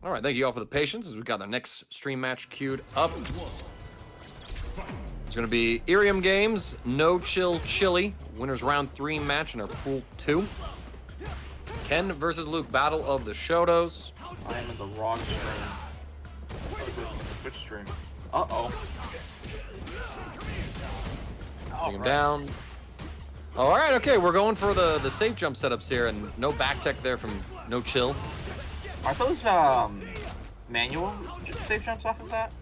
All right, thank you all for the patience as we got the next stream match queued up. It's going to be IriamGames, NoChillChilly, winners round 3 match in our pool 2. Ken versus Luke, battle of the Shotos. I am in the wrong stream. I was looking at the Twitch stream. Uh-oh. Take him down. All right, okay, we're going for the safe jump setups here, and no back tech there from NoChill. Aren't those manual safe jumps off of that?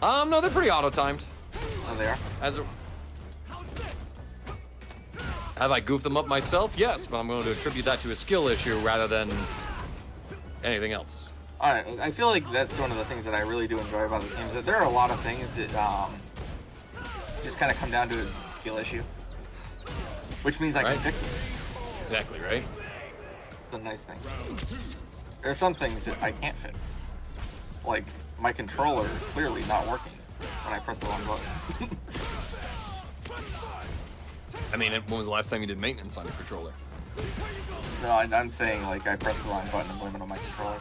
No, they're pretty auto-timed. Oh, they are? Have I goofed them up myself? Yes, but I'm going to attribute that to a skill issue rather than anything else. Alright, I feel like that's one of the things that I really do enjoy about this game, is that there are a lot of things that just kind of come down to a skill issue. Which means I can fix them. Exactly, right? It's a nice thing. There are some things that I can't fix. Like, my controller clearly not working when I press the wrong button. I mean, when was the last time you did maintenance on your controller? No, I'm saying, like, I pressed the wrong button and blame it on my controller.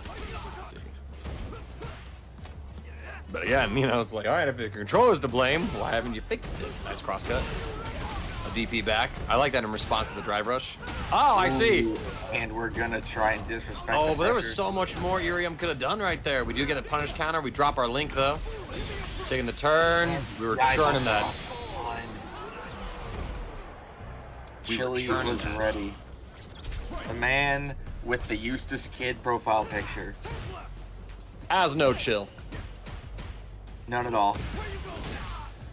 But again, you know, it's like, all right, if your controller's to blame, why haven't you fixed it? Nice crosscut. A DP back. I like that in response to the drive rush. Oh, I see. And we're gonna try and disrespect. Oh, but there was so much more Iriam could have done right there. We do get a punish counter. We drop our link though. Taking the turn. We were churning that. Chilly was ready. The man with the Eustace Kid profile picture. As NoChill. None at all.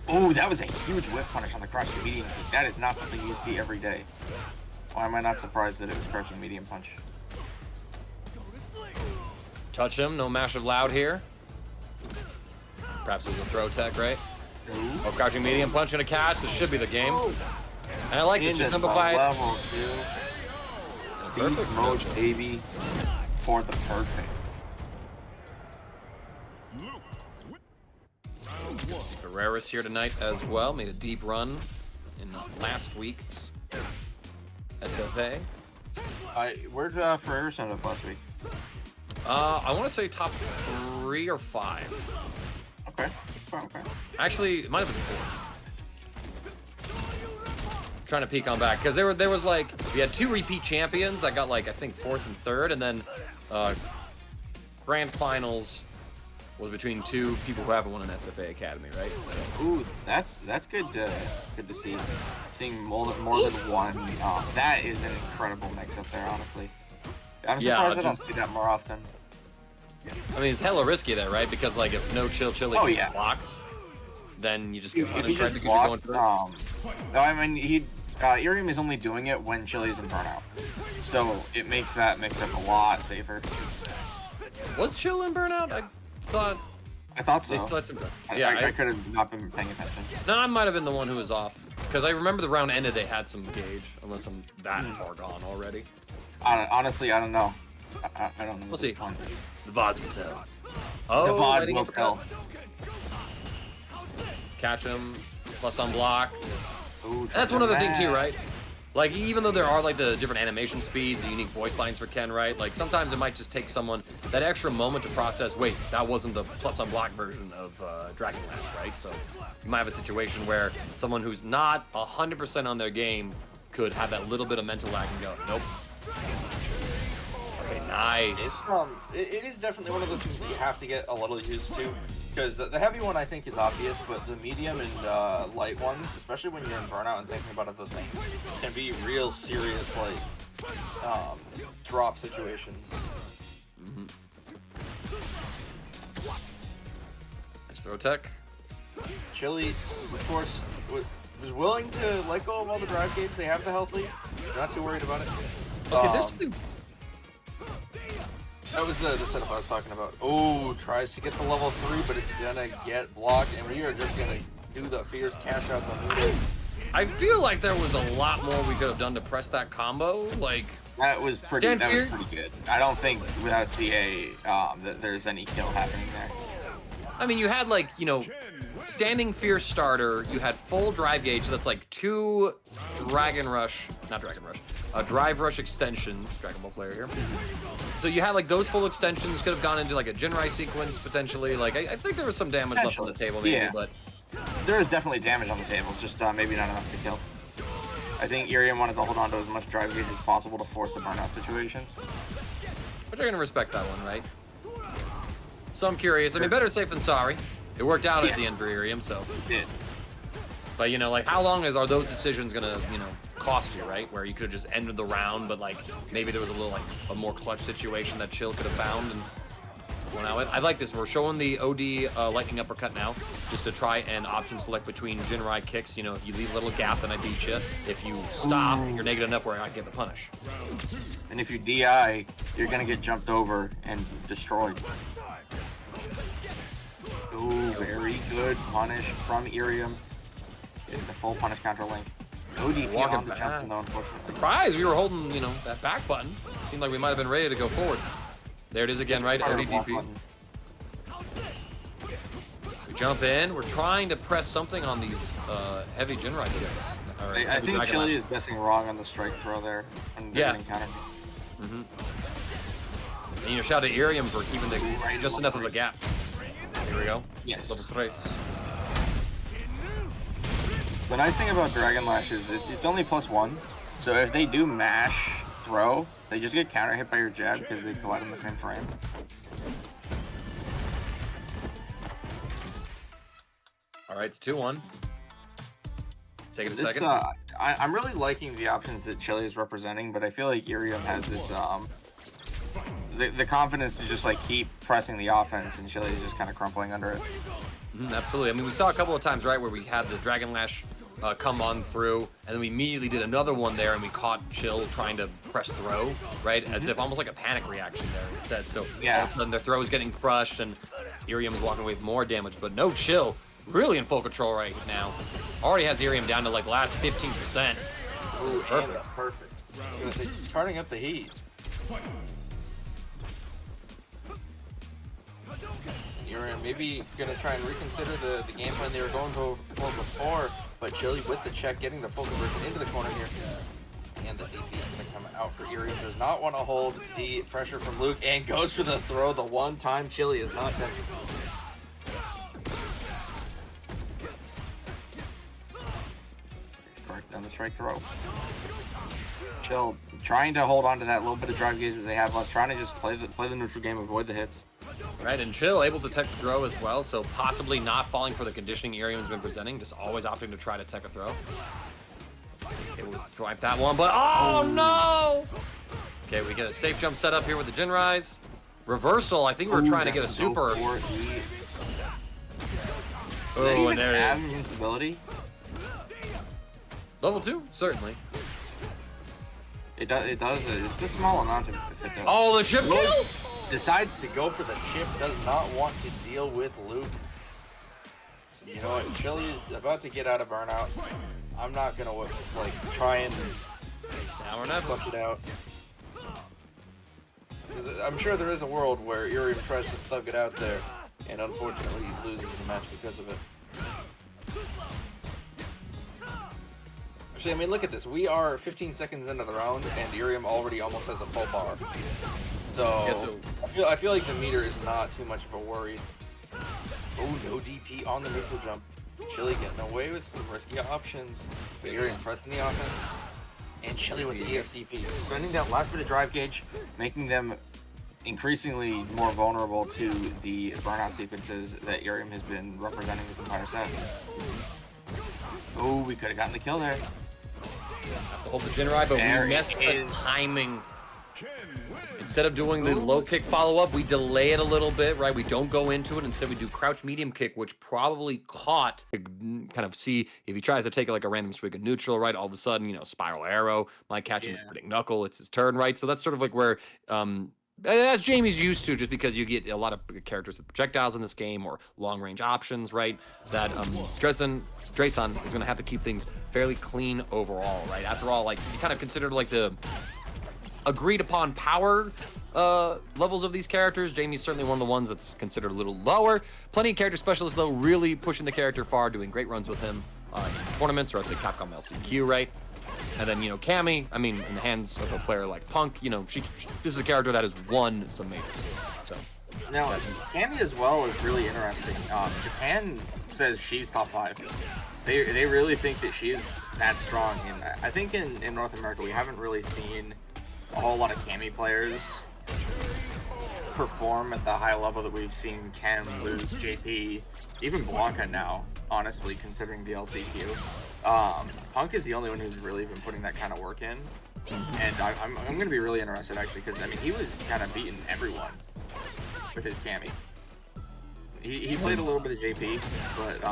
Oh, that was a huge whiff punish on the crouching medium kick. That is not something you see every day. Why am I not surprised that it was crouching medium punch? Touch him, no mash of loud here. Perhaps it was a throw tech, right? Oh, crouching medium punch and a catch. This should be the game. And I like this, just simplified. Level, Beast mode, baby, for the perfect. Ferreras here tonight as well. Made a deep run in last week's SFA. Where'd Ferreras end up last week? I want to say top 3 or 5. Okay. Okay. Actually, it might have been 4. Trying to peek on back because there was like we had 2 repeat champions that got like I think 4th and 3rd, and then grand finals was between 2 people who haven't won an SFA Academy, right? So. Ooh, that's good to see. Seeing more than one. That is an incredible mix up there, honestly. I'm surprised I don't see that more often. I mean, it's hella risky there, right? Because like if NoChillChilly blocks, then you just get punished right because you're going for this. No, I mean Iriam is only doing it when Chilly's in burnout, so it makes that mix up a lot safer. Was Chill in burnout? I thought so. They still had some... I could have not been paying attention. No, I might have been the one who was off because I remember the round ended. They had some gauge, unless I'm that far gone already. Honestly, I don't know. I don't know. We'll see. The VODs will tell. Oh, the VOD will tell. Catch him, plus unblock. Ooh, that's one other thing too, right? Like, even though there are like the different animation speeds, the unique voice lines for Ken, right? Like, sometimes it might just take someone that extra moment to process, wait, that wasn't the plus unblock version of Dragon Lash, right? So you might have a situation where someone who's not 100% on their game could have that little bit of mental lag and go, nope. Okay, nice. It is definitely one of those things that you have to get a little used to. Because the heavy one I think is obvious, but the medium and light ones, especially when you're in burnout and thinking about other things, can be real serious, like, drop situations. Nice throw tech. Chilly, of course, was willing to let go of all the drive gates. They have the health lead. They're not too worried about it. Okay, there's something... That was the setup I was talking about. Oh, tries to get the level 3, but it's gonna get blocked, and we are just gonna do the fierce cash out the middle. I feel like there was a lot more we could have done to press that combo. Like that was pretty good. I don't think without CA that there's any kill happening there. I mean, you had like, you know, standing fierce starter, you had full drive gauge, so that's like 2 Dragon Rush, not Dragon Rush, Drive Rush extensions, Dragon Ball player here. So you had like those full extensions, could have gone into like a Jinrai sequence potentially. Like, I think there was some damage left on the table maybe, yeah. but... There is definitely damage on the table, just maybe not enough to kill. I think Iriam wanted to hold on to as much drive gauge as possible to force the burnout situation. But you're gonna respect that one, right? So I'm curious. I mean, better safe than sorry. It worked out at the end for Iriam, so. It did. But, you know, like, how long are those decisions gonna, you know, cost you, right? Where you could have just ended the round, but, like, maybe there was a little, like, a more clutch situation that Chill could have found. And, well, now, I like this. We're showing the OD lightning uppercut now, just to try and option select between Jinrai kicks. You know, if you leave a little gap, then I beat you. If you stop, you're negative enough where I get the punish. And if you DI, you're gonna get jumped over and destroyed. Ooh, very good punish from Iriam. Getting the full punish counter link. No DP Walking on the back. jump, though, unfortunately. Surprise, we were holding, you know, that back button. Seemed like we might have been ready to go forward. There it is again, right? Early DP. We jump in. We're trying to press something on these heavy Jinrai kicks. I think Chili is guessing wrong on the strike throw there. Yeah. Counter. And, you know, shout out to Iriam for keeping the, just enough of a gap. Here we go. Yes. Level 3. The nice thing about Dragon Lash is it's only +1. So if they do mash throw, they just get counter hit by your jab because they collide in the same frame. All right, it's 2-1. Take it a This, second. I'm really liking the options that Chili is representing, but I feel like Iriam has this the confidence to just like keep pressing the offense, and Chili is just kind of crumpling under it. Absolutely. I mean, we saw a couple of times, right, where we had the Dragon Lash come on through, and then we immediately did another one there, and we caught Chill trying to press throw, right? As if almost like a panic reaction there instead. So all of a sudden their throw is getting crushed, and Iriam is walking away with more damage, but no Chill. Really in full control right now. Already has Iriam down to like the last 15%. Ooh, Perfect. that's perfect. I was gonna say, turning up the heat. Iriam maybe gonna try and reconsider the game plan they were going for before, but Chili with the check, getting the full conversion into the corner here. And the DP is gonna come out for Iriam. Does not want to hold the pressure from Luke and goes for the throw the one time Chili is not tempted. On the strike throw. Chill trying to hold on to that little bit of drive gauge that they have left, trying to just play the neutral game, avoid the hits. Right, and Chill able to tech the throw as well, so possibly not falling for the conditioning Iriam's been presenting, just always opting to try to tech a throw. Able to swipe that one, but oh no! Okay, we get a safe jump set up here with the Jinrais. Reversal, I think we're trying to get a super. Oh, and there it is. Instability? Level 2, certainly. It does. It's a small amount if it does. Oh, the chip kill! Decides to go for the chip, does not want to deal with Luke. So you know what, Chili is about to get out of burnout. I'm not gonna like try and Now or never. flush it out. Because I'm sure there is a world where Iriam tries to thug it out there, and unfortunately he loses the match because of it. Actually, I mean, look at this. We are 15 seconds into the round, and Iriam already almost has a full bar. So, I feel like the meter is not too much of a worry. Oh, no DP on the neutral jump. Chili getting away with some risky options. But Iriam pressing the offense. And Chili with the ESDP. Spending that last bit of drive gauge, making them increasingly more vulnerable to the burnout sequences that Iriam has been representing this entire set. Oh, we could have gotten the kill there. Hold the Jinrai, but we missed the timing. Instead of doing the low kick follow-up, we delay it a little bit, right? We don't go into it. Instead, we do crouch medium kick, which probably caught, kind of see if he tries to take like a random swing of neutral, right? All of a sudden, you know, spiral arrow might catch him with spinning knuckle. It's his turn, right? So that's sort of like where, as Jamie's used to, just because you get a lot of characters with projectiles in this game or long-range options, right? That Dresan is going to have to keep things fairly clean overall, right? After all, like, you kind of considered like the agreed upon power levels of these characters. Jamie's certainly one of the ones that's considered a little lower. Plenty of character specialists, though, really pushing the character far, doing great runs with him in tournaments or at the Capcom LCQ, right? And then, you know, Cammy, I mean, in the hands of a player like Punk, you know, this is a character that has won some majors. So. Now, Cammy as well is really interesting. Japan says she's top 5. They really think that she is that strong. And I think in North America, we haven't really seen a whole lot of Cammy players perform at the high level that we've seen Ken, Luke, JP, even Blanca now, honestly, considering the LCQ. Punk is the only one who's really been putting that kind of work in. And I'm going to be really interested, actually, because, I mean, he was kind of beating everyone with his Cammy. He played a little bit of JP, but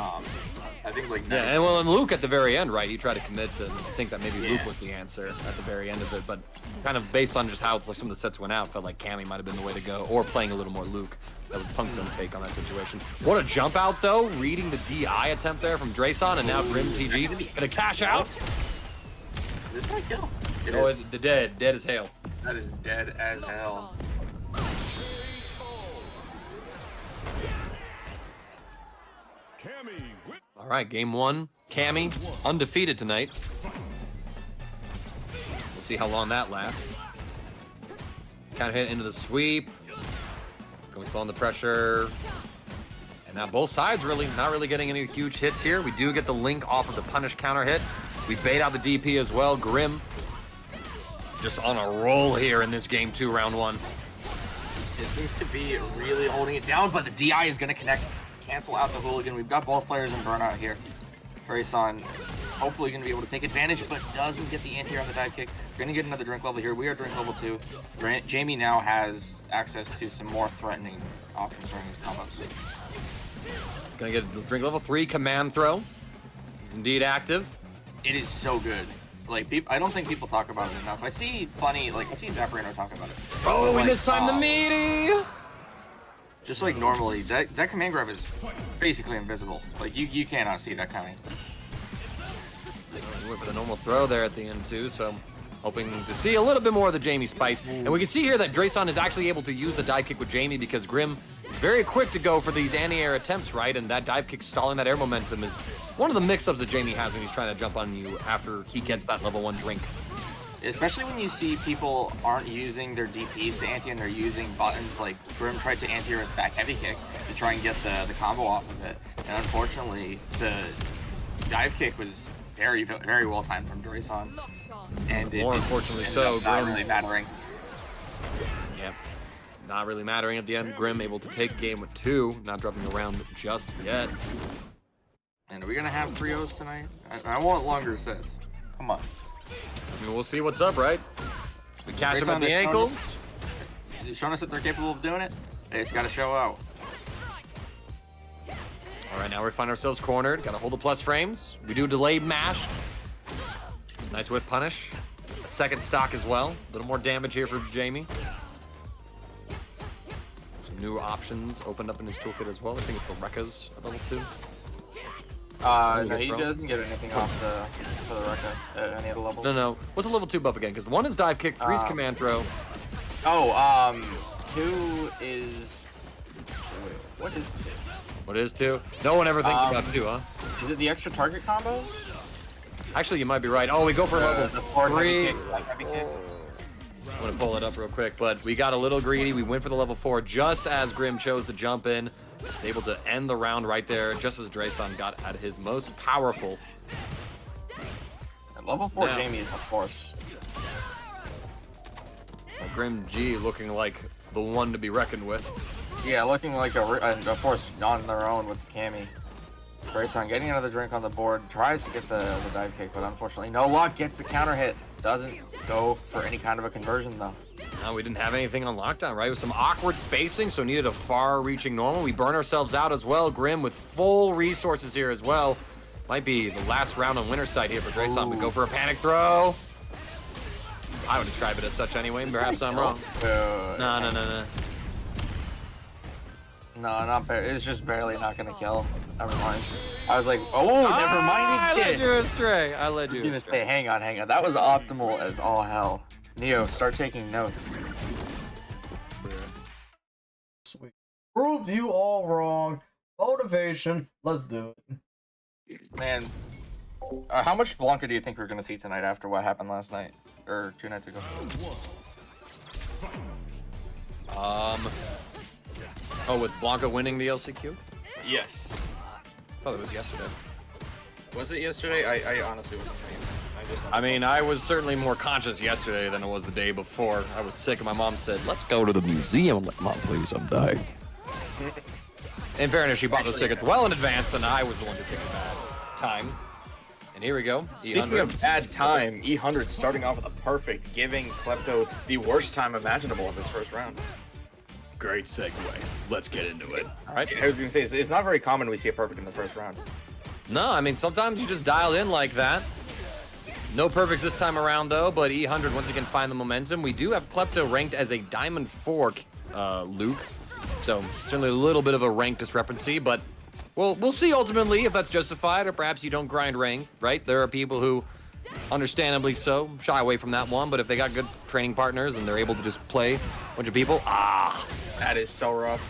I think like yeah, and well, and Luke at the very end, right? He tried to commit to think that maybe Luke was the answer at the very end of it, but kind of based on just how some of the sets went out, felt like Cammy might have been the way to go, or playing a little more Luke. That was Punk's own take on that situation. What a jump out though, reading the DI attempt there from Dresan, and now GrimTG gonna cash out. This might kill. It's dead as hell. That is dead as hell. All right, game 1. Cammy, undefeated tonight. We'll see how long that lasts. Kind of hit into the sweep. Going slow on the pressure. And now both sides really not really getting any huge hits here. We do get the link off of the punish counter hit. We bait out the DP as well. Grim just on a roll here in this game 2, round 1. It seems to be really holding it down, but the DI is going to connect. Cancel out the hooligan. We've got both players in burnout here. Dresan hopefully going to be able to take advantage, but doesn't get the anti-air on the dive kick. We're going to get another drink level here. We are drink level 2. Jamie now has access to some more threatening options during his combos. Going to get drink level 3 command throw. Indeed active. It is so good. Like, I don't think people talk about it enough. I see Zephyr talk about it. Oh, we mistimed the meaty! Just like normally, that command grab is basically invisible. Like, you cannot see that coming. We went for the normal throw there at the end too, so hoping to see a little bit more of the Jamie spice. And we can see here that Dresan is actually able to use the dive kick with Jamie because Grim is very quick to go for these anti-air attempts, right? And that dive kick stalling that air momentum is one of the mix-ups that Jamie has when he's trying to jump on you after he gets that level 1 drink. Especially when you see people aren't using their DPs to anti and they're using buttons like Grim tried to anti with back heavy kick to try and get the combo off of it. And unfortunately, the dive kick was very well timed from Dresan. And more unfortunately so, not really mattering. Yep. Not really mattering at the end. Grim able to take game with 2, not dropping around just yet. And are we gonna have trios tonight? I want longer sets. Come on. I mean, we'll see what's up, right? We catch them at the ankles. They've shown us that they're capable of doing it. They just gotta show out. All right, now we find ourselves cornered. Gotta hold the plus frames. We do delayed mash. Nice whiff punish. A second stock as well. A little more damage here for Jamie. Some new options opened up in his toolkit as well. I think it's the Rekkas at level 2. No, he doesn't get anything off for the Rekka at any other level. No. What's a level 2 buff again? Because 1 is dive kick, 3 is command throw. 2 is... Wait, what is 2? What is 2? No one ever thinks about 2, huh? Is it the extra target combo? Actually, you might be right. Oh, we go for level 3. Heavy kick. I'm going to pull it up real quick, but we got a little greedy. We went for the level 4 just as Grim chose to jump in. Was able to end the round right there, just as Dresan got at his most powerful. And level 4 Jamie is a force. Grim G looking like the one to be reckoned with. Yeah, looking like a force on their own with Cammy. Dresan getting another drink on the board, tries to get the dive kick, but unfortunately no luck, gets the counter hit. Doesn't go for any kind of a conversion though. No, we didn't have anything on lockdown, right? With some awkward spacing, so needed a far-reaching normal. We burn ourselves out as well. Grim with full resources here as well. Might be the last round on winner's side here for Dresan. We go for a panic throw. I would describe it as such anyway. Perhaps I'm wrong. No. No, not barely. It's just barely not gonna kill. Never mind. I was like, oh, never mind. I led you astray. I led you astray. I was gonna say, hang on. That was optimal as all hell. Neo, start taking notes. Proved you all wrong. Motivation. Let's do it. Man, how much Blanca do you think we're gonna see tonight after what happened last night or 2 nights ago? Oh, with Blanca winning the LCQ? Yes. I thought it was yesterday. Was it yesterday? I honestly wasn't paying. I mean, I was certainly more conscious yesterday than it was the day before. I was sick and my mom said, let's go to the museum. I'm like, Mom, please, I'm dying. In fairness, she bought those tickets well in advance, and I was the one to pick a bad time. And here we go. Speaking of bad time, EHundred starting off with a perfect, giving Klepto the worst time imaginable in this first round. Great segue. Let's get into it. All right. I was gonna say, it's not very common we see a perfect in the first round. No, I mean, sometimes you just dial in like that. No perfects this time around, though, but EHundred once again find the momentum. We do have Klepto ranked as a Diamond 4, Luke. So, certainly a little bit of a rank discrepancy, but we'll see ultimately if that's justified, or perhaps you don't grind rank, right? There are people who, understandably so, shy away from that one, but if they got good training partners and they're able to just play a bunch of people, that is so rough.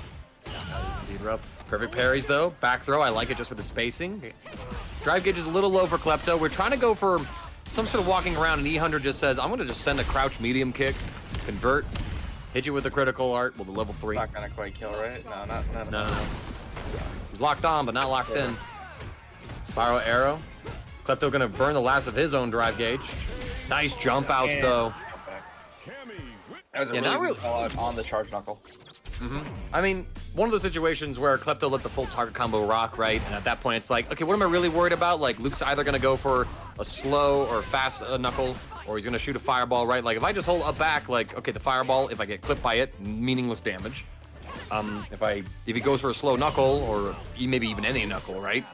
That is indeed rough. Perfect parries, though. Back throw, I like it just for the spacing. Drive gauge is a little low for Klepto. We're trying to go for some sort of walking around, and EHundred just says, I'm going to just send a crouch medium kick, convert, hit you with a critical art, well, the level 3. Not going to quite kill, right? No. He's locked on, but not locked in. Spiral arrow. Klepto going to burn the last of his own drive gauge. Nice jump out, though. That was a really good call out on the charge knuckle. I mean, one of the situations where Klepto let the full target combo rock, right? And at that point, it's like, okay, what am I really worried about? Like, Luke's either going to go for a slow or fast knuckle, or he's going to shoot a fireball, right? Like, if I just hold up back, like, okay, the fireball, if I get clipped by it, meaningless damage. If he goes for a slow knuckle, or maybe even any knuckle, right?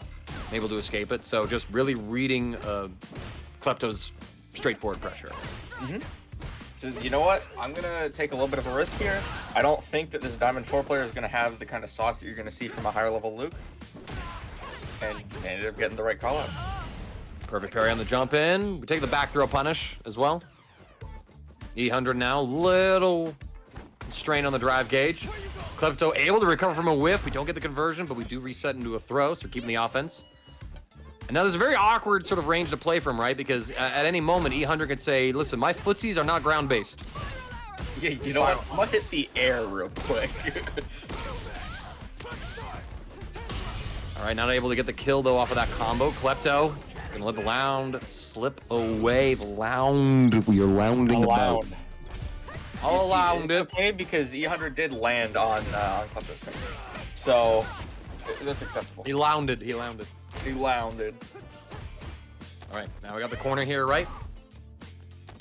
I'm able to escape it. So just really reading Klepto's straightforward pressure. So, you know what? I'm going to take a little bit of a risk here. I don't think that this Diamond 4 player is going to have the kind of sauce that you're going to see from a higher level Luke. And ended up getting the right call out. Perfect parry on the jump in. We take the back throw punish as well. EHundred now, little strain on the drive gauge. Klepto able to recover from a whiff. We don't get the conversion, but we do reset into a throw, so keeping the offense. And now there's a very awkward sort of range to play from, right? Because at any moment, EHundred could say, listen, my footsies are not ground-based. Yeah, you know what? I'm gonna hit the air real quick. All right, not able to get the kill, though, off of that combo. Klepto gonna let the lound slip away. The lound. We are lounding about. All around it. Okay, because EHundred did land on Klepto's face. So, that's acceptable. He lounded. He lounded. He lounded. All right, now we got the corner here, right?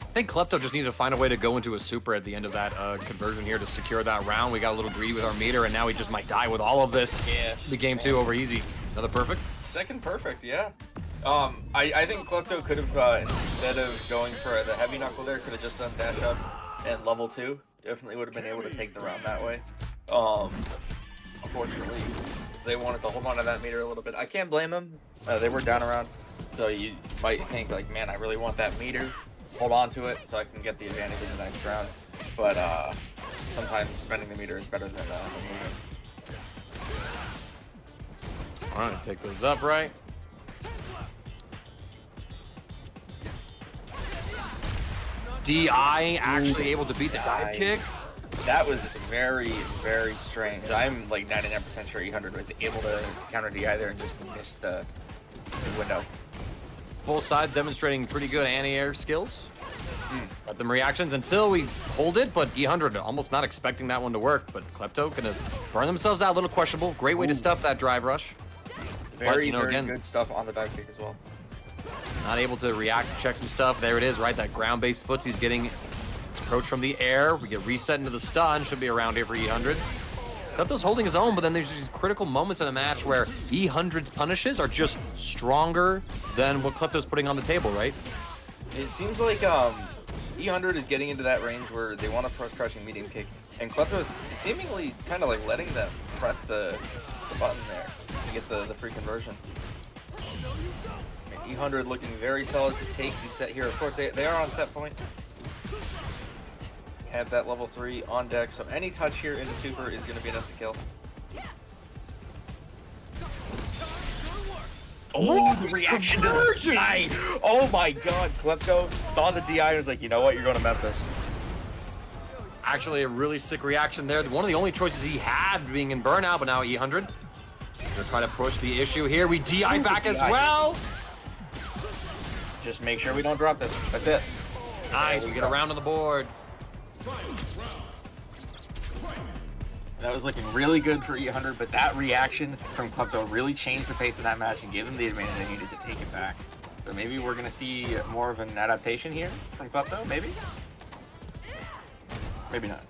I think Klepto just needed to find a way to go into a super at the end of that conversion here to secure that round. We got a little greedy with our meter, and now he just might die with all of this. Yes. The game 2 over easy. Another perfect? Second perfect, yeah. I think Klepto could have, instead of going for the heavy knuckle there, could have just done dash up and level 2. Definitely would have been able to take the round that way. Unfortunately, they wanted to hold on to that meter a little bit. I can't blame them. They were down around, so you might think like, man, I really want that meter. Hold on to it so I can get the advantage in the next round. But sometimes spending the meter is better than moving. All right, take those up, right? DI actually able to beat the dive kick. That was very, very strange. I'm like 99% sure EHundred was able to counter DI there and just miss the window. Both sides demonstrating pretty good anti-air skills. Got them reactions until we hold it, but EHundred almost not expecting that one to work. But Klepto gonna burn themselves out, a little questionable. Great way to stuff that drive rush. Very, but, very good stuff on the dive kick as well. Not able to react, check some stuff. There it is, right? That ground-based footsy's getting approach from the air. We get reset into the stun. Should be around here for EHundred. Klepto's holding his own, but then there's these critical moments in a match where EHundred's punishes are just stronger than what Klepto's putting on the table, right? It seems like EHundred is getting into that range where they want to press crushing medium kick, and Klepto is seemingly kind of like letting them press the button there to get the free conversion. And EHundred looking very solid to take the set here. Of course, they are on set point. Have that level 3 on deck, so any touch here in the super is going to be enough to kill. Oh, the reaction to the DI. Oh my god, Klepto saw the DI and was like, you know what, you're going to Memphis. Actually, a really sick reaction there. One of the only choices he had being in burnout, but now EHundred. Gonna try to push the issue here. We DI back as well. Just make sure we don't drop this. That's it. Nice, we get a round on the board. That was looking really good for EHundred, but that reaction from Klepto really changed the pace of that match and gave them the advantage they needed to take it back. So maybe we're going to see more of an adaptation here from Klepto, maybe? Maybe not.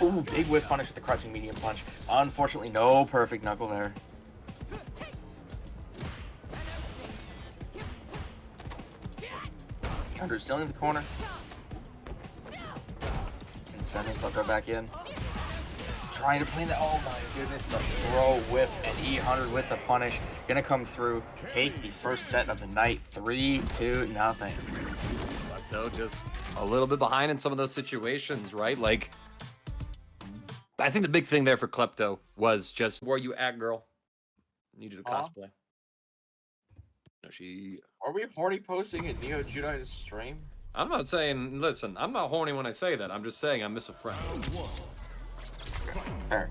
Ooh, big whiff punish with the crouching medium punch. Unfortunately, no perfect knuckle there. EHundred still in the corner. And sending Klepto back in. Trying to play the, oh my goodness, the throw whip, and EHundred with the punish. Gonna come through, take the first set of the night, 3-2-0. Klepto just a little bit behind in some of those situations, right? Like, I think the big thing there for Klepto was just, where you at, girl? Need you to cosplay. No, she... Are we horny posting at Neo Judi's stream? I'm not saying, listen, I'm not horny when I say that. I'm just saying I miss a friend. Fair.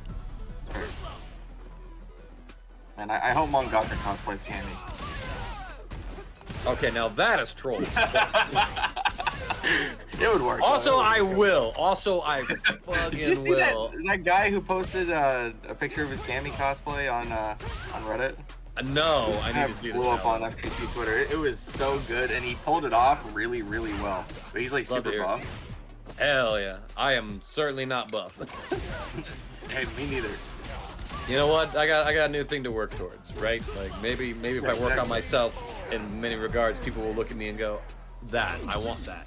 And I hope Mongaka cosplays Cammy. Okay, now that is trolls. It would work. Also, I will. Also, I fucking Did you see will. that guy who posted a picture of his Cammy cosplay on Reddit? No, I need That to see this. blew up now. on FGC Twitter. It was so good, and he pulled it off really, really well. But he's like Love to super hear it. buff. Hell yeah. I am certainly not buff. Hey, me neither. You know what? I got a new thing to work towards, right? Like maybe if I work on myself in many regards, people will look at me and go, "That I want that."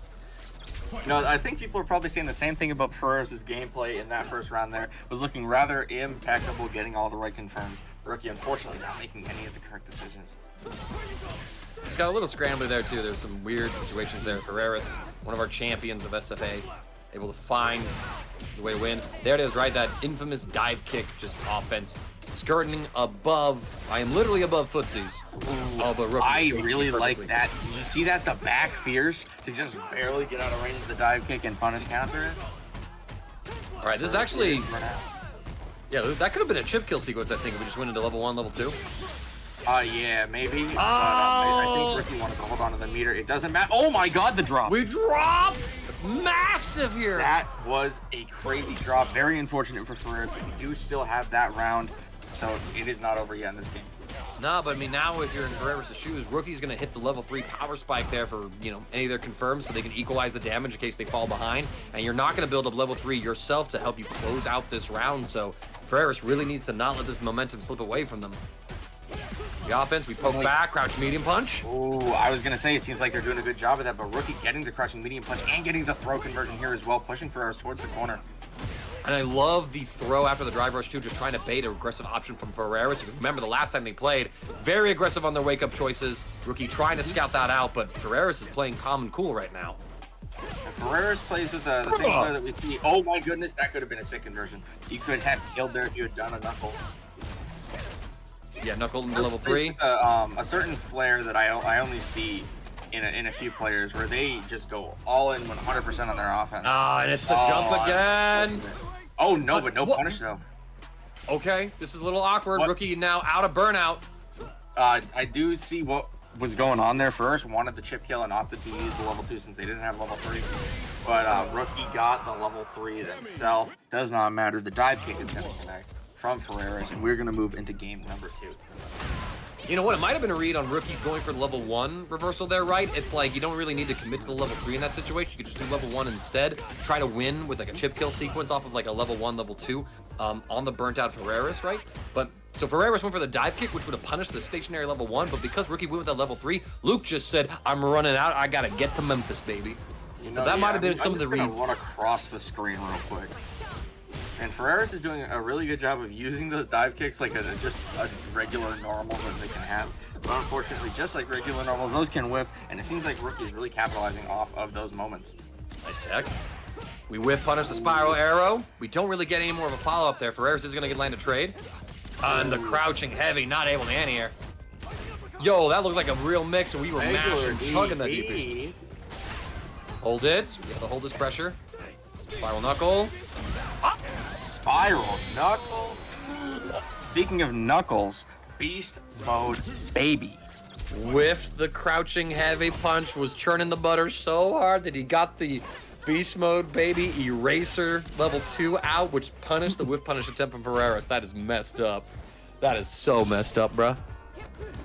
You know, I think people are probably saying the same thing about Ferreras' gameplay in that first round there. Was looking rather impeccable, getting all the right confirms. Rookie, unfortunately, not making any of the correct decisions. It's got a little scrambler there too. There's some weird situations there. Ferreras, one of our champions of SFA, able to find the way to win. There it is, right? That infamous dive kick, just offense, skirting above. I am literally above footsies. Oh, but Rookie I spaced really perfectly. like that. Did you see that? The back fierce to just barely get out of range of the dive kick and punish counter it. All right, this is actually, Run out. yeah, that could have been a chip kill sequence. I think if we just went into level 1, level 2. Yeah, maybe. But, I think Rookie wanted to hold on to the meter. It doesn't matter. Oh my god, the drop. We drop. It's massive here. That was a crazy drop. Very unfortunate for Ferreras, but we do still have that round. So it is not over yet in this game. Nah, but I mean, now if you're in Ferreras' shoes, Rookie's gonna hit the level 3 power spike there for, you know, any of their confirms so they can equalize the damage in case they fall behind. And you're not gonna build up level 3 yourself to help you close out this round. So Ferreras really needs to not let this momentum slip away from them. The offense, we poke back, crouch medium punch. Ooh, I was gonna say it seems like they're doing a good job of that, but Rookie getting the crouching medium punch and getting the throw conversion here as well, pushing Ferreras towards the corner. And I love the throw after the drive rush too, just trying to bait an aggressive option from Ferreras. If you remember the last time they played, very aggressive on their wake-up choices. Rookie trying to scout that out, but Ferreras is playing calm and cool right now. And Ferreras plays with the same player that we see. Oh my goodness, that could have been a sick conversion. He could have killed there if you had done a knuckle. Yeah, knuckle into level 3. A certain flair that I only see in a few players where they just go all in 100% on their offense. Ah, and it's the jump again. Oh no, but no what? punish though. Okay, this is a little awkward. What? Rookie now out of burnout. I do see what was going on there. First, wanted the chip kill and opted to use the level 2 since they didn't have level 3. But Rookie got the level 3 himself. Does not matter. The dive kick is going to connect from Ferreras, and we're going to move into game number 2. You know what? It might have been a read on Rookie going for the level 1 reversal there, right? It's like you don't really need to commit to the level 3 in that situation. You could just do level 1 instead. Try to win with like a chip kill sequence off of like a level 1, level 2 on the burnt out Ferreras, right? But so Ferreras went for the dive kick, which would have punished the stationary level 1. But because Rookie went with that level 3, Luke just said, "I'm running out. I gotta get to Memphis, baby." So that might have been some of the reads. I'm just gonna run across the screen real quick. And Ferreras is doing a really good job of using those dive kicks like just a regular normal that they can have. But unfortunately, just like regular normals, those can whip, and it seems like Rookie is really capitalizing off of those moments. Nice tech. We whiff punish the spiral arrow. We don't really get any more of a follow-up there. Ferreras is gonna get land a trade. And the crouching heavy, not able to anti-air. Yo, that looked like a real mix, and we were mashing, chugging that DP. Hold it. We have to hold this pressure. Spiral knuckle. Spiral knuckle. Speaking of knuckles, beast mode baby. Whiffed the crouching heavy punch, was churning the butter so hard that he got the beast mode baby eraser level 2 out, which punished the whiff punish attempt from Ferreras. That is messed up. That is so messed up, bruh.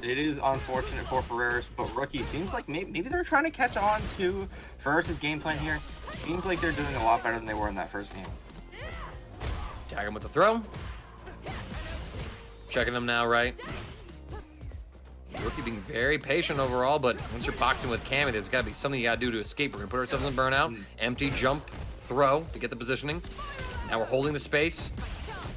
It is unfortunate for Ferreras, but Rookie seems like maybe they're trying to catch on to Ferreras' game plan here. Seems like they're doing a lot better than they were in that first game. Tag him with the throw. Checking him now, right? Rookie being very patient overall, but once you're boxing with Cammy, there's got to be something you got to do to escape. We're going to put ourselves in burnout. Empty jump, throw to get the positioning. Now we're holding the space,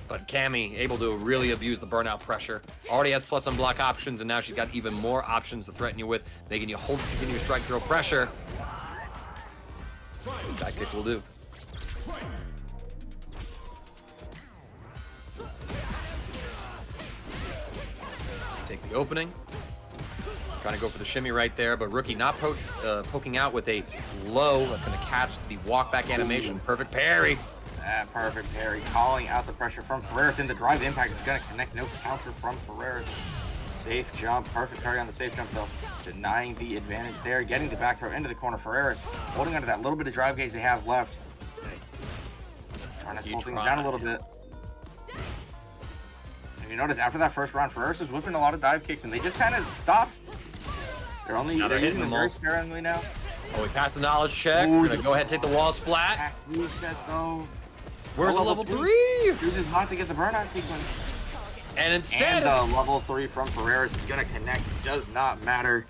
but Cammy able to really abuse the burnout pressure. Already has plus unblock options, and now she's got even more options to threaten you with, making you hold continuous strike throw pressure. That kick will do. Take the opening. Trying to go for the shimmy right there, but Rookie not poking out with a low. That's going to catch the walk back animation. Perfect parry. Perfect parry. Calling out the pressure from Ferreras in the drive impact. It's going to connect. No counter from Ferreras. Safe jump. Perfect parry on the safe jump, though. Denying the advantage there. Getting the back throw into the corner. Ferreras holding onto that little bit of drive gauge they have left. Trying to slow things down a little bit. If you notice, after that first round, Ferreras was whipping a lot of dive kicks, and they just kind of stopped. They're using them very sparingly now. Oh, we passed the knowledge check. We're going to go ahead and take the wall splat. Reset, though. Where's the level 3? Chooses not to get the burnout sequence. And instead... And the level 3 from Ferreras is going to connect. Does not matter.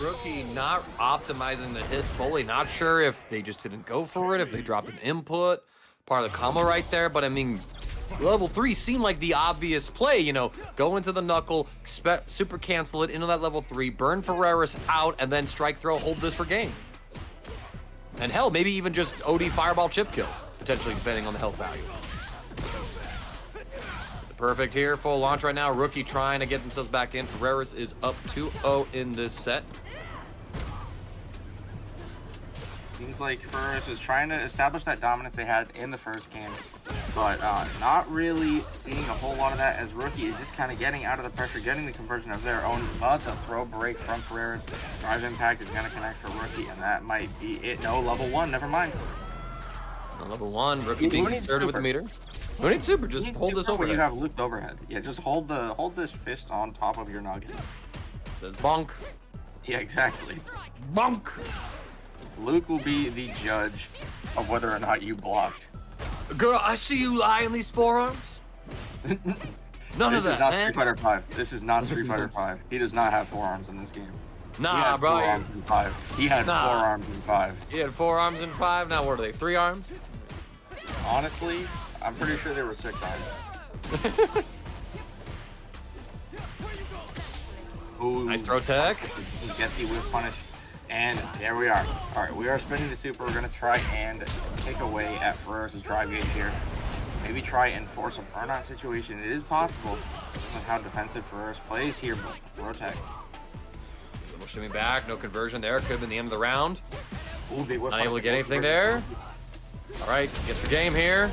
Rookie not optimizing the hit fully. Not sure if they just didn't go for it, if they dropped an input. Part of the combo right there, but I mean... Level 3 seemed like the obvious play, you know, go into the knuckle, super cancel it into that level 3, burn Ferreras out, and then strike throw, hold this for game. And hell, maybe even just OD fireball chip kill, potentially depending on the health value. Perfect here, full launch right now. Rookie trying to get themselves back in. Ferreras is up 2-0 in this set. Seems like Ferreras was trying to establish that dominance they had in the first game, but not really seeing a whole lot of that, as Rookie is just kind of getting out of the pressure, getting the conversion of their own. But the throw break from Ferreras, drive impact is going to connect for Rookie, and that might be it. No, level 1, never mind. No, level 1, Rookie being started with the meter. No need super, just hold this overhead. You have Luke's overhead. Yeah, just hold this fist on top of your noggin. Says bonk. Yeah, exactly. Bonk. Luke will be the judge of whether or not you blocked. Girl, I see you lie in these forearms. None of that, This is not man. Street Fighter 5. This is not Street Fighter 5. He does not have forearms in this game. Nah, he had bro. 4 arms in 5. He had 4 arms in 5. He had 4 arms in 5. Now what are they? 3 arms? Honestly, I'm pretty sure there were 6 arms. Ooh, Nice throw tech. get the whiff punish. And there we are. All right, we are spinning the super. We're going to try and take away at Ferreras' drive gauge here. Maybe try and force a burnout situation. It is possible with how defensive Ferreras plays here, but throw tech. We'll shimmy back. No conversion there. Could have been the end of the round. Ooh, big whiff Not able to punish. get anything there. All right, gets for game here.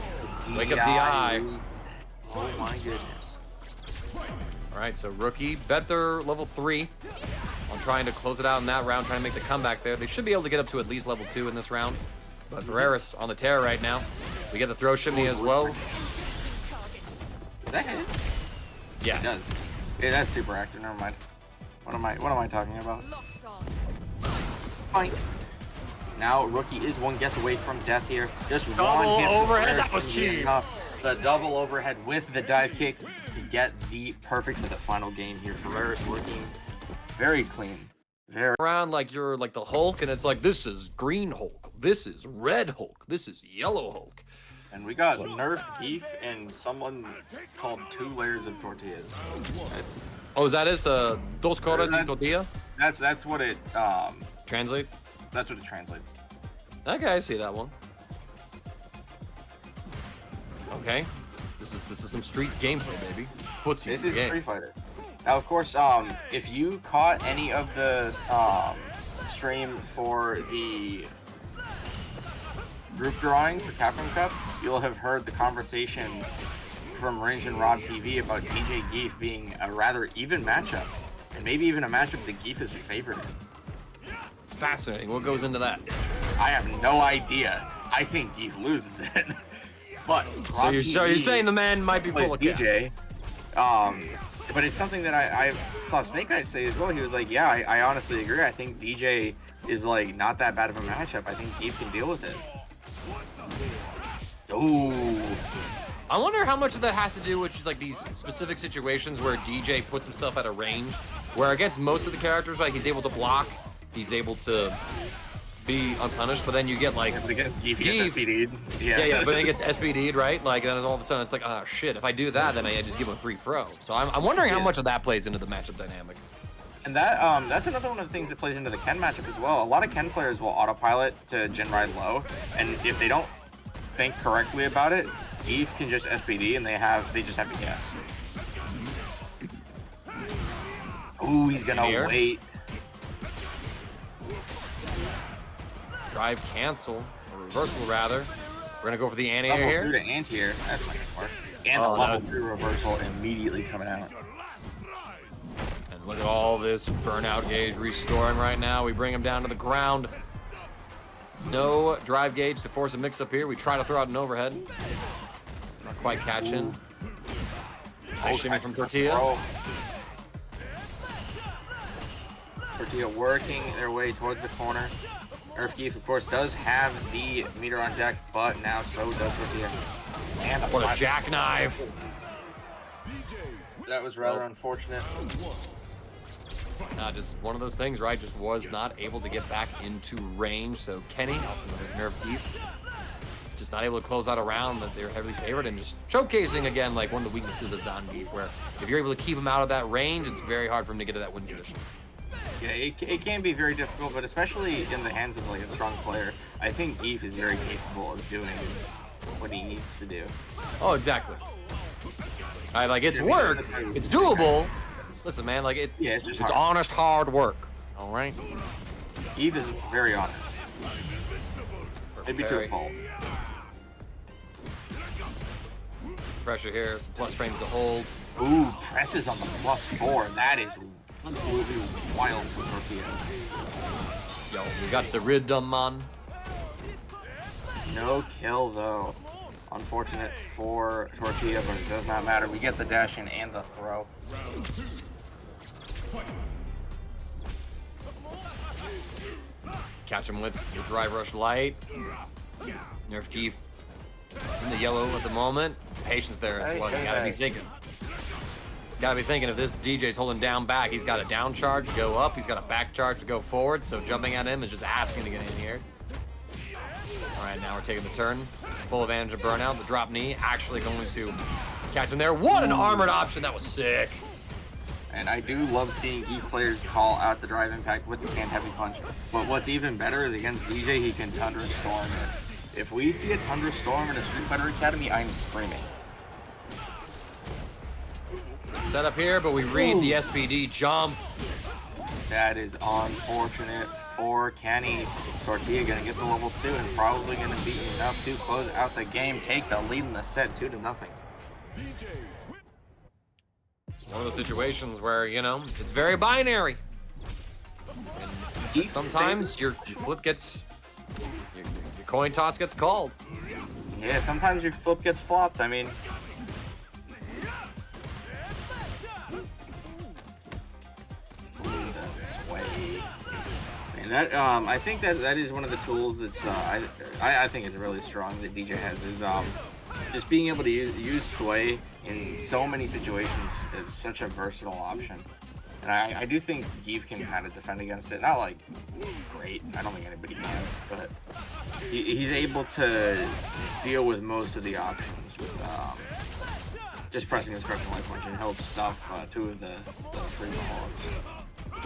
Wake up DI. Oh my goodness. All right, so Rookie bet their level 3 on trying to close it out in that round, trying to make the comeback there. They should be able to get up to at least level 2 in this round. But Ferreras on the tear right now. We get the throw shimmy as well. Does that hit? Yeah. It does. Yeah, that's super active. Never mind. What am I talking about? Fine. Now Rookie is 1 guess away from death here. Just Double one hit. overhead, that was cheap. The double overhead with the dive kick to get the perfect for the final game here. Ferreras looking very clean. Very Around like you're like the Hulk, and it's like, this is green Hulk, this is red Hulk, this is yellow Hulk. And we got Nerf Geef and someone called 2 layers of tortillas. Oh, is that his dos coras de tortilla? That's what it Translates? That's what it translates. Okay, I see that one. Okay, this is some street gameplay, baby. Footsie. This is game. Street Fighter. Now, of course, if you caught any of the stream for the group drawing for Capcom Cup, you'll have heard the conversation from Range and Rob TV about DeeJay Geef being a rather even matchup, and maybe even a matchup that Geef is favored in. Fascinating. What goes into that? I have no idea. I think Geef loses it. But So you're saying the man might be full of cap. DeeJay. But it's something that I saw Snake Eyes say as well. He was like, yeah, I honestly agree. I think DeeJay is like not that bad of a matchup. I think Geef can deal with it. Ooh. I wonder how much of that has to do with like these specific situations where DeeJay puts himself at a range where against most of the characters, like he's able to block, he's able to be unpunished, but then you get like But against Geef, he Geef- gets SPD'd. yeah, but then it gets SPD'd, right? Like, then all of a sudden it's like, oh shit, if I do that, then I just give him a free throw. So I'm wondering how much of that plays into the matchup dynamic. And that that's another one of the things that plays into the Ken matchup as well. A lot of Ken players will autopilot to Jin ride low, and if they don't think correctly about it, Geef can just SPD and they just have to guess. Ooh, he's gonna Here. wait. Drive cancel, or reversal rather. We're gonna go for the anti-air Level here. 2 to anti-air. That's not gonna work. And Oh, a level that- 3 reversal immediately coming out. And look at all this burnout gauge restoring right now. We bring him down to the ground. No drive gauge to force a mix-up here. We try to throw out an overhead. Not quite catching. Nice shimmy from Tortilla. Throw. Tortilla working their way towards the corner. Geef, of course, does have the meter on deck, but now so does Tortilla. And What a jackknife. That was rather unfortunate. Just one of those things, right? Just was not able to get back into range. So Kenny, also known as Nerf Geef, just not able to close out a round that they're heavily favored, and just showcasing again like one of the weaknesses of Zangief, where if you're able to keep him out of that range, it's very hard for him to get to that win position. Yeah, it can be very difficult, but especially in the hands of like a strong player, I think Geef is very capable of doing what he needs to do. Oh, exactly. Like it's work, it's doable. Listen, man, like Yeah, it's just it's hard. honest, hard work. All right. Geef is very honest. Maybe to a Very- fault. Pressure here, some plus frames to hold. Ooh, presses on the +4. That is absolutely wild for Tortilla. Yo, we got the rhythm on. No kill though. Unfortunate for Tortilla, but it does not matter. We get the dash in and the throw. Catch him with the drive rush light. Nerf Geef in the yellow at the moment. Patience there as well. You gotta be thinking. Gotta be thinking if this DJ's holding down back, he's got a down charge to go up, he's got a back charge to go forward, so jumping at him is just asking to get in here. Alright, now we're taking the turn. Full advantage of burnout. The drop knee actually going to catch him there. What an armored option, that was sick. And I do love seeing Geef players call out the drive impact with the stand heavy punch. But what's even better is against DeeJay, he can Tundra Storm it. If we see a Tundra Storm in a Street Fighter Academy, I'm screaming. Set up here, but we read the SPD jump. That is unfortunate for Kenny. Tortilla gonna get the level 2 and probably gonna be enough to close out the game, take the lead in the set 2-0. It's one of those situations where, you know, it's very binary. And sometimes your flip gets, your coin toss gets called. Yeah, sometimes your flip gets flopped. I mean, that's sway. And that I think that is one of the tools that's I think it's really strong that DeeJay has is just being able to use sway in so many situations is such a versatile option. And I do think Geef can kind of defend against it. Not like great. I don't think anybody can, but he's able to deal with most of the options with just pressing his correction light punch and held stuff two of the free balls.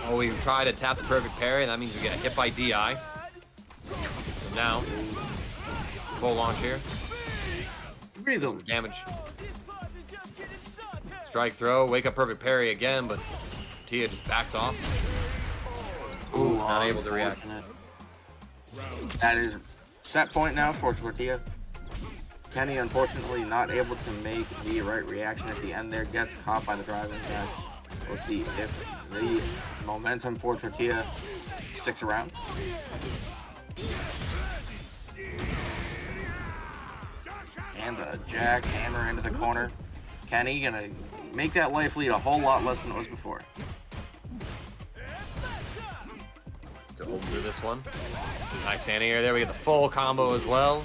Oh, we try to tap the perfect parry, and that means we get a hit by DI. Now, full launch here. Breathe them. Damage. Strike throw, wake up perfect parry again, but Tia just backs off. Ooh, not able to react. That is set point now for Tortilla. Kenny, unfortunately, not able to make the right reaction at the end there. Gets caught by the driving dash. We'll see if the momentum for Tortilla sticks around. And the jackhammer into the corner. Kenny gonna make that life lead a whole lot less than it was before. Still holding through this one. Nice anti-air there. We get the full combo as well.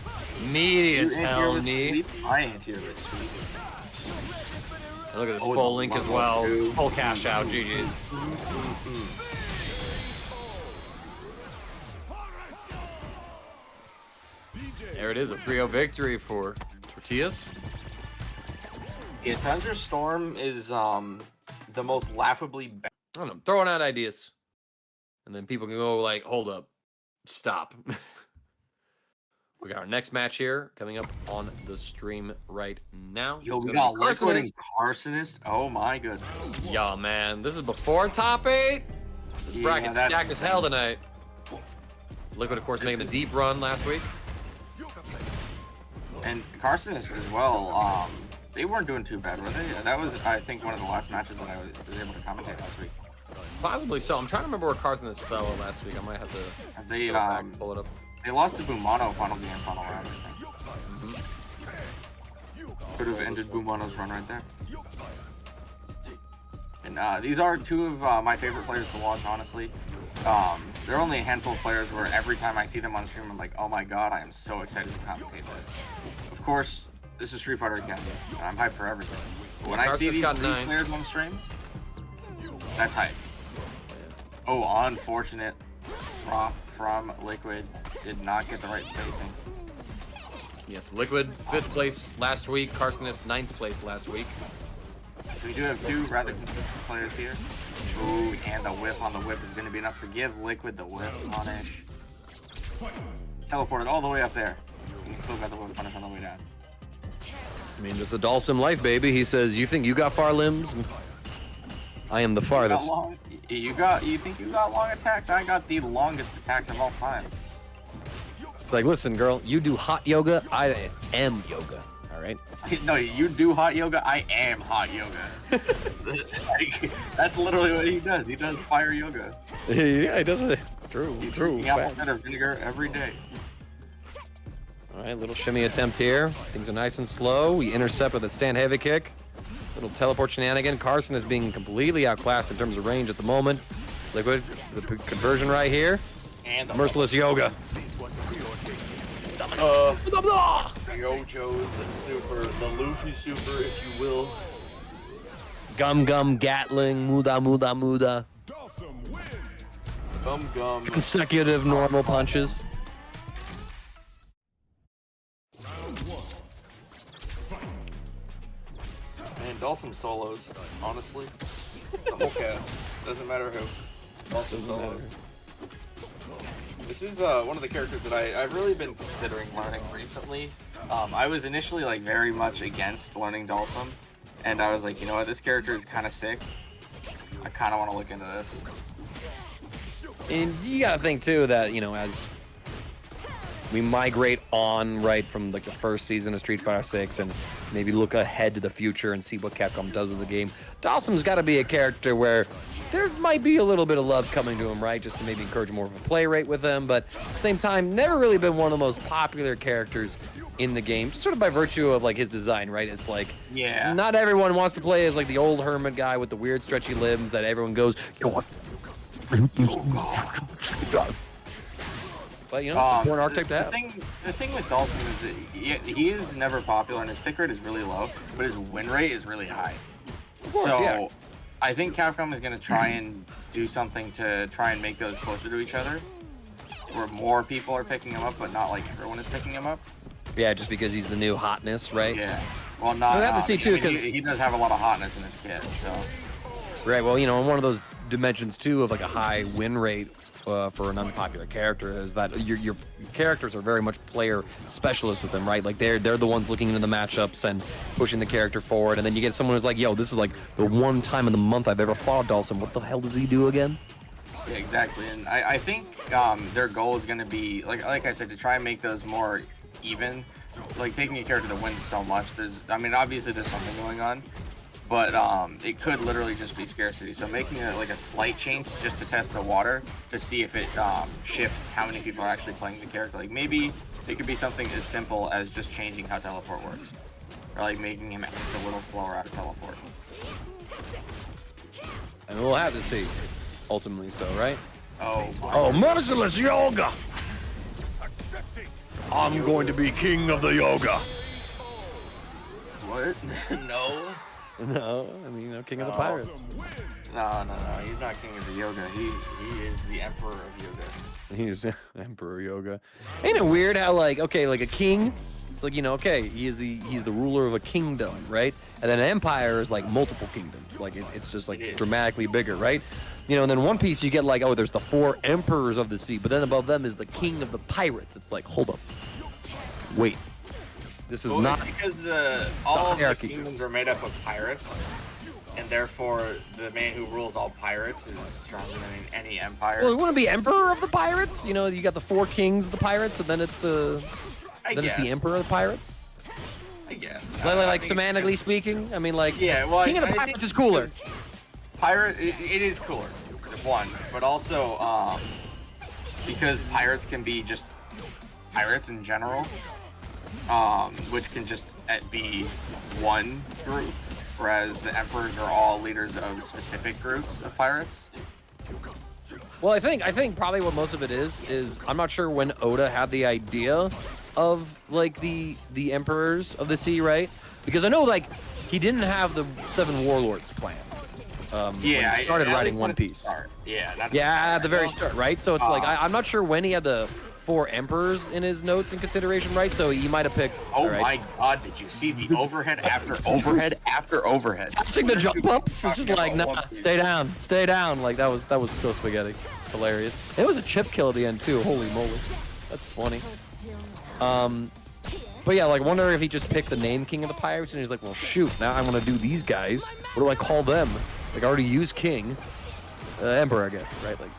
Meaty as hell knee. I anti-air with sweep. And look at this full link as well. Full cash out. GG's. There it is, a 3-0 victory for Tortillas. Yeah, Thunderstorm is the most laughably bad. I don't know, throwing out ideas. And then people can go like, hold up, stop. We got our next match here coming up on the stream right now. Yo, It's we gonna be got Liquid and Kharsonist. Kharsonist. Oh my goodness. Yeah, man, this is before top 8. This bracket's stacked as hell tonight. Liquid, of course, making the deep run last week. And Kharsonist as well. They weren't doing too bad, were they? That was, I think, one of the last matches that I was able to commentate last week. Possibly so. I'm trying to remember where Kharsonist fell last week. I might have to They go back and pull it up. they lost to Boomano final game, final round, I think. Could have ended Boomano's run right there. And these are two of my favorite players to watch, honestly. There are only a handful of players where every time I see them on stream, I'm like, oh my god, I am so excited to commentate this. Of course, this is Street Fighter Academy, and I'm hyped for everything. But when I see these three players on stream, that's hype. Oh, unfortunate drop from Liquid. Did not get the right spacing. Yes, Liquid 5th place last week. Kharsonist 9th place last week. So we do have two rather consistent players here. Ooh, and the whiff on the whip is going to be enough to give Liquid the whiff punish. Teleported all the way up there. He still got the whiff punish on the way down. I mean, just a Dhalsim life, baby. He says, you think you got far limbs? I am the farthest. You think you got long attacks? I got the longest attacks of all time. Like, listen, girl, you do hot yoga. I am yoga. All right. No, you do hot yoga. I am hot yoga. Like, that's literally what he does. He does fire yoga. Yeah, he does it. True. He's True. drinking apple cider vinegar every day. All right, little shimmy attempt here. Things are nice and slow. We intercept with a stand heavy kick. Little teleport shenanigan. Kharsonist is being completely outclassed in terms of range at the moment. Liquid, the conversion right here. And the Merciless yoga. Gojo's super, the Luffy super, if you will. Gum Gum Gatling, Muda Muda Muda. Gum Gum. Consecutive normal punches. And Dhalsim solos, honestly. Okay, doesn't matter who. Dhalsim solos. This is one of the characters that I've really been considering learning recently. I was initially like very much against learning Dhalsim, and I was like, you know what, this character is kind of sick. I kind of want to look into this. And you gotta think too that, you know, as we migrate on right from like the first season of Street Fighter 6 and maybe look ahead to the future and see what Capcom does with the game, Dhalsim's got to be a character where there might be a little bit of love coming to him, right? Just to maybe encourage more of a play rate with him, but at the same time, never really been one of the most popular characters in the game, sort of by virtue of like his design, right? It's like, Yeah. not everyone wants to play as like the old hermit guy with the weird stretchy limbs that everyone goes, you know what? But you know, it's an important archetype to have. The thing with Dhalsim is that he is never popular, and his pick rate is really low, but his win rate is really high. course, so yeah. I think Capcom is going to try and do something to try and make those closer to each other, where more people are picking him up, but not like everyone is picking him up. Yeah, just because he's the new hotness, right? Yeah. Well, not. We have to see too, because he does have a lot of hotness in his kit. So. Right. Well, you know, in one of those dimensions too of like a high win rate, for an unpopular character is that your characters are very much player specialists with them, right? Like they're the ones looking into the matchups and pushing the character forward, and then you get someone who's like, yo, this is like the one time in the month I've ever fought Dhalsim. What the hell does he do again? Yeah, exactly, and I think their goal is going to be, like I said, to try and make those more even. Like, taking a character that wins so much, I mean, obviously there's something going on, but it could literally just be scarcity. So making it like a slight change just to test the water to see if it shifts how many people are actually playing the character. Like, maybe it could be something as simple as just changing how teleport works, or like making him act a little slower out of teleport. And we'll have to see, ultimately, so right? Oh, merciless yoga! I'm going to be king of the yoga. what? No. No, I mean, king of the pirates. No. He's not king of the yoga. He is the emperor of yoga. He's Emperor Yoga. Ain't it weird how, like, okay, like a king, it's like, you know, okay, he's the ruler of a kingdom, right? And then an empire is like multiple kingdoms. Like it's just like dramatically bigger, right? You know, and then One Piece you get like, oh, there's the 4 emperors of the sea, but then above them is the king of the pirates. It's like, hold up, wait, this is not because all of the hierarchy. kingdoms are made up of pirates, and therefore the man who rules all pirates is stronger than any empire. Well, it wouldn't be emperor of the pirates. You know, you got the 4 kings of the pirates, and then it's the I guess. it's the emperor of the pirates. I guess. Like semantically speaking, I mean, like, yeah. Well, king of the I pirates think is cooler. Pirate, it is cooler. One, but also because pirates can be just pirates in general, which can just be one group, whereas the emperors are all leaders of specific groups of pirates. Well, I think probably what most of it is I'm not sure when Oda had the idea of like the emperors of the sea, right? Because I know like he didn't have the 7 warlords planned. When he started writing One Piece. At the very start, right? So it's like I'm not sure when he had the 4 emperors in his notes in consideration, right? So he might have picked. Oh my God! Did you see the overhead after overhead after overhead? Watching the jump ups, it's just like, nah, stay down. Like that was so spaghetti, hilarious. It was a chip kill at the end too. Holy moly, that's funny. But yeah, like wonder if he just picked the name King of the Pirates and he's like, well, shoot, now I'm gonna do these guys. What do I call them? Like I already used King, Emperor, I guess, right? Like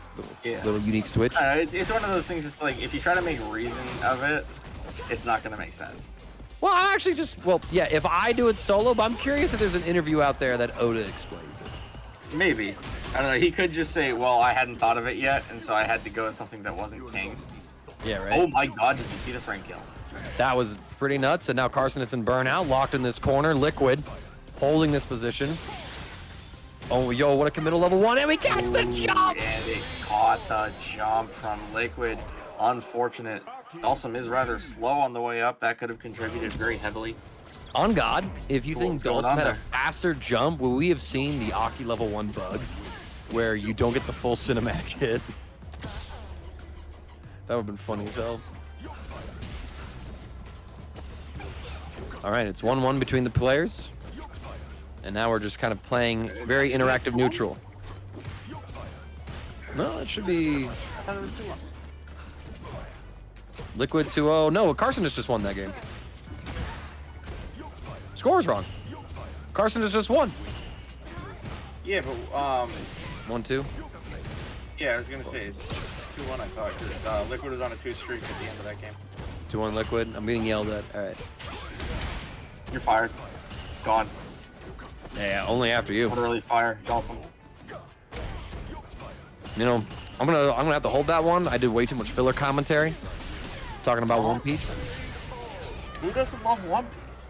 little unique switch. It's one of those things. It's like if you try to make reason of it, it's not gonna make sense. Well, I'm actually yeah, if I do it solo, but I'm curious if there's an interview out there that Oda explains it. Maybe. I don't know. He could just say, well, I hadn't thought of it yet, and so I had to go with something that wasn't King. Yeah, right. Oh my God! Did you see the Frank kill? That was pretty nuts. And now Kharsonist and Burnout locked in this corner. Liquid holding this position. Oh, yo, what a committal level 1, and we catch the jump! And it caught the jump from Liquid. Unfortunate. Dhalsim is rather slow on the way up. That could have contributed very heavily. On God, if you think What's going Dhalsim on had a there? faster jump, will we have seen the Aki level 1 bug where you don't get the full cinematic hit? That would have been funny as hell. All right, it's 1-1 between the players. And now we're just kind of playing very interactive neutral. No, it should be Liquid 2-0. No, Kharsonist just won that game. Score's wrong. Kharsonist just won. Yeah, but 1-2. yeah, I was gonna say it's 2-1. I thought because Liquid was on a 2 streak at the end of that game. 2-1 Liquid. I'm being yelled at. All right. You're fired. Gone. Yeah, only after you. Literally fire. Dhalsim. You know, I'm gonna have to hold that one. I did way too much filler commentary talking about One Piece. Who doesn't love One Piece?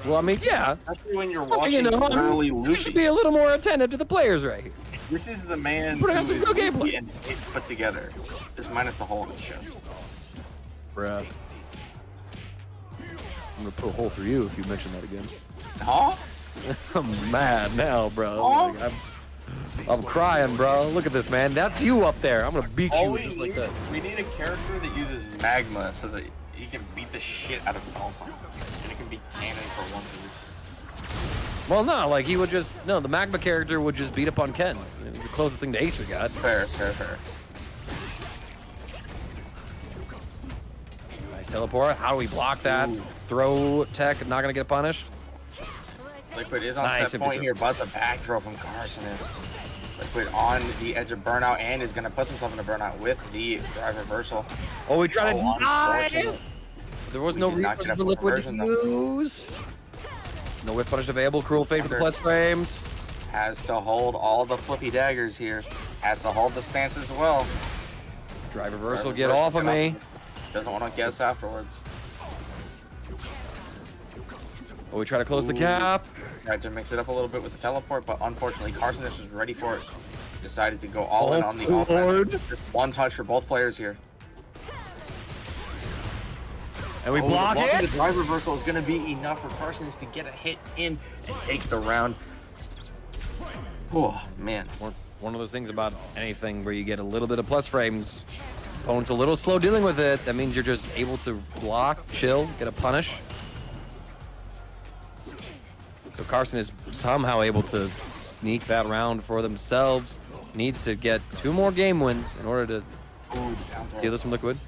Well, I mean, yeah. Especially when you're Well, watching you know, literally we should Luffy. be a little more attentive to the players right here. This is the man Putting on some who good is gameplay. Luffy and it's put together. Just minus the hole in his chest. Bruh. I'm gonna put a hole through you if you mention that again. Huh? I'm mad now, bro. Oh. Like, I'm crying, bro. Look at this, man. That's you up there. I'm gonna beat All you we just need, like that. we need a character that uses magma so that he can beat the shit out of Dhalsim. And it can be canon for One Piece. Well, no, like he would just the magma character would just beat up on Ken. It was the closest thing to Ace we got. Fair. Teleport. How do we block that? Ooh. Throw tech, not gonna get punished. Liquid is on Nice, set point infantry. here, but the back throw from Kharsonist. Liquid on the edge of burnout and is going to put himself in a burnout with the drive reversal. Oh, we tried to deny. unfortunate. There was We no did not resources get a for Liquid to conversion, though. use. No whip punish available. Cruel fate for the plus frames. Has to hold all the flippy daggers here. Has to hold the stance as well. Drive reversal, get off of me. Doesn't want to guess afterwards. Oh, we try to close the Ooh. gap. Tried to mix it up a little bit with the teleport, but unfortunately Kharsonist was ready for it. Decided to go all in on the Oh, Lord. offense. Just one touch for both players here. And we block The it. drive reversal is going to be enough for Kharsonist to get a hit in and take the round. Oh, man. One of those things about anything where you get a little bit of plus frames. Opponent's a little slow dealing with it. That means you're just able to block, chill, get a punish. So Kharsonist is somehow able to sneak that round for themselves. Needs to get 2 more game wins in order to Ooh, the down throw. steal this from Liquid.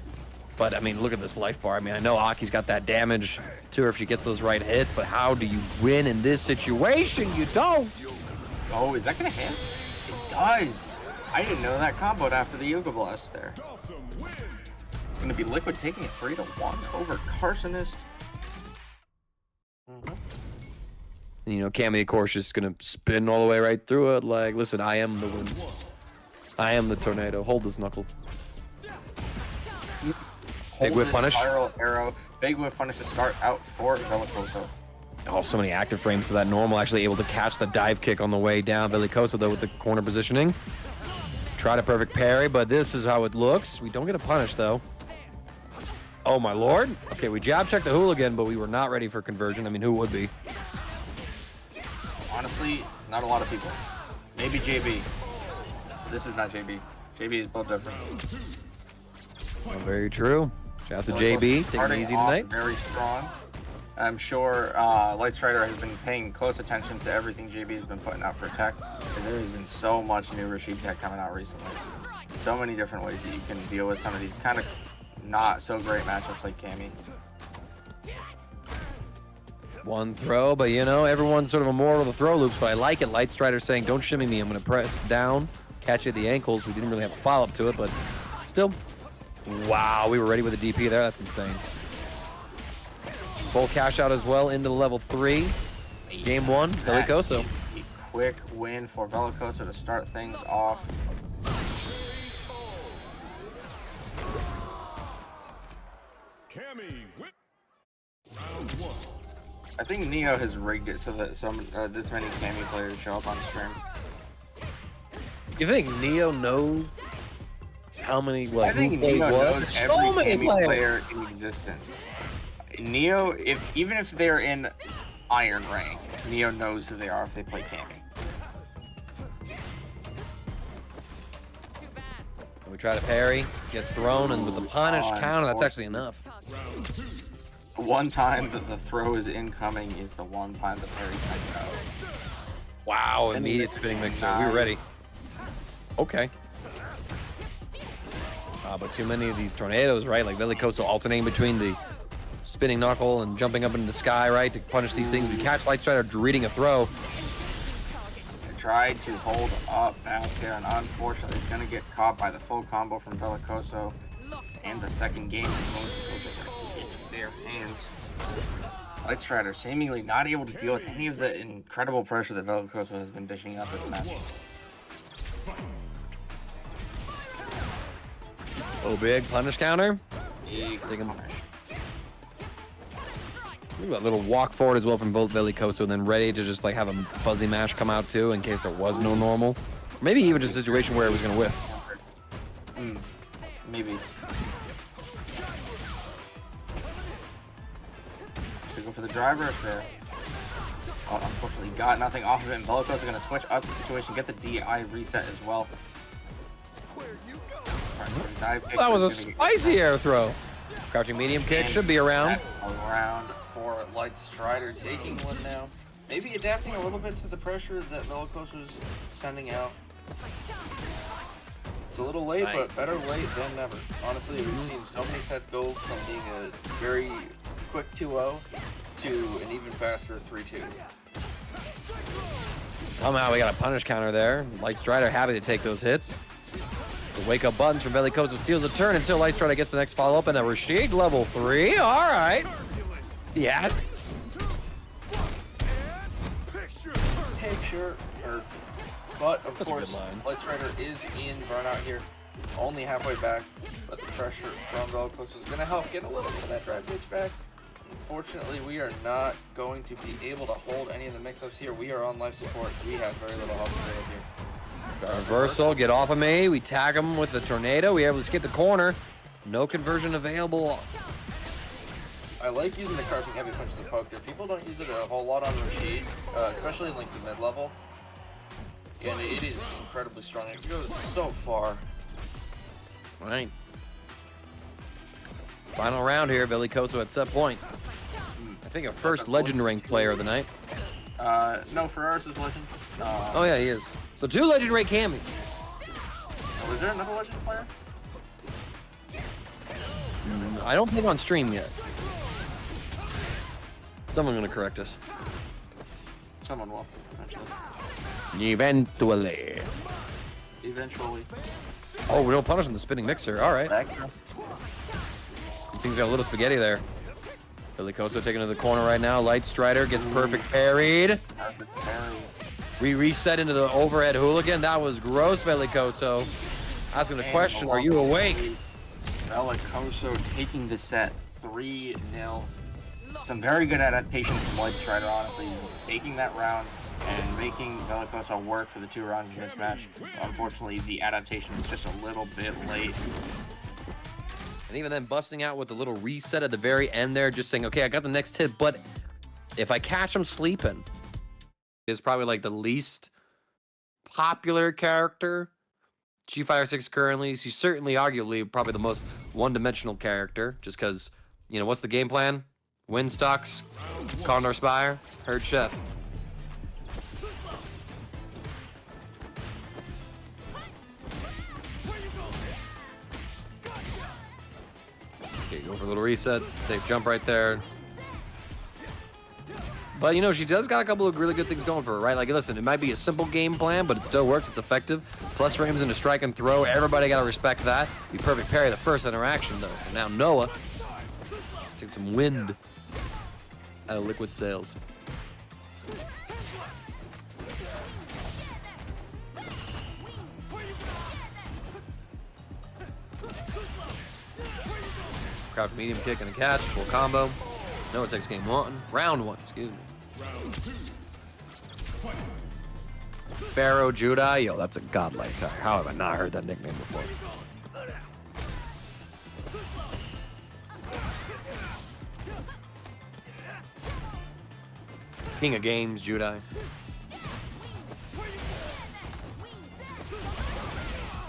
But I mean, look at this life bar. I mean, I know Aki's got that damage to her if she gets those right hits, but how do you win in this situation? You don't. Oh, is that going to hit? It does. I didn't know that comboed after the Yoga Blast there. It's going to be Liquid taking it 3-1 over Kharsonist. You know, Cammy, of course, just gonna spin all the way right through it. Like, listen, I am the wind. I am the tornado. Hold this knuckle. Big whip Hold this punish. Spiral arrow. Big whip punish to start out for Velicoso. Oh, so many active frames to that normal. Actually able to catch the dive kick on the way down. Velicoso, though, with the corner positioning. Try to perfect parry, but this is how it looks. We don't get a punish, though. Oh, my lord. Okay, we jab checked the hooligan, but we were not ready for conversion. I mean, who would be? Honestly, not a lot of people. Maybe JB. This is not JB. JB is built different. Oh, very true. Shout out to JB. Taking it Starting easy off tonight. very strong. I'm sure Lightstrider has been paying close attention to everything JB has been putting out for tech. Because there has been so much new Rashid tech coming out recently. So many different ways that you can deal with some of these kind of not so great matchups like Cammy. One throw, but you know, everyone's sort of immortal to the throw loops, but I like it. Lightstrider saying, don't shimmy me. I'm going to press down, catch it at the ankles. We didn't really have a follow-up to it, but still. Wow, we were ready with a DP there. That's insane. Full cash out as well into the level 3. Game 1, Velicoso. A quick win for Velicoso to start things off. Cammy with round 1. I think Neo has rigged it so that this many Cammy players show up on stream. You think Neo knows how many, like, I think who plays Neo what? knows So every many Cammy players. player in existence. Neo, even if they're in Iron rank, Neo knows who they are if they play Cammy. We try to parry, get thrown, and with the punish counter, that's actually enough. One time that the throw is incoming is the one time the parry comes out. Wow, immediate spinning mixer. We were ready. Okay. But too many of these tornadoes, right? Like Velicoso alternating between the spinning knuckle and jumping up into the sky, right? To punish these things. We catch Lightstrider reading a throw. Tried to hold up back there, and unfortunately, it's going to get caught by the full combo from Velicoso. And the second game is going to go into their hands. Lightstrider seemingly not able to deal with any of the incredible pressure that Velicoso has been dishing up this match. Oh, big punish counter. Big Taking- punish. Look at that little walk forward as well from both Velicoso, and then ready to just like have a fuzzy mash come out too in case there was no normal. Maybe even just a situation where it was going to whiff. Maybe. To go for the driver there. Oh, unfortunately, got nothing off of it, and Velicoso going to switch up the situation, get the DI reset as well. That was a spicy air throw. Crouching medium kick should be around. Around. For Lightstrider taking one now. Maybe adapting a little bit to the pressure that Velicoso's sending out. It's a little late, Nice. but better late than never. Honestly, we've seen so many sets go from being a very quick 2-0 to an even faster 3-2. Somehow we got a punish counter there. Light Strider happy to take those hits. The wake up buttons from Velicoso steals the turn until Light Strider gets the next follow up, and a Rashid level 3. All right. Yes. Picture perfect. But of That's a good course, line. Light Strider is in burnout here, only halfway back. But the pressure from Velicoso is going to help get a little bit of that drive pitch back. Unfortunately, we are not going to be able to hold any of the mix-ups here. We are on life support. We have very little health available here. Reversal, get off of me. We tag him with the tornado. We able to skip the corner. No conversion available. I like using the crouching heavy punch as a poke there. People don't use it a whole lot on Rashid, especially in like the mid-level. And it is incredibly strong. It goes so far. All right. Final round here, Velicoso at set point. I think our first legend rank player of the night. No, Ferreras is legend. Oh yeah, he is. So 2 legend rank Cammy. Was there another legend player? I don't think on stream yet. Someone gonna correct us. Someone will, Eventually. eventually. Oh, we don't punish on the spinning mixer. All right. Things got a little spaghetti there. Velicoso taking to the corner right now. Light Strider gets perfect parried. We reset into the overhead hooligan. That was gross, Velicoso. Asking the question, are you awake? Velicoso taking the set 3-0. Some very good adaptation from Light Strider, honestly. Taking that round and making Velicoso work for the 2 rounds in this match. Unfortunately, the adaptation was just a little bit late. And even then busting out with a little reset at the very end there, just saying, okay, I got the next hit, but if I catch him sleeping, is probably like the least popular character. G56 currently, she's certainly arguably probably the most one-dimensional character, just because, you know, what's the game plan? Wind stocks, Condor Spire, Herd Chef. Okay, go for a little reset, safe jump right there. But, you know, she does got a couple of really good things going for her, right? Like, listen, it might be a simple game plan, but it still works. It's effective. Plus frames into strike and throw. Everybody got to respect that. Be perfect parry the first interaction, though. So now Noah takes some wind out of Liquid Sails. Crouch medium kick and a catch. Full combo. Noah takes game 1. Round 1, excuse me. Pharaoh Judai. Yo, that's a godlike tire. How have I not heard that nickname before? King of games, Judai.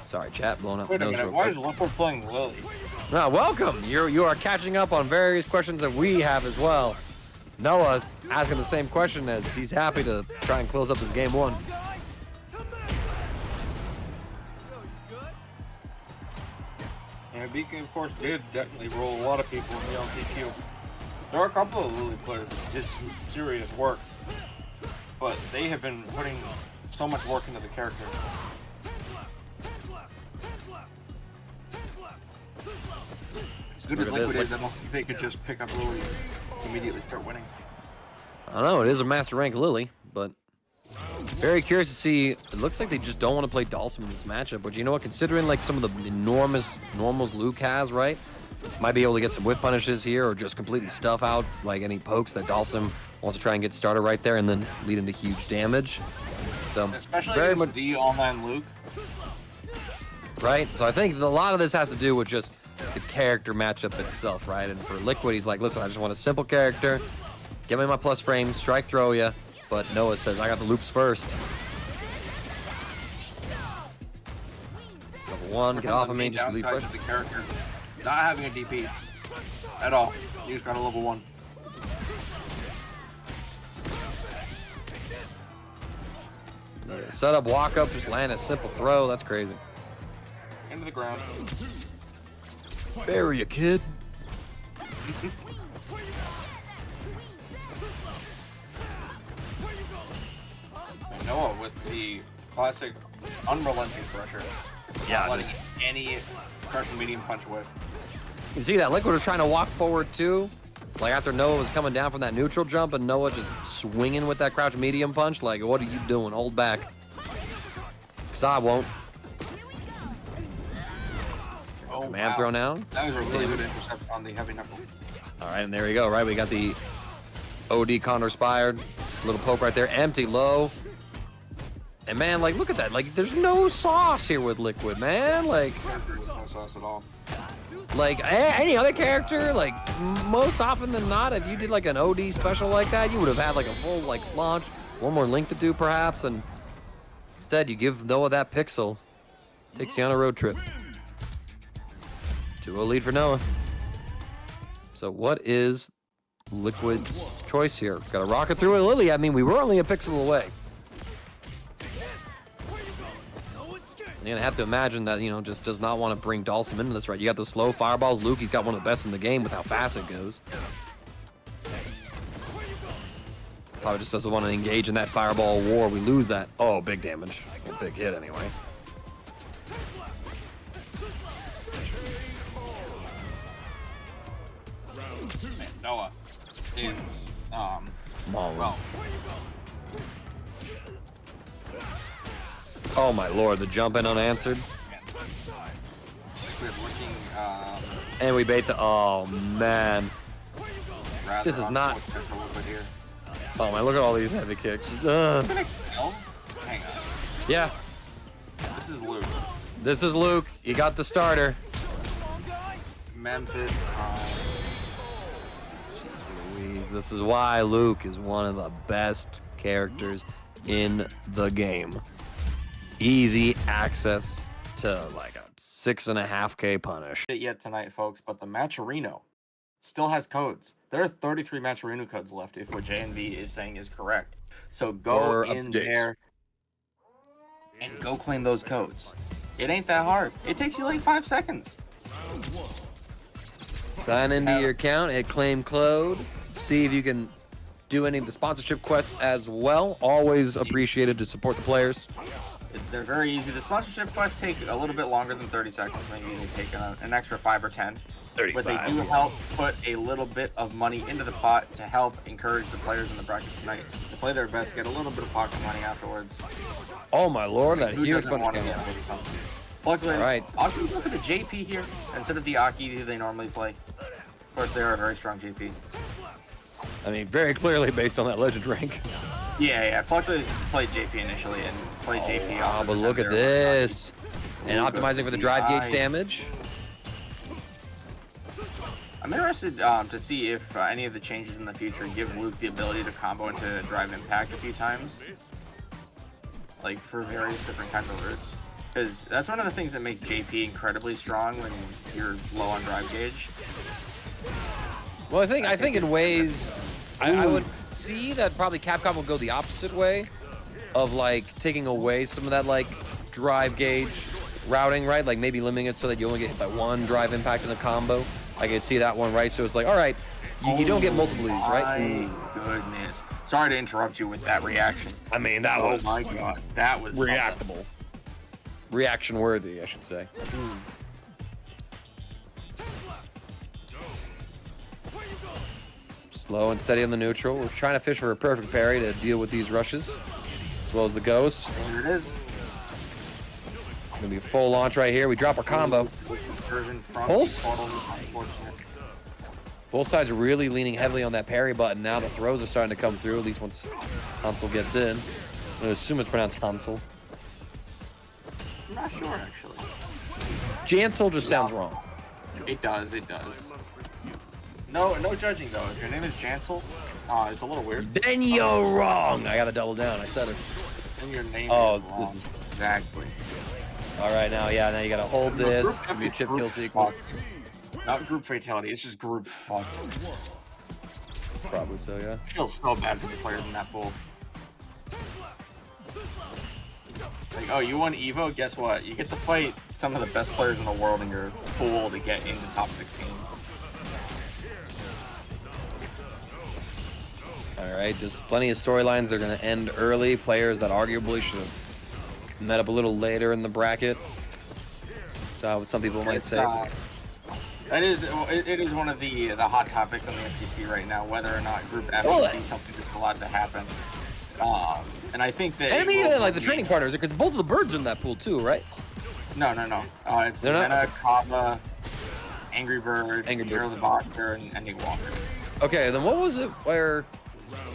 Sorry, chat, blowing up. Wait a nose minute, real why quick. is Lipper playing Lily? Ah, welcome. You are catching up on various questions that we have as well. Noah's asking the same question as he's happy to try and close up this game 1. And Beacon, of course, did definitely roll a lot of people in the LCQ. There are a couple of Lily players that did some serious work, but they have been putting so much work into the character. As good as Look at Liquid this. is, I don't think they could just pick up Lily and immediately start winning. I don't know. It is a master rank Lily, but very curious to see. It looks like they just don't want to play Dhalsim in this matchup. But you know what? Considering like some of the enormous normals Luke has, right? Might be able to get some whiff punishes here, or just completely stuff out like any pokes that Dhalsim wants to try and get started right there, and then lead into huge damage. So Especially very against much the online Luke. right. So I think a lot of this has to do with just the character matchup itself, right? And for Liquid, he's like, listen, I just want a simple character. Give me my plus frames, strike throw ya. But Noah says, I got the loops first. Level 1, get off of me, just leave push. The character not having a DP at all. You just got a level 1. Set up, walk up, just land a simple throw. That's crazy. into the ground. Bury you, kid. And Noah with the classic unrelenting pressure. Yeah, Not letting any crouching medium punch whiff. You see that Liquid was trying to walk forward too? Like after Noah was coming down from that neutral jump and Noah just swinging with that crouch medium punch, like what are you doing? Hold back. Cause I won't. Oh, Command throw now. That was a really good intercept on the heavy knuckle. All right, and there we go, right? We got the OD counter inspired. Just a little poke right there, empty low. And man, like look at that. Like there's no sauce here with Liquid, man. Like No sauce at all. Like any other character, like most often than not, if you did like an OD special like that, you would have had like a full like launch, one more link to do perhaps, and instead you give Noah that pixel, takes you on a road trip. 2-0 lead for Noah. So what is Liquid's choice here? Got to rocket through it, Lily. I mean, we were only a pixel away. You're gonna have to imagine that, you know, just does not want to bring Dhalsim into this, right? You got the slow fireballs. Luke, he's got one of the best in the game with how fast it goes. Probably just doesn't want to engage in that fireball war. We lose that. Oh, big damage. A big hit anyway. Man, Noah is Well. Oh my lord, the jump in unanswered. we're looking And we bait the, oh man. rather This is not- unfortunate for a little bit here. Oh man, look at all these heavy kicks. Gonna kill? Hang on. Yeah, This is Luke. this is Luke. You got the starter. Memphis. Louise, this is why Luke is one of the best characters in the game. Easy access to like a 6.5K punish. It yet tonight, folks, but the Matcherino still has codes. There are 33 Matcherino codes left if what JNV is saying is correct. So go Or in updates. there and go claim those codes. It ain't that hard. It takes you like 5 seconds. Sign into your account, hit claim code, see if you can do any of the sponsorship quests as well. Always appreciated to support the players. They're very easy. The sponsorship quests take a little bit longer than 30 seconds. Maybe they take an extra 5 or 10. 35. But they do help put a little bit of money into the pot to help encourage the players in the bracket tonight to play their best, get a little bit of pocket money afterwards. Oh my lord, that Who huge Oh, doesn't punch want to came get out. with something? FluxWaveZ, Alright. Aki go for the JP here instead of the Aki they normally play. Of course, they are a very strong JP. I mean, very clearly based on that legend rank. Yeah. FluxWaveZ played JP initially and played JP. Oh, off but of look at their this. Aki. And Ooh, optimizing good for the drive DI. gauge damage. I'm interested to see if any of the changes in the future give Luke the ability to combo into drive impact a few times. Like for various different kinds of routes. Because that's one of the things that makes JP incredibly strong when you're low on drive gauge. Well, I think in ways, I would see that probably Capcom will go the opposite way of like taking away some of that like drive gauge routing, right? Like maybe limiting it so that you only get hit by one drive impact in a combo. I could see that one, right? So it's like, all right, you don't get multiple of these, right? My goodness. Sorry to interrupt you with that reaction. I mean, that Oh was my god. That was something. reactable. Reaction worthy, I should say. Slow and steady on the neutral. We're trying to fish for a perfect parry to deal with these rushes, as well as the ghosts. There it is. Gonna be a full launch right here. We drop our combo. Version front. Pulse. Totally unfortunate. Both sides really leaning heavily on that parry button. Now the throws are starting to come through, at least once Hansel gets in. I'm gonna assume it's pronounced Hansel. I'm not sure actually. Jansel just sounds wrong. It does, it does. No judging though. If your name is Jansel, it's a little weird. Then you're wrong. I gotta double down. I said it. And your name Oh, is wrong. this is- Exactly. All right, now you gotta hold this. Give me a chip kill sequence. Not group fatality, it's just group fuck. Probably so, yeah. Feels so bad for the players in that pool. Like, oh, you won Evo? Guess what? You get to fight some of the best players in the world in your pool to get into top 16. All right, just plenty of storylines that are going to end early. Players that arguably should have met up a little later in the bracket. So some people might say. It is one of the hot topics on the FGC right now, whether or not Group F Well, will be something that's allowed to happen. And I think that. And I mean, even like the training partners, because both of the birds are in that pool too, right? No. It's They're not? Mena, Kava, Angry Bird, Angry Bird. Hero the Boxer, and Ending Walker. Okay, then what was it where?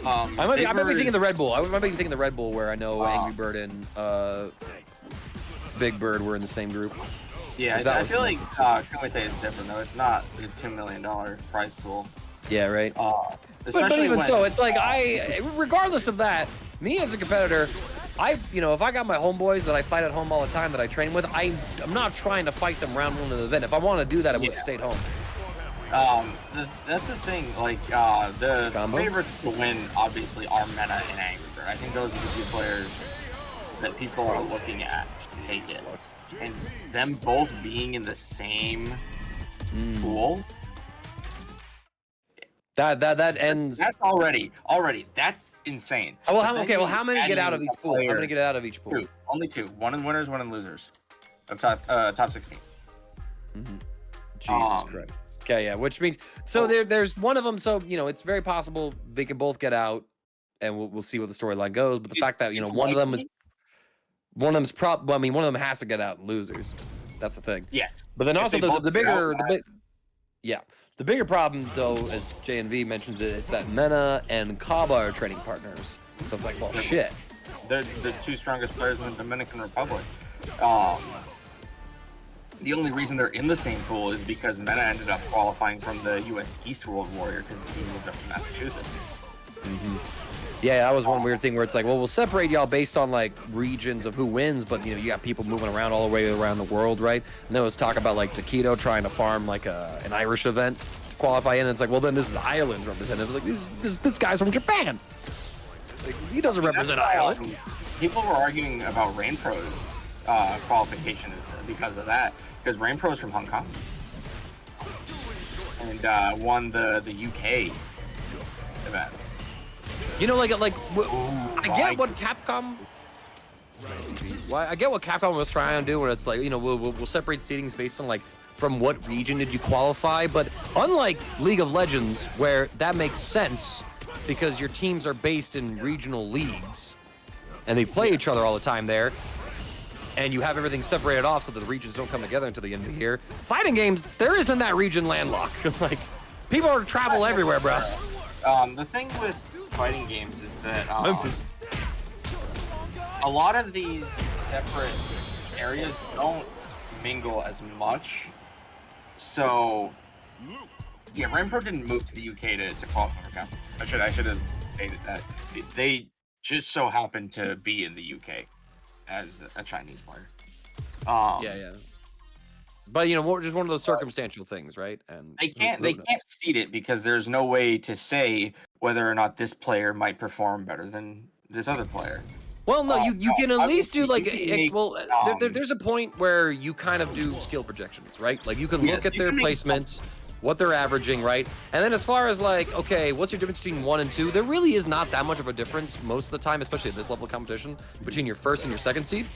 I might be thinking the Red Bull. I might be thinking the Red Bull where I know Angry Bird and Big Bird were in the same group. Yeah, I feel like Kumite is different though. It's not the $2 million prize pool. Yeah, right. But even so, it's like regardless of that, me as a competitor, if I got my homeboys that I fight at home all the time that I train with, I'm not trying to fight them round one of the event. If I want to do that, I would have stayed home. That's the thing. Like the Combo? favorites to win obviously are Mena and Angry Bird. I think those are the two players that people are looking at to take it, and them both being in the same pool. That ends. That's already that's insane. Oh, well, how many get out of each pool? How many get out of each pool? Two. Only two. One in winners, one in losers. Of top 16. Jesus Christ. Okay, yeah, which means there's one of them. So it's very possible they can both get out, and we'll see what the storyline goes. But the fact that one of them has to get out in losers. That's the thing. Yes. But then also the bigger problem though, as JNV mentions it, it's that Mena and Kaba are training partners. So it's like, well, shit. They're the two strongest players in the Dominican Republic. The only reason they're in the same pool is because Mena ended up qualifying from the U.S. East World Warrior because he moved up to Massachusetts. Yeah, that was one weird thing where it's like, well, we'll separate y'all based on like regions of who wins, but you got people moving around all the way around the world, right? And there was talk about like Taquito trying to farm like an Irish event to qualify in, and it's like, well, then this is Ireland's representative. Like this guy's from Japan. Like, he doesn't represent Ireland. People were arguing about Rain Pro's qualification because of that, because Rain Pro is from Hong Kong and won the UK event. I get what Capcom. Well, I get what Capcom was trying to do, where it's like, we'll separate seedings based on like from what region did you qualify, but unlike League of Legends, where that makes sense because your teams are based in regional leagues and they play each other all the time there, and you have everything separated off so that the regions don't come together until the end of the year. Fighting games, there isn't that region landlocked. Like, people are travel everywhere, bro. The thing with fighting games is that a lot of these separate areas don't mingle as much. So yeah, Rainpro didn't move to the UK to qualify for Cup. I should have stated that. They just so happened to be in the UK as a Chinese player. Yeah. But just one of those circumstantial things, right? And they can't seed it because there's no way to say whether or not this player might perform better than this other player. Well, no, you can at least do like there's a point where you kind of do skill projections, right? Like you can look at their placements, what they're averaging, right? And then as far as like, okay, what's your difference between 1 and 2? There really is not that much of a difference most of the time, especially at this level of competition, between your first and your second seed.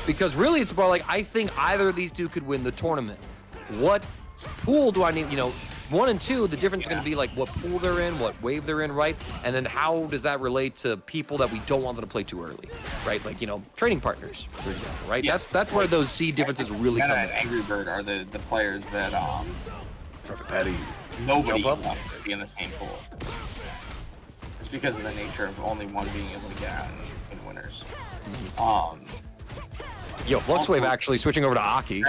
Because really it's about like, I think either of these two could win the tournament. What pool do I need? 1 and 2, the difference is going to be like what pool they're in, what wave they're in, right? And then how does that relate to people that we don't want them to play too early, right? Like, training partners, for example, right? Yeah. That's where those seed differences really come in. And Angry Bird are the players that nobody wants to be in the same pool. It's because of the nature of only one being able to get out in winners. Yo, FluxWaveZ actually switching over to Aki.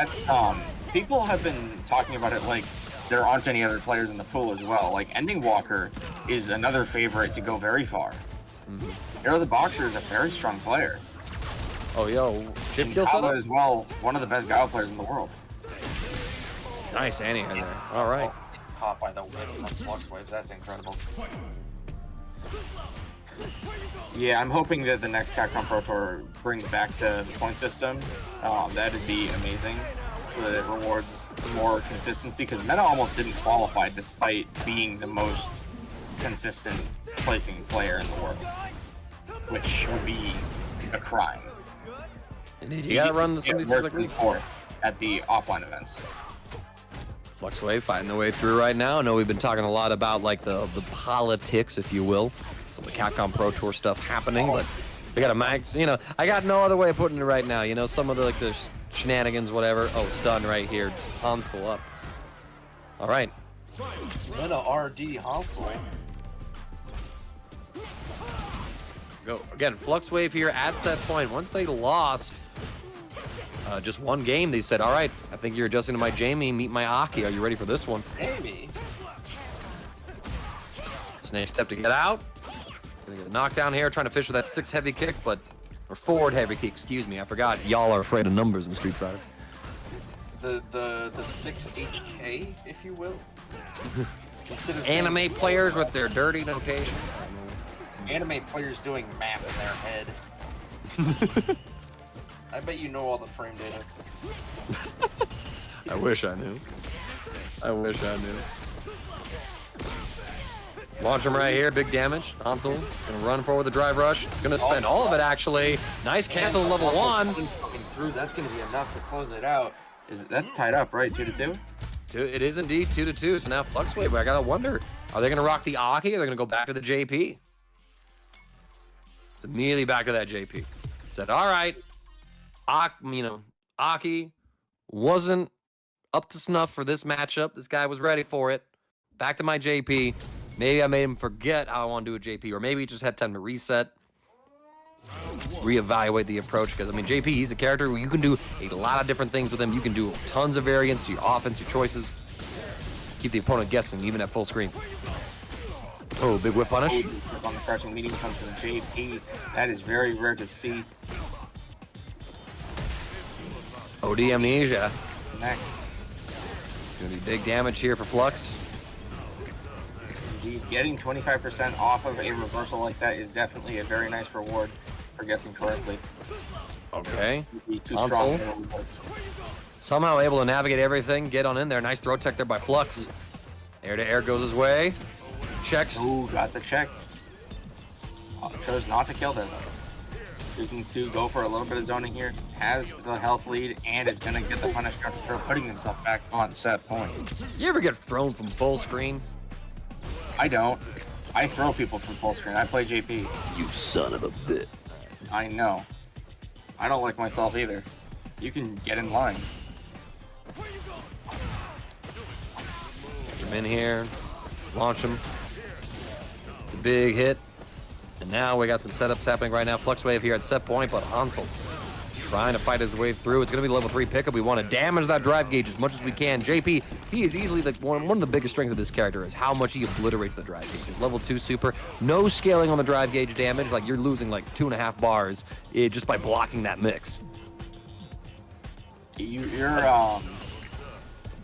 People have been talking about it like there aren't any other players in the pool as well. Like Ending Walker is another favorite to go very far. Hero the Boxer is a very strong player. Oh, yo, chip kill setup as well, one of the best Gao players in the world. Nice Annie in there. All right. Caught by the whip on FluxWaveZ. That's incredible. Yeah, I'm hoping that the next Capcom Pro Tour brings back the point system. That'd be amazing, so that it rewards more consistency, because Meta almost didn't qualify despite being the most consistent placing player in the world, which would be a crime. Indeed, you gotta run some of these things like we at the offline events. FluxWave fighting their way through right now. I know we've been talking a lot about like the politics, if you will, some of the Capcom Pro Tour stuff happening, but they got a max. You know, I got no other way of putting it right now. You know, some of the like the shenanigans, whatever. Oh, stun right here. Hansel up. All right. Meta RD Hansel. Go again. FluxWave here at set point. Once they lost just one game, they said, all right, I think you're adjusting to my Jamie, meet my Aki. Are you ready for this one? Jamie. Snake step to get out. Gonna get a knockdown here, trying to fish with that 6 heavy kick, or forward heavy kick, excuse me. I forgot y'all are afraid of numbers in Street Fighter. The 6 HK, if you will. Anime players with their dirty notation. Anime players doing math in their head. I bet you know all the frame data. I wish I knew. I wish I knew. Launch him right here, big damage. Hansel gonna run forward the drive rush. Gonna spend all of it actually. Nice cancel level 1. Coming through, that's gonna be enough to close it out. That's tied up, right? 2-2? It is indeed 2-2. So now FluxWave, I gotta wonder, are they gonna rock the Aki or are they gonna go back to the JP? It's immediately back to that JP. Said, all right, Aki wasn't up to snuff for this matchup. This guy was ready for it. Back to my JP. Maybe I made him forget how I want to do a JP, or maybe he just had time to reset, reevaluate the approach. Because I mean, JP, he's a character where you can do a lot of different things with him. You can do tons of variants to your offense, your choices. Keep the opponent guessing, even at full screen. Oh, big whip punish. On the crouching medium comes from the JP. That is very rare to see. OD amnesia. Next. Gonna be big damage here for Flux. Indeed, getting 25% off of a reversal like that is definitely a very nice reward for guessing correctly. Okay. Be too Console. strong. Somehow able to navigate everything, get on in there. Nice throw tech there by Flux. Air to air goes his way. Checks. Ooh, got the check. Chose not to kill them. Looking to go for a little bit of zoning here. Has the health lead and is going to get the punish after throw, putting himself back on set point. You ever get thrown from full screen? I don't. I throw people from full screen. I play JP. You son of a bitch. I know. I don't like myself either. You can get in line. Get him in here. Launch him. The big hit. And now we got some setups happening right now. FluxWave here at set point, but Hansel trying to fight his way through. It's going to be level 3 pickup. We want to damage that drive gauge as much as we can. JP, he is easily like one of the biggest strengths of this character is how much he obliterates the drive gauge. Level 2 super. No scaling on the drive gauge damage. Like you're losing like 2.5 bars just by blocking that mix.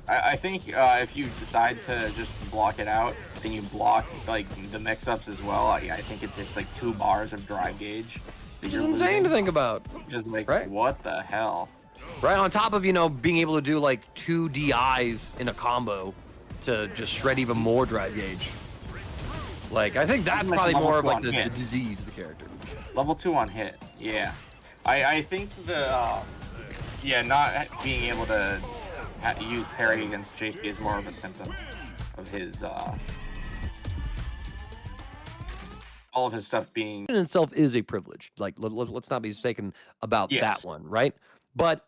I think if you decide to just block it out, then you block like the mix-ups as well. I think it's like 2 bars of drive gauge. It's insane to think about. Just like, right? What the hell? Right, on top of, being able to do like 2 DIs in a combo to just shred even more drive gauge. Like, I think that's like probably more of like the hit. disease of the character. Level 2 on hit, yeah. I think not being able to use parry against JP is more of a symptom of his, all of his stuff being... In itself is a privilege. Like, let's not be mistaken about that one, right? But,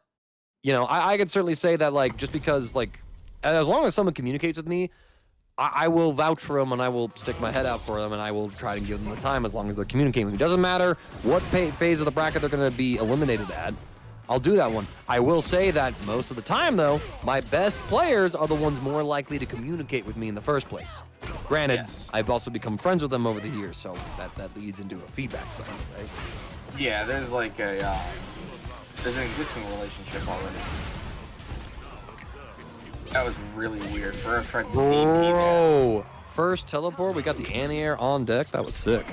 I could certainly say that, like, just because, like, as long as someone communicates with me, I will vouch for them and I will stick my head out for them and I will try to give them the time as long as they're communicating with me. It doesn't matter what phase of the bracket they're going to be eliminated at. I'll do that one. I will say that most of the time, though, my best players are the ones more likely to communicate with me in the first place. Granted, I've also become friends with them over the years, so that leads into a feedback cycle, right? Yeah, there's like a there's an existing relationship already. That was really weird. Ferreras tried to Bro, first teleport, we got the anti-air on deck. That was sick.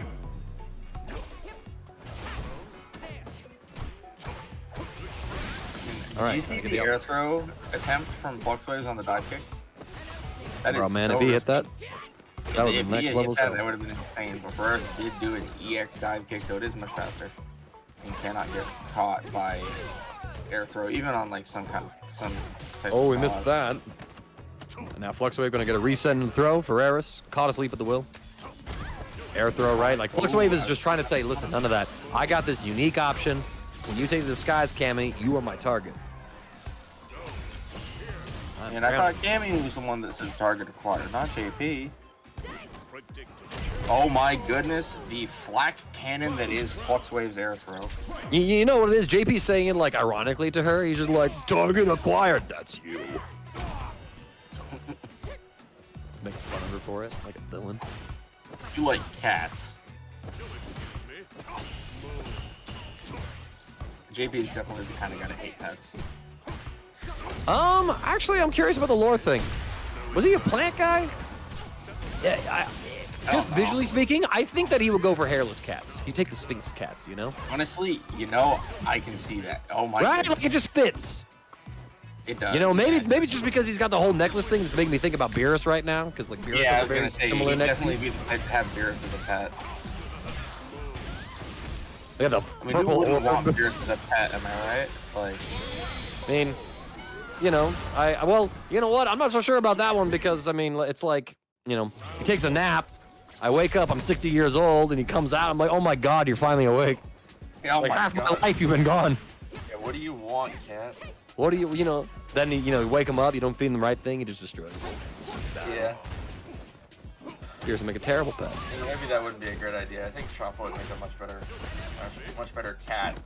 All right. You see the air throw attempt from FluxWaveZ on the dive kick? That Bro, is man, so if he hit risky. that, that would be If next he had level hit that, stuff. that would have been insane. But Ferreras did do an EX dive kick, so it is much faster. And cannot get caught by air throw, even on like some type Oh, we of missed that. And now FluxWave gonna get a reset and throw. Ferreras caught asleep at the wheel. Air throw, right? Like FluxWave is just trying to say, listen, none of that. I got this unique option. When you take the skies, Cammy, you are my target. And I thought Cammy was the one that says target acquired, not JP. Oh my goodness, the flak cannon that is FluxWaveZ air throw. You know what it is? JP's saying it like ironically to her. He's just like, target acquired, that's you. Making fun of her for it, like a villain. You like cats. JP is definitely the kind of guy to hate pets. Actually, I'm curious about the lore thing. Was he a plant guy? Yeah, just visually speaking, I think that he would go for hairless cats. You take the Sphinx cats, you know? Honestly, you know, I can see that. Oh my Right? goodness. Like, it just fits. It does. You know, maybe yeah. maybe it's just because he's got the whole necklace thing that's making me think about Beerus right now, because like Beerus Yeah, I has a was very gonna say, similar he'd necklace. definitely be the type to have Beerus as a pet. Yeah, the I mean, who purple wouldn't want orb. Beerus as a pet, am I right? Like, I mean, you know, well, you know what? I'm not so sure about that one because, I mean, it's like, you know, he takes a nap. I wake up, I'm 60 years old, and he comes out. I'm like, oh my God, you're finally awake. oh Like my half god. my life you've been gone. Yeah, what do you want, cat? What do you know? Then you wake him up. You don't feed him the right thing. He just destroys him. Yeah. Here's to make a terrible pet. And maybe that wouldn't be a great idea. I think Chomp would make a much better cat.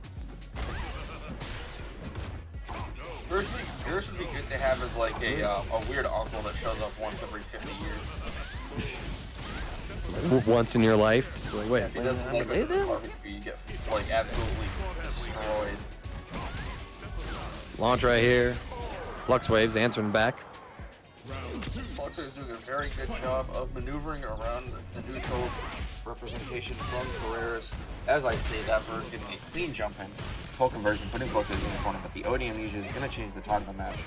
Yours would be good to have as like a weird uncle that shows up once every 50 years. Once in your life. Like, wait, If he doesn't like it, you get like absolutely destroyed. launch right here. FluxWaveZ answering back. Fluxer is doing a very good job of maneuvering around the neutral representation from Ferreras. As I say that, Ferreras getting a clean jump in. Full conversion, putting FluxWaveZ in the corner, but the OD amnesia is going to change the tide of the match.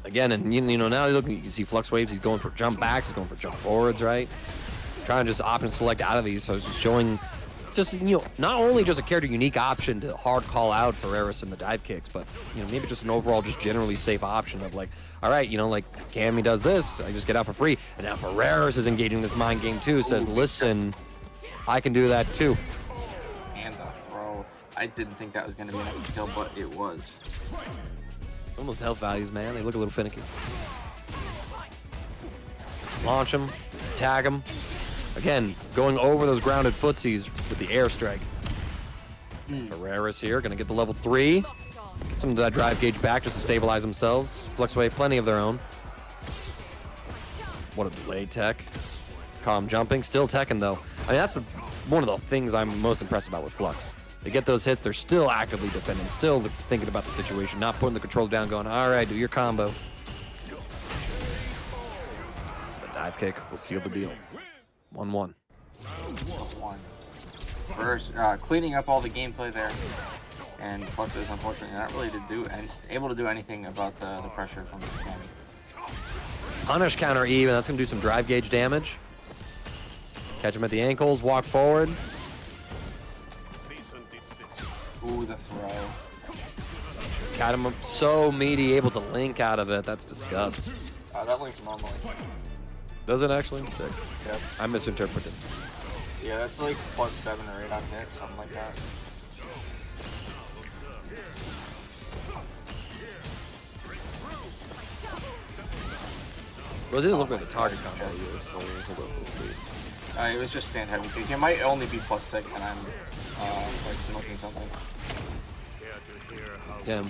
Again, and you know now you see FluxWaveZ. He's going for jump backs. He's going for jump forwards, right? Trying to just option select out of these. So it's just showing, just not only just a character unique option to hard call out Ferreras in the dive kicks, but maybe just an overall just generally safe option of like, all right, like Cammy does this, I just get out for free, and now Ferreras is engaging this mind game too. Says, listen, I can do that too. And the throw. I didn't think that was going to be an epic kill, but it was. Some of those health values, man, they look a little finicky. Launch him, tag him. Again, going over those grounded footsies with the airstrike. Ferreras here, gonna get the level 3. Get some of that drive gauge back just to stabilize themselves. FluxWave, plenty of their own. What a delay tech. Calm jumping, still teching though. I mean, that's one of the things I'm most impressed about with Flux. They get those hits, they're still actively defending, still thinking about the situation, not putting the controller down, going, all right, do your combo. The dive kick will seal the deal. 1-1. One. First, cleaning up all the gameplay there, and FluxWaveZ unfortunately not really able to do anything about the pressure from Cammy. Punish counter even, that's gonna do some drive gauge damage. Catch him at the ankles, walk forward. Ooh, the throw. Got him so meaty, able to link out of it. That's disgust. That links normally. Does it actually? Sick. Yep. I misinterpreted. Yeah, that's like +7 or 8 on hit, something like that. Well, it didn't look like the target combo either, so hold up, let's see. It was just stand heavy kick. It might only be +6, and I'm like smoking something. Yeah.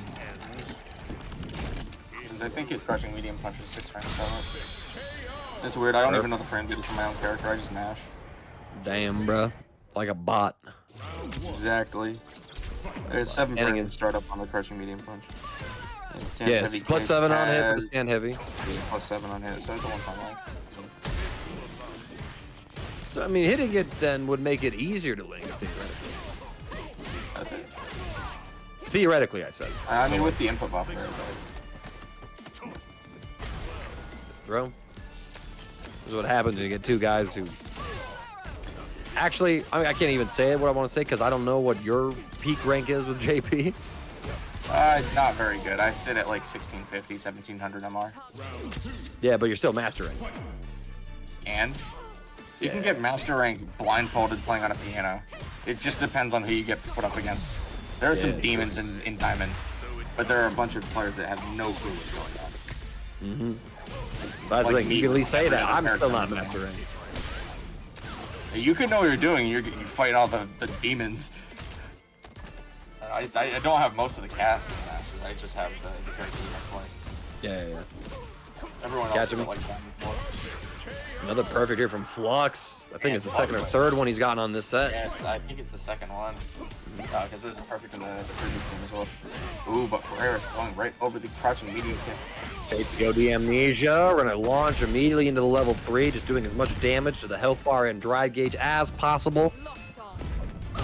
Because I think his crushing medium punch is 6 frames. So it's weird. I don't even know the frame data for my own character. I just mash. Damn, bruh. Like a bot. Exactly. There's 7 Standing frames start up on the crushing medium punch. And Yes, heavy +7 kick on hit for the has- stand heavy. Yeah, +7 on hit, so it's a one-time line. So, I mean, hitting it then would make it easier to link, theoretically. does it? Theoretically, I said. I mean, with the input buffer. Throw. This is what happens when you get two guys who... Actually, I mean, I can't even say what I want to say because I don't know what your peak rank is with JP. Not very good. I sit at like 1650, 1700 MR. Yeah, but you're still master rank. And you can get master rank blindfolded playing on a piano. It just depends on who you get put up against. There are some demons in Diamond, but there are a bunch of players that have no clue what's going on. That's Like like, you can at least say that. I'm still not character. master rank. You can know what you're doing. You fight all the demons. I don't have most of the cast in Masters. I just have the characters I play. Yeah. Everyone Catch else him. is like Diamond Plus. Another perfect here from Flux. I think Yeah, it's the second or Flux. third one he's gotten on this set. Yeah, I think it's the second one. Because there's a perfect in the Previous team as well. Ooh, but Ferreras going right over the crouching medium kick. Take the OD Amnesia. We're going to launch immediately into the level 3, just doing as much damage to the health bar and drive gauge as possible.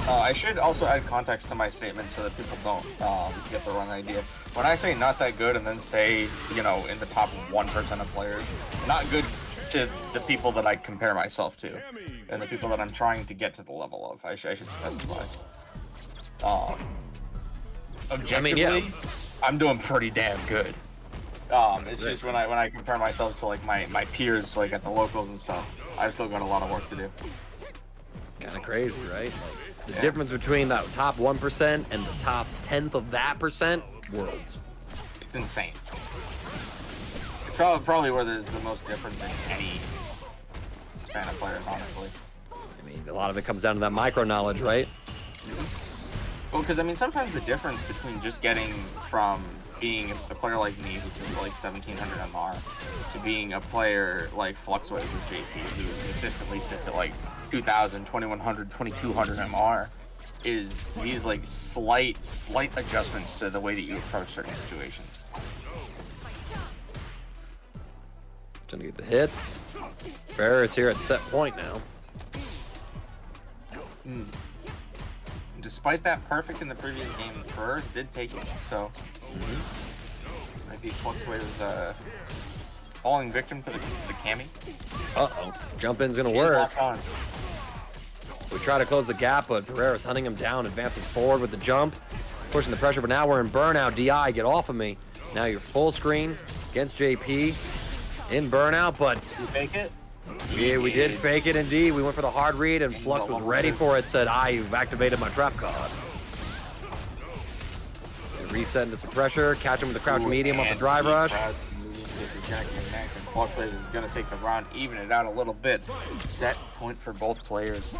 I should also add context to my statement so that people don't get the wrong idea. When I say not that good and then say, you know, in the top 1% of players, not good to the people that I compare myself to and the people that I'm trying to get to the level of. I should specify. Objectively, I'm doing pretty damn good. It's just when I compare myself to like my peers like at the locals and stuff, I've still got a lot of work to do. Kind of crazy, right? The difference between that top 1% and the top 10th of that percent, worlds. It's insane. It's probably where there's the most difference in any span of players, honestly. I mean, a lot of it comes down to that micro knowledge, right? Well, because I mean, sometimes the difference between just getting from being a player like me who's in like 1700 MR to being a player like FluxWaveZ with JP who consistently sits at like 2000, 2100, 2200 MR is these like slight adjustments to the way that you approach certain situations. Trying to get the hits. Ferreras here at set point now. Despite that perfect in the previous game, Ferreras did take it, so maybe FluxWaveZ falling victim to the Cammy. Uh-oh. Jump in's gonna She's work. locked on. We try to close the gap, but Ferreras hunting him down, advancing forward with the jump, pushing the pressure, but now we're in burnout. DI, get off of me. Now you're full screen against JP in burnout, but You fake it? yeah, we did fake it indeed. We went for the hard read, and Flux was ready for it, said, you've activated my trap card. Reset into some pressure, catch him with the crouch medium off the drive rush. FluxWaveZ is going to take the round, even it out a little bit. Set point for both players.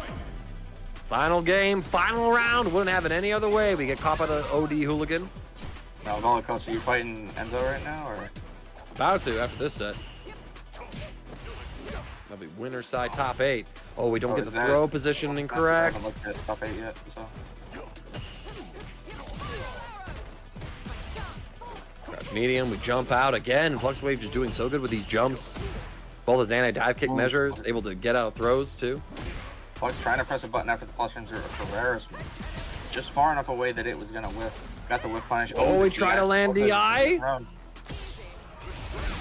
Final game, final round. Wouldn't have it any other way. We get caught by the OD hooligan. Now, Velicoso, are you fighting Enzo right now, or? About to after this set. That'll be winner side top 8. Oh, we don't get the throw position incorrect. I haven't looked at top 8 yet, so. Crouch medium, we jump out again. FluxWaveZ just doing so good with these jumps. Both his anti-dive kick measures, able to get out throws too. Flux trying to press a button after the plus frames for Ferreras. Just far enough away that it was going to whiff. Got the whiff punish. Oh, we try to land DI.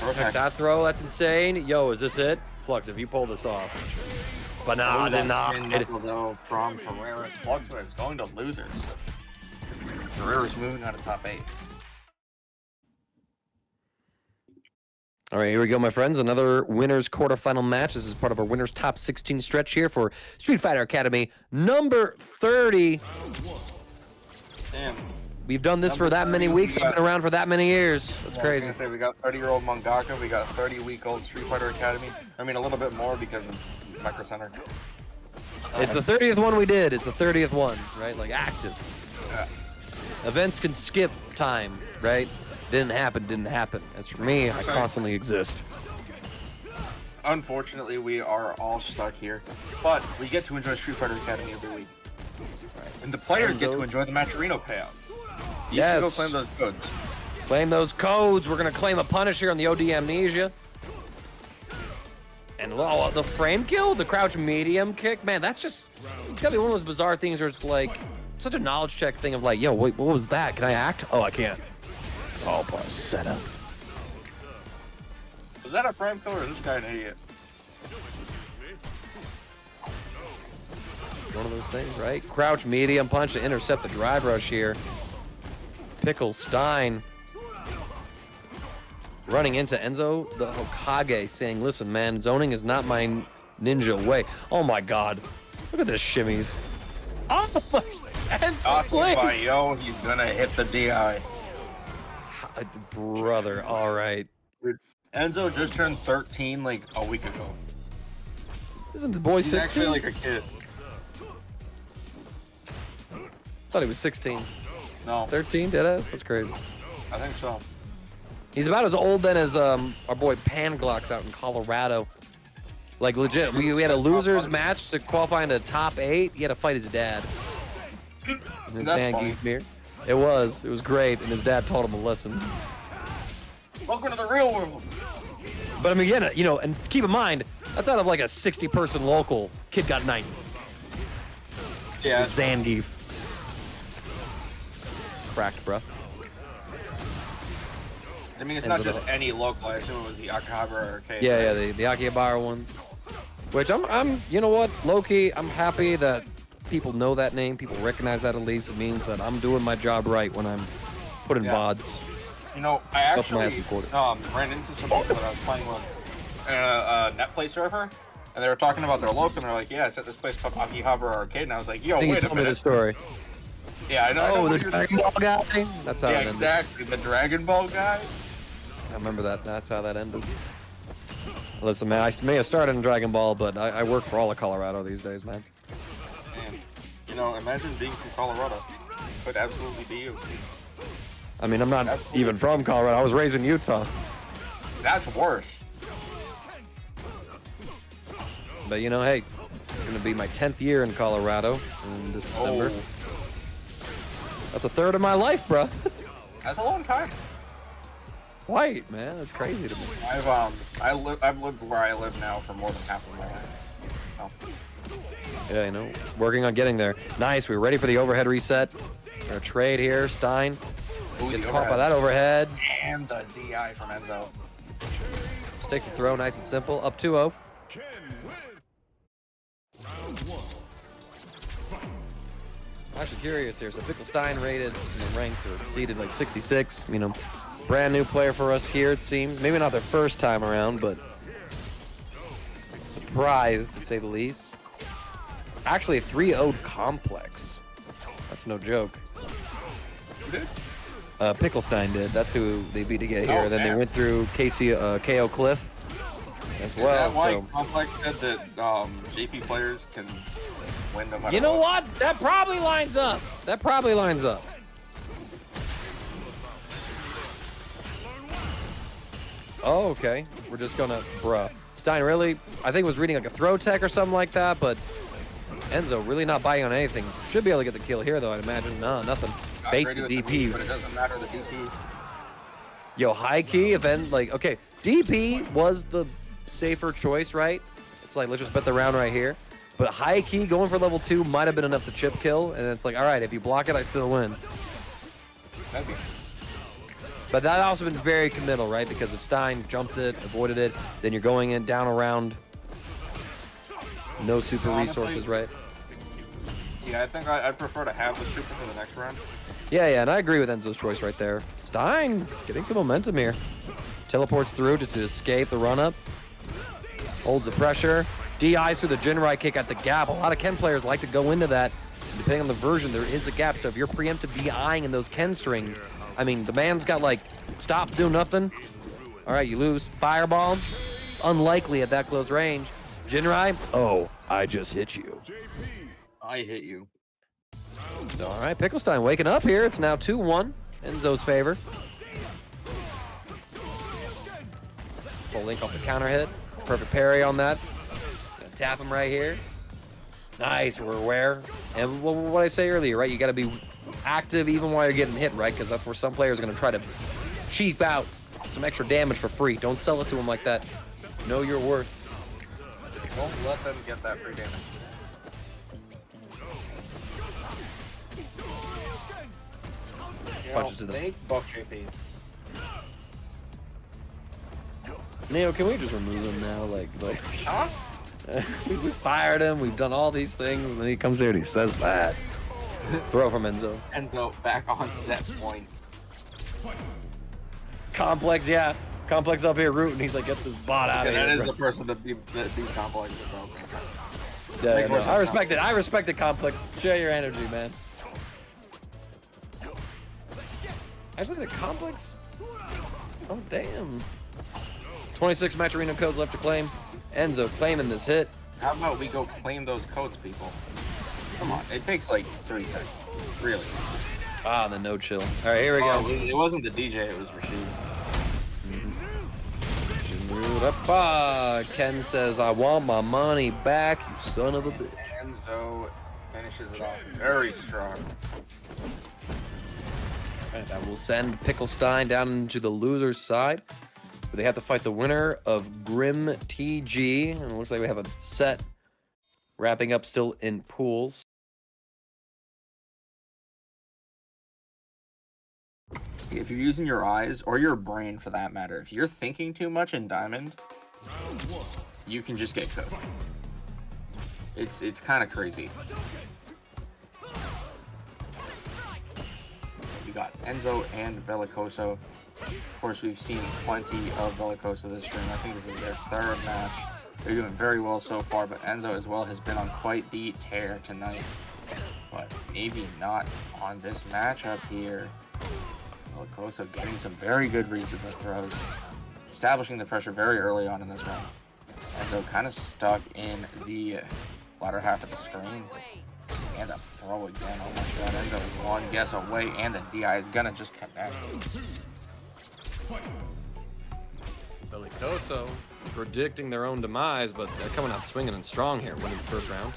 Perfect. That throw, that's insane. Yo, is this it? Flux, if you pull this off. But nah, denied. Though from Ferreras. FluxWaveZ going to losers. Ferreras moving out of top 8. All right, here we go, my friends. Another winners quarterfinal match. This is part of our winners top 16 stretch here for Street Fighter Academy number 30. Damn. We've done this for that many weeks. I've been around for that many years. That's Yeah, crazy. I was gonna say, we got 30-year-old Mangaka, we got 30-week-old Street Fighter Academy. I mean, a little bit more because of Micro Center. It's the 30th one we did. It's the 30th one, right? Like active. Yeah. Events can skip time, right? Didn't happen. As for me, I constantly exist. Unfortunately, we are all stuck here, but we get to enjoy Street Fighter Academy every week. And the players get to enjoy the Matcherino payout. You Yes. should go claim those codes. Claim those codes. We're going to claim a punish here on the OD Amnesia. And oh, the frame kill, the crouch medium kick, man, that's just, it's got to be one of those bizarre things where it's like such a knowledge check thing of like, yo, wait, what was that? Can I act? Oh, I can't. Oh, boy, setup. Was that a frame kill or is this guy an idiot? One of those things, right? Crouch medium punch to intercept the drive rush here. Pickle Stein running into EnzoTheHokage saying, listen, man, zoning is not my ninja way. Oh my God. Look at this shimmies. Oh my, Enzo, please. Yo, he's gonna hit the DI. Brother, all right. Enzo just turned 13 like a week ago. Isn't the boy He's 16? actually like a kid. Thought he was 16. No, 13, deadass? That's crazy. I think so. He's about as old then as our boy Panglock's out in Colorado. Like legit, we had a losers match to qualify into top 8. He had to fight his dad. In the That's Zangief mirror. It was great, and his dad taught him a lesson. Welcome to the real world. But I mean, again, you know, and keep in mind, that's out of like a 60-person local. Kid got 90. Yeah. Zangief. Cracked, bro. I mean, it's not just any local. I assume it was the Akihabara arcade. Yeah, yeah, the Akihabara ones. Which I'm, you know what, low-key, I'm happy that people know that name, people recognize that at least. It means that I'm doing my job right when I'm putting VODs. You know, I That's my actually recording. ran into some people that I was playing with a NetPlay server, and they were talking about their local, and they're like, yeah, it's at this place called Akihabara Arcade, and I was like, yo, I think you wait a told me minute. this story. Yeah, I know. I know Oh, what the you're Dragon Ball guy? That's how Yeah, it ended. exactly. The Dragon Ball guy. I remember that. That's how that ended. Listen, man, I may have started in Dragon Ball, but I work for all of Colorado these days, man. Man, you know, imagine being from Colorado. Could absolutely be you. I mean, I'm not even from Colorado. I was raised in Utah. That's worse. But, you know, hey, it's going to be my 10th year in Colorado in this December. Oh, That's a third of my life, bro. that's a long time. White, man. That's crazy to me. I've lived where I live now for more than half of my life. Oh. Yeah, you know, working on getting there. Nice. We're ready for the overhead reset. Our trade here. Stein Ooh, gets the caught by that overhead. And the DI from Enzo. Just takes the throw, nice and simple. Up 2-0. Ken win. Round 1. I'm actually curious here. So Pickle Stein rated, ranked or seeded like 66. You know, brand new player for us here, it seems. Maybe not their first time around, but surprised to say the least. Actually, a 3-0'd complex. That's no joke. Who did? Pickle Stein did. That's who they beat to get here. Oh, Then they damn. went through KO Cliff as well. Is that why So Complex said that JP players can win no matter you know what? That probably lines up. That probably lines up. Oh, okay. We're just gonna, bruh. Stein really, I think was reading like a throw tech or something like that, but Enzo really not biting on anything. Should be able to get the kill here though, I'd imagine. No, nothing. Baits the DP. But it doesn't matter the DP. Yo, high key event, like, okay, DP was the safer choice, right? It's like, let's just bet the round right here. But high key going for level 2 might have been enough to chip kill, and it's like, all right, if you block it, I still win. Maybe. But that also been very committal, right? Because if Stein jumped it, avoided it, then you're going in down around. No super Honestly, resources, right? Yeah, I think I'd prefer to have the super for the next round. Yeah, and I agree with Enzo's choice right there. Stein getting some momentum here. Teleports through just to escape the run-up. Holds the pressure. DIs through the Jinrai kick at the gap. A lot of Ken players like to go into that. Depending on the version, there is a gap. So if you're preemptive DIing in those Ken strings, I mean, the man's got like, stop, do nothing. All right, you lose. Fireball. Unlikely at that close range. Jinrai. Oh, I just hit you. I hit you. All right, Picklestein waking up here. It's now 2-1. Enzo's favor. Full link off the counter hit. Perfect parry on that. Gonna tap him right here. Nice, we're aware. And what I say earlier, right? You got to be active even while you're getting hit, right? Because that's where some players are going to try to cheap out some extra damage for free. Don't sell it to them like that. Know your worth. Don't let them get that free damage. punches to the. They need to buff JP. Neo, can we just remove him now? Like. Huh? We fired him. We've done all these things, and then he comes here and he says that. Throw from Enzo. Enzo back on set point. Complex, yeah. Complex up here rooting. He's like, get this bot out of That here. is the person that be complex. Yeah, Makes more no, sense I now. respect it. I respect the Complex. Share your energy, man. Actually, the Complex. Oh damn. 26 match arena codes left to claim. Enzo claiming this hit. How about we go claim those codes, people? Come on, it takes like 3 seconds. Really. Ah, the no chill. All right, here we go. Oh, it wasn't the DJ, it was Rashid. Ken says, I want my money back, you son of a bitch. Enzo finishes it off very strong. And that will send Pickle Stein down into the loser's side. But they have to fight the winner of GrimTG. And it looks like we have a set wrapping up still in pools. If you're using your eyes, or your brain for that matter, if you're thinking too much in Diamond, you can just get cooked. It's kind of crazy. We got Enzo and Velicoso. Of course, we've seen plenty of Velicoso this stream. I think this is their 3rd match. They're doing very well so far, but Enzo as well has been on quite the tear tonight. But maybe not on this matchup here. Velicoso getting some very good reads of the throws, establishing the pressure very early on in this round. Enzo kind of stuck in the latter half of the screen. And a throw again. Oh my god, Enzo is one guess away, and the DI is gonna just connect. Velicoso predicting their own demise, but they're coming out swinging and strong here, winning the first round.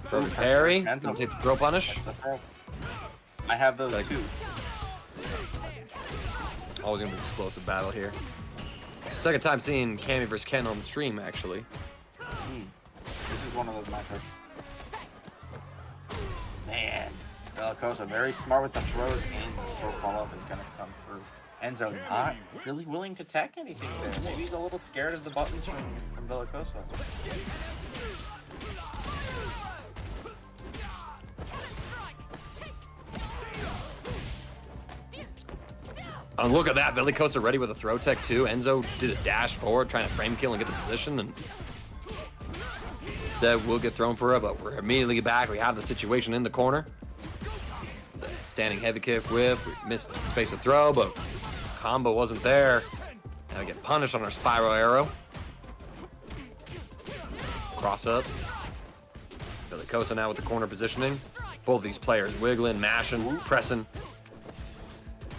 Perfect parry. Enzo. Gonna take the throw punish. That's the throw. I have those Like- too. Always gonna be an explosive battle here. Second time seeing Cammy versus Ken on the stream, actually. This is one of those matchups. Man, Velicoso very smart with the throws, and the throw follow-up is going to come through. Enzo not really willing to tech anything there. Maybe he's a little scared of the buttons from Velicoso. Oh, look at that. Velicoso ready with a throw tech, too. Enzo did a dash forward, trying to frame kill and get the position, and instead we'll get thrown for it, but we're immediately back. We have the situation in the corner. The standing heavy kick whiff. We missed the space of throw, but combo wasn't there. And we get punished on our spiral arrow. Cross up. Velicoso now with the corner positioning. Both these players wiggling, mashing, pressing.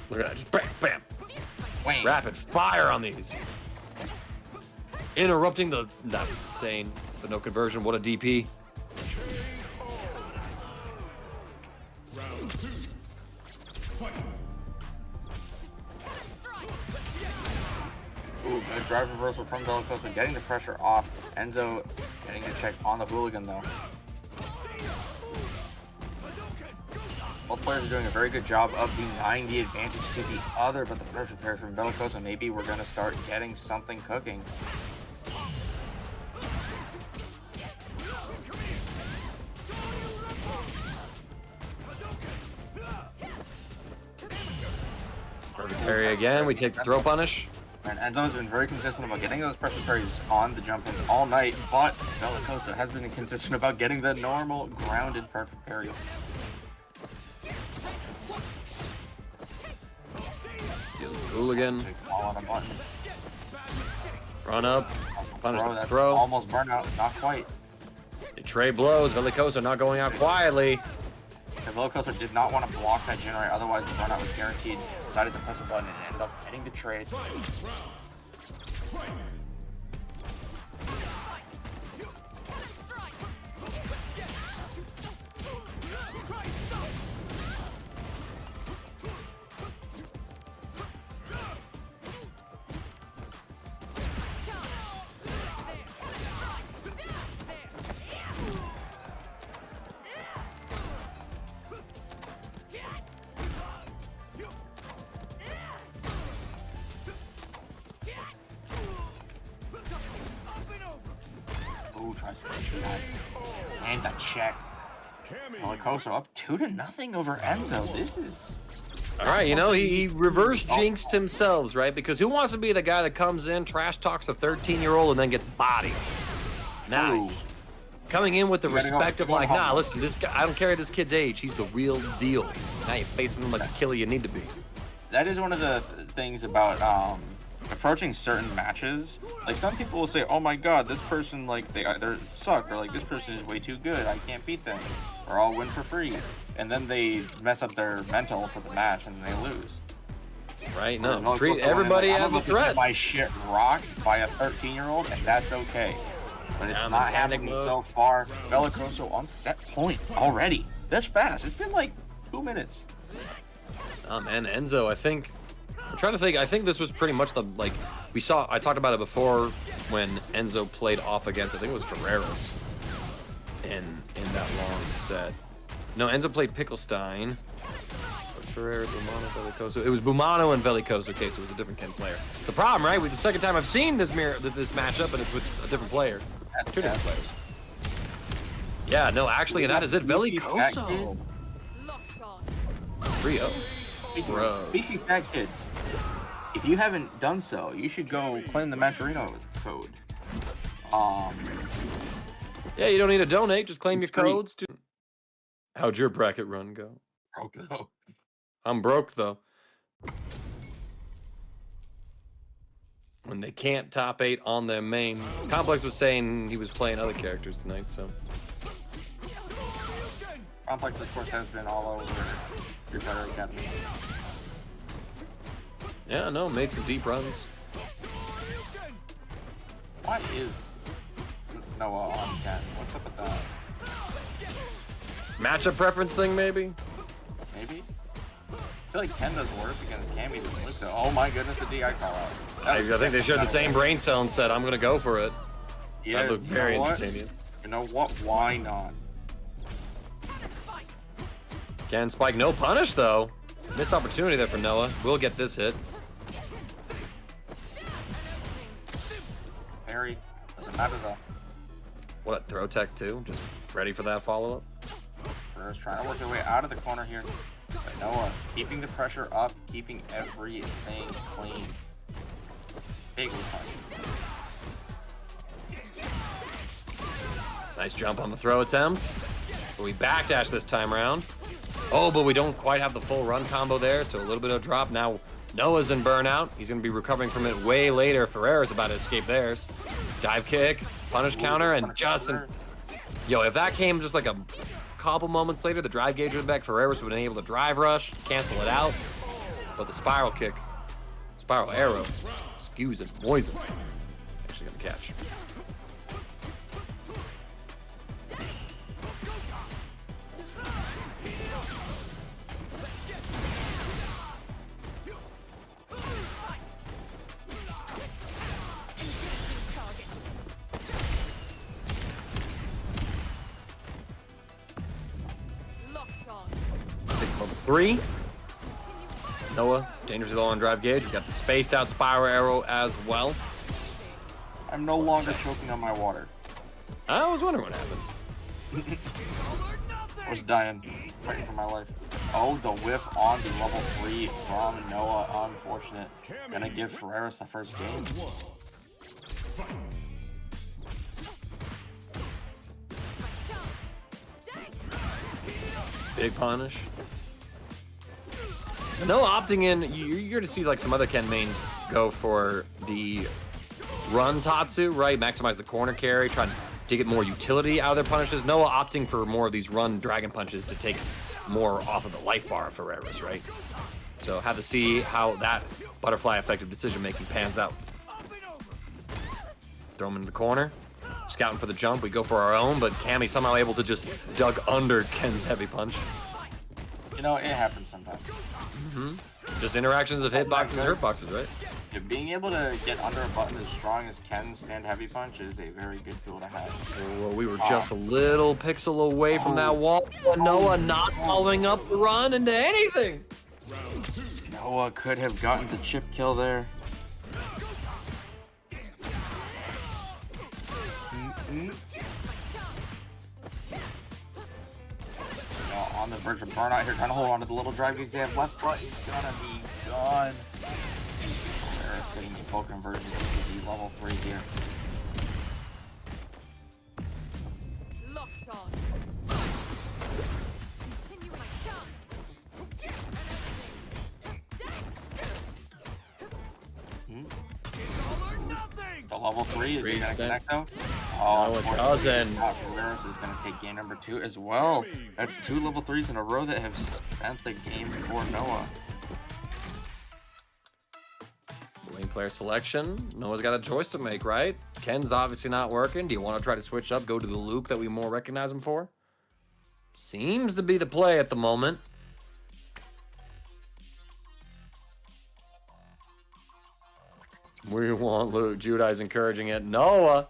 Look at that, just bam, bam. Wait. Rapid fire on these. Interrupting the, that's insane, but no conversion, what a DP. Round 2. Fight. Ooh, good drive reversal from Velicoso, getting the pressure off. Enzo getting a check on the hooligan though. Both players are doing a very good job of denying the advantage to the other, but the perfect pair from Velicoso, maybe we're going to start getting something cooking. Perfect parry again, we take the throw punish. And Enzo's been very consistent about getting those pressure parries on the jump in all night, but Velicoso has been inconsistent about getting the normal grounded perfect parries. Deal with the hooligan, All on a button. run up, punish Throw, the that's throw. almost burnout, not quite. They trade blows, Velicoso not going out quietly. And Velicoso did not want to block that generator, otherwise the burnout was guaranteed. Decided to press a button and ended up getting the trade. tries to do that. And the check. Cammy. Velicoso up 2-0 over Enzo. This is... All right, you know, he reverse jinxed himself, right? Because who wants to be the guy that comes in, trash talks a 13-year-old, and then gets bodied? Now, Ooh. coming in with the You gotta go- respect of you go like, home. nah, listen, this guy, I don't care this kid's age, he's the real deal. Now you're facing him like the killer you need to be. That is one of the things about approaching certain matches. Like, some people will say, oh my god, this person, like, they either suck, or like, this person is way too good, I can't beat them, or I'll win for free. And then they mess up their mental for the match and they lose. Right? Whereas No, Velicoso treat went in everybody like, I'm as a about to get threat. my shit rocked by a 13-year-old, and that's okay. But it's Yeah, not mechanic happening mode. so far. Velicoso on set point already. That's fast. It's been like 2 minutes. Oh man, Enzo, I'm trying to think, I think this was pretty much the, like, I talked about it before when Enzo played off against, I think it was Ferreras in that long set. No, Enzo played Pickle Stein. What's Ferreras, Boomano, Velicoso? It was Boomano and Velicoso, okay, so it was a different Ken player. It's the problem, right? With the second time I've seen this matchup, and it's with a different player. Two different players. Yeah, no, actually, and that is it. Velicoso. 3-0. Bro. Beefy fat kid. If you haven't done so, you should go claim the Maturino code. Yeah, you don't need to donate, just claim your Free. codes. How'd your bracket run go? Broke though. I'm broke, though. When they can't top 8 on their main. Complex was saying he was playing other characters tonight, so. Complex, of course, has been all over your Puerto Academy. Yeah, no, made some deep runs. Why is Noah on Ken? What's up with that? Matchup preference thing, maybe? Maybe? I feel like Ken does worse against Cammy than Luke, though. Oh my goodness, the DI call out. I think they shared the same brain cell and said, I'm going to go for it. Yeah, That looked you very know what? instantaneous. You know what? Why not? Can Spike no punish, though. Missed opportunity there for Noah. We'll get this hit. Harry, doesn't matter though. What, throw tech too? Just ready for that follow-up? Ferreras trying to work their way out of the corner here. But Noah keeping the pressure up, keeping everything clean. Big punch. Nice jump on the throw attempt. But we backdash this time around. Oh, but we don't quite have the full run combo there, so a little bit of drop. Now Noah's in burnout. He's going to be recovering from it way later. Ferreras about to escape theirs. Dive kick, punish counter, and Justin. Yo, if that came just like a couple moments later, the drive gauge would back. Ferreras would have been able to drive rush, cancel it out. But the spiral kick, spiral arrow, skews and poison. Actually going to catch. Level 3. Noah, dangerously low on drive gauge. We got the spaced out spiral arrow as well. I'm no longer choking on my water. I was wondering what happened. I was dying, fighting for my life. Oh, the whiff on the level 3 from Noah. Unfortunate. Gonna give Ferreras the first game. Big punish. Noah opting in. You're going to see like some other Ken mains go for the run Tatsu, right? Maximize the corner carry, trying to get more utility out of their punishes. Noah opting for more of these run dragon punches to take more off of the life bar of Ferreras, right? So have to see how that butterfly effective decision making pans out. Throw him into the corner. Scouting for the jump. We go for our own, but Cammy somehow able to just dug under Ken's heavy punch. You know, it happens sometimes. Just interactions of hitboxes, hurt boxes, right? Yeah, being able to get under a button as strong as Ken's stand heavy punch is a very good tool to have. Well, we were just a little pixel away from that wall. Noah not following up the run into anything. Noah could have gotten the chip kill there. on the verge of burnout here, trying to hold on to the little drive gigs they have left, but it's gonna be gone. Ferreras getting the full conversion to the level 3 here. Locked on. Continue my The level 3 is he gonna Dresan. connect though? No, it doesn't. Ferreras is gonna take game number 2 as well. That's 2 level 3s in a row that have spent the game for Noah. Lane player selection. Noah's got a choice to make, right? Ken's obviously not working. Do you want to try to switch up, go to the Luke that we more recognize him for? Seems to be the play at the moment. We want Luke. Judai's encouraging it. Noah.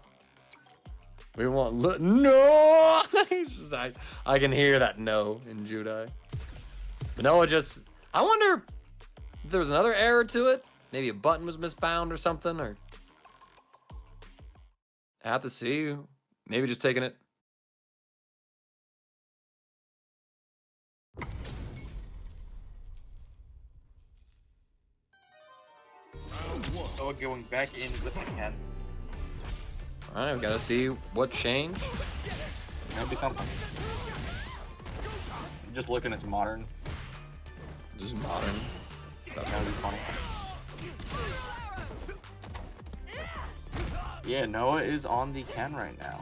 We want Luke. No! He's just, I can hear that no in Judai. But Noah just... I wonder if there was another error to it. Maybe a button was misbound or something, or... I have to see. Maybe just taking it. Noah going back in with it again. All right, we gotta see what changed. Maybe something. Just looking, it's modern. Just modern. That's gonna be funny. Yeah, Noah is on the Ken right now.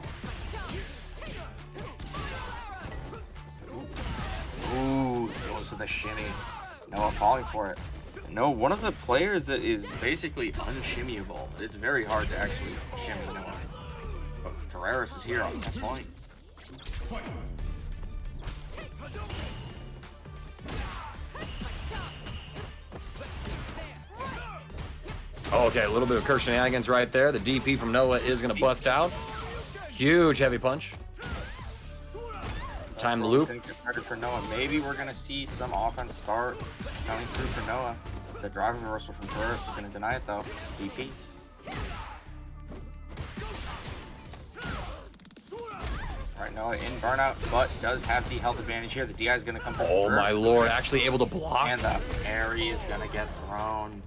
Ooh, goes to the shimmy. Noah falling for it. No, one of the players that is basically unshimmyable. It's very hard to actually shimmy Noah. But Ferreras is here on that point. Oh, okay, a little bit of curse shenanigans right there. The DP from Noah is gonna bust out. Huge heavy punch. Time to loop. For Noah. Maybe we're gonna see some offense start coming through for Noah. The drive reversal from Ferreras is gonna deny it though. DP. Right, Noah in burnout, but does have the health advantage here. The DI is gonna come through. Oh my lord, actually able to block. And the parry is gonna get thrown.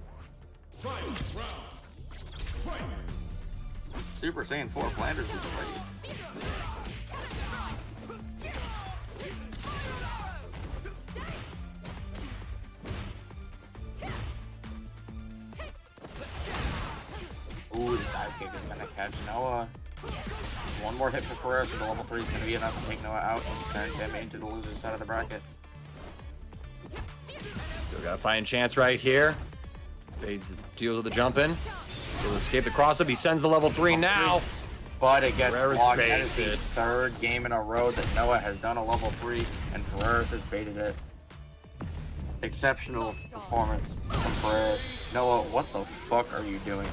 Super Saiyan 4 Flanders is ready. Ooh, the dive kick is gonna catch Noah. One more hit for Ferreras, and the level 3 is gonna be enough to take Noah out and send him into the loser's side of the bracket. Still got a fighting chance right here. He deals with the jump in. He'll escape the cross up. He sends the level 3 now. But it gets Ferreras blocked. That baits is the it. third game in a row that Noah has done a level 3, and Ferreras has baited it. Exceptional performance from Ferreras. Noah, what the fuck are you doing?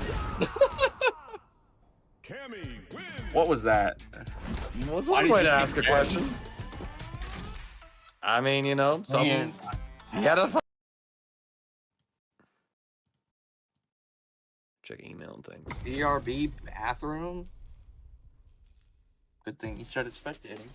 Cammy wins. What was that? That's Why one did way you to keep ask a jamming? question. I mean, you know, something. Man. He had a check email and things. BRB bathroom? Good thing he started spectating.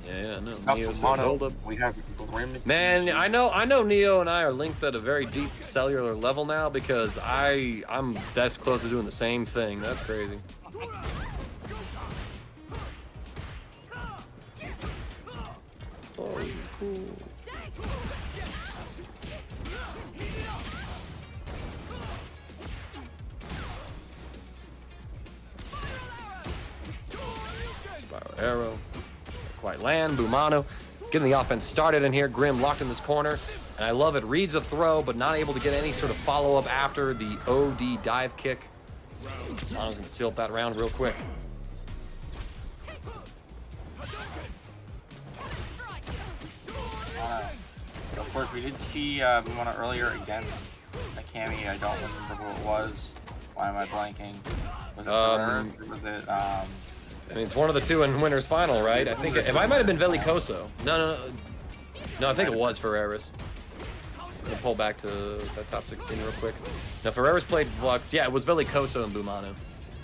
Yeah, no. Now Neo for says, Mono, hold up. we have GrimTG. Man, I know Neo and I are linked at a very deep cellular level now because I'm that's close to doing the same thing. That's crazy. Oh, this is cool. Spiral arrow. Quite land. Boomano. Getting the offense started in here. Grim locked in this corner. And I love it. Reads a throw, but not able to get any sort of follow-up after the OD dive kick. Boomano's gonna seal up that round real quick. Of course, we did see Boomano earlier against a Cammy. I don't remember who it was. Why am I blanking? Was it Ferreras, or was it I mean, it's one of the two in winners final, right? I think it might have been Velicoso. No, I think it was Ferreras. I'm gonna pull back to that top 16 real quick. No, Ferreras played Flux. Yeah, it was Velicoso and Boomano.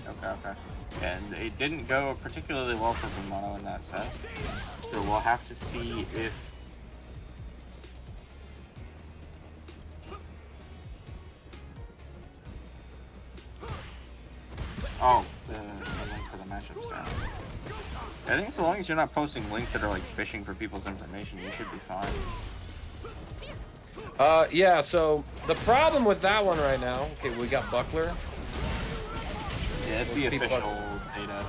Okay. And it didn't go particularly well for Boomano in that set. So we'll have to see if Oh, the link for the matchups down. I think so long as you're not posting links that are like fishing for people's information, you should be fine. Yeah, so the problem with that one right now, okay, we got Buckler. Yeah, it's the people official data.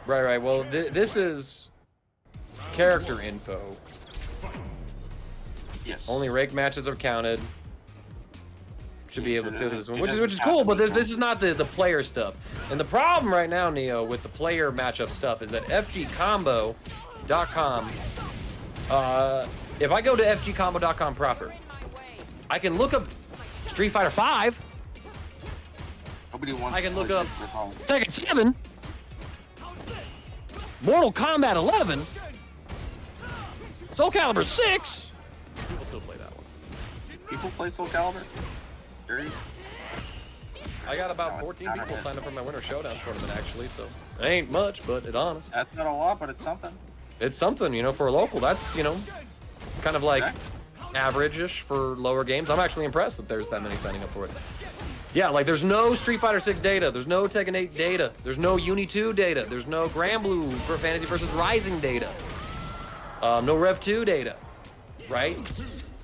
Right. Well, this is character info. Yes. Only rank matches are counted. Should be able to filter this one, it which is doesn't cool. have But to be this is not the player stuff. And the problem right now, Neo, with the player matchup stuff is that FGCombo.com. If I go to FGCombo.com proper, I can look up Street Fighter 5. Nobody wants I can to look play up Street Fighter 5. Tekken 7, Mortal Kombat 11, Soul Calibur 6. People still play that one. People play Soul Calibur? Sure. I got about 14 people signed up for my Winter Showdown tournament, actually, so it ain't much, but it's honest. That's not a lot, but it's something. It's something, you know, for a local. That's, you know, kind of like average-ish for lower games. I'm actually impressed that there's that many signing up for it. Yeah, like there's no Street Fighter 6 data, there's no Tekken 8 data, there's no Uni 2 data, there's no Granblue for Fantasy vs. Rising data, no Rev 2 data, right?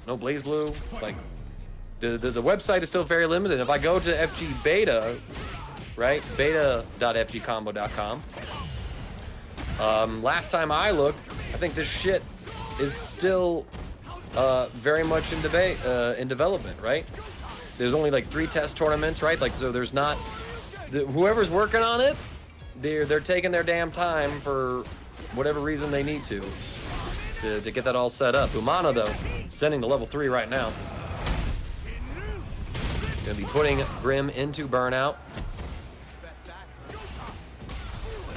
No Blaze Blue. Like the website is still very limited. If I go to FG Beta, right, beta.fgcombo.com, last time I looked, I think this shit is still very much in development, right? There's only like 3 test tournaments, right? Like, so there's not, whoever's working on it, they're taking their damn time for whatever reason they need to get that all set up. Boomano, though, sending the level 3 right now. Gonna be putting Grim into burnout.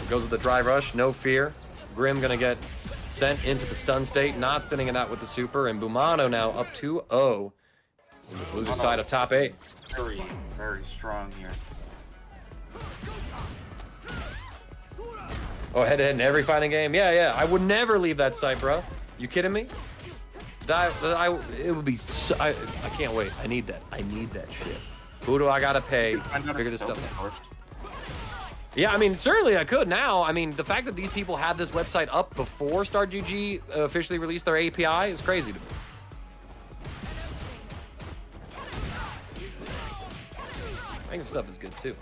Goes with the drive rush, no fear. Grim gonna get sent into the stun state, not sending it out with the super, and Boomano now up 2-0 on the loser side of top 8. Very, very strong here. Oh, head-to-head in every fighting game? Yeah. I would never leave that site, bro. You kidding me? It would be so, I can't wait. I need that. I need that shit. Who do I gotta pay to figure this stuff out? Yeah, I mean, certainly I could now. I mean, the fact that these people had this website up before StarGG officially released their API is crazy to me. I think this stuff is good too.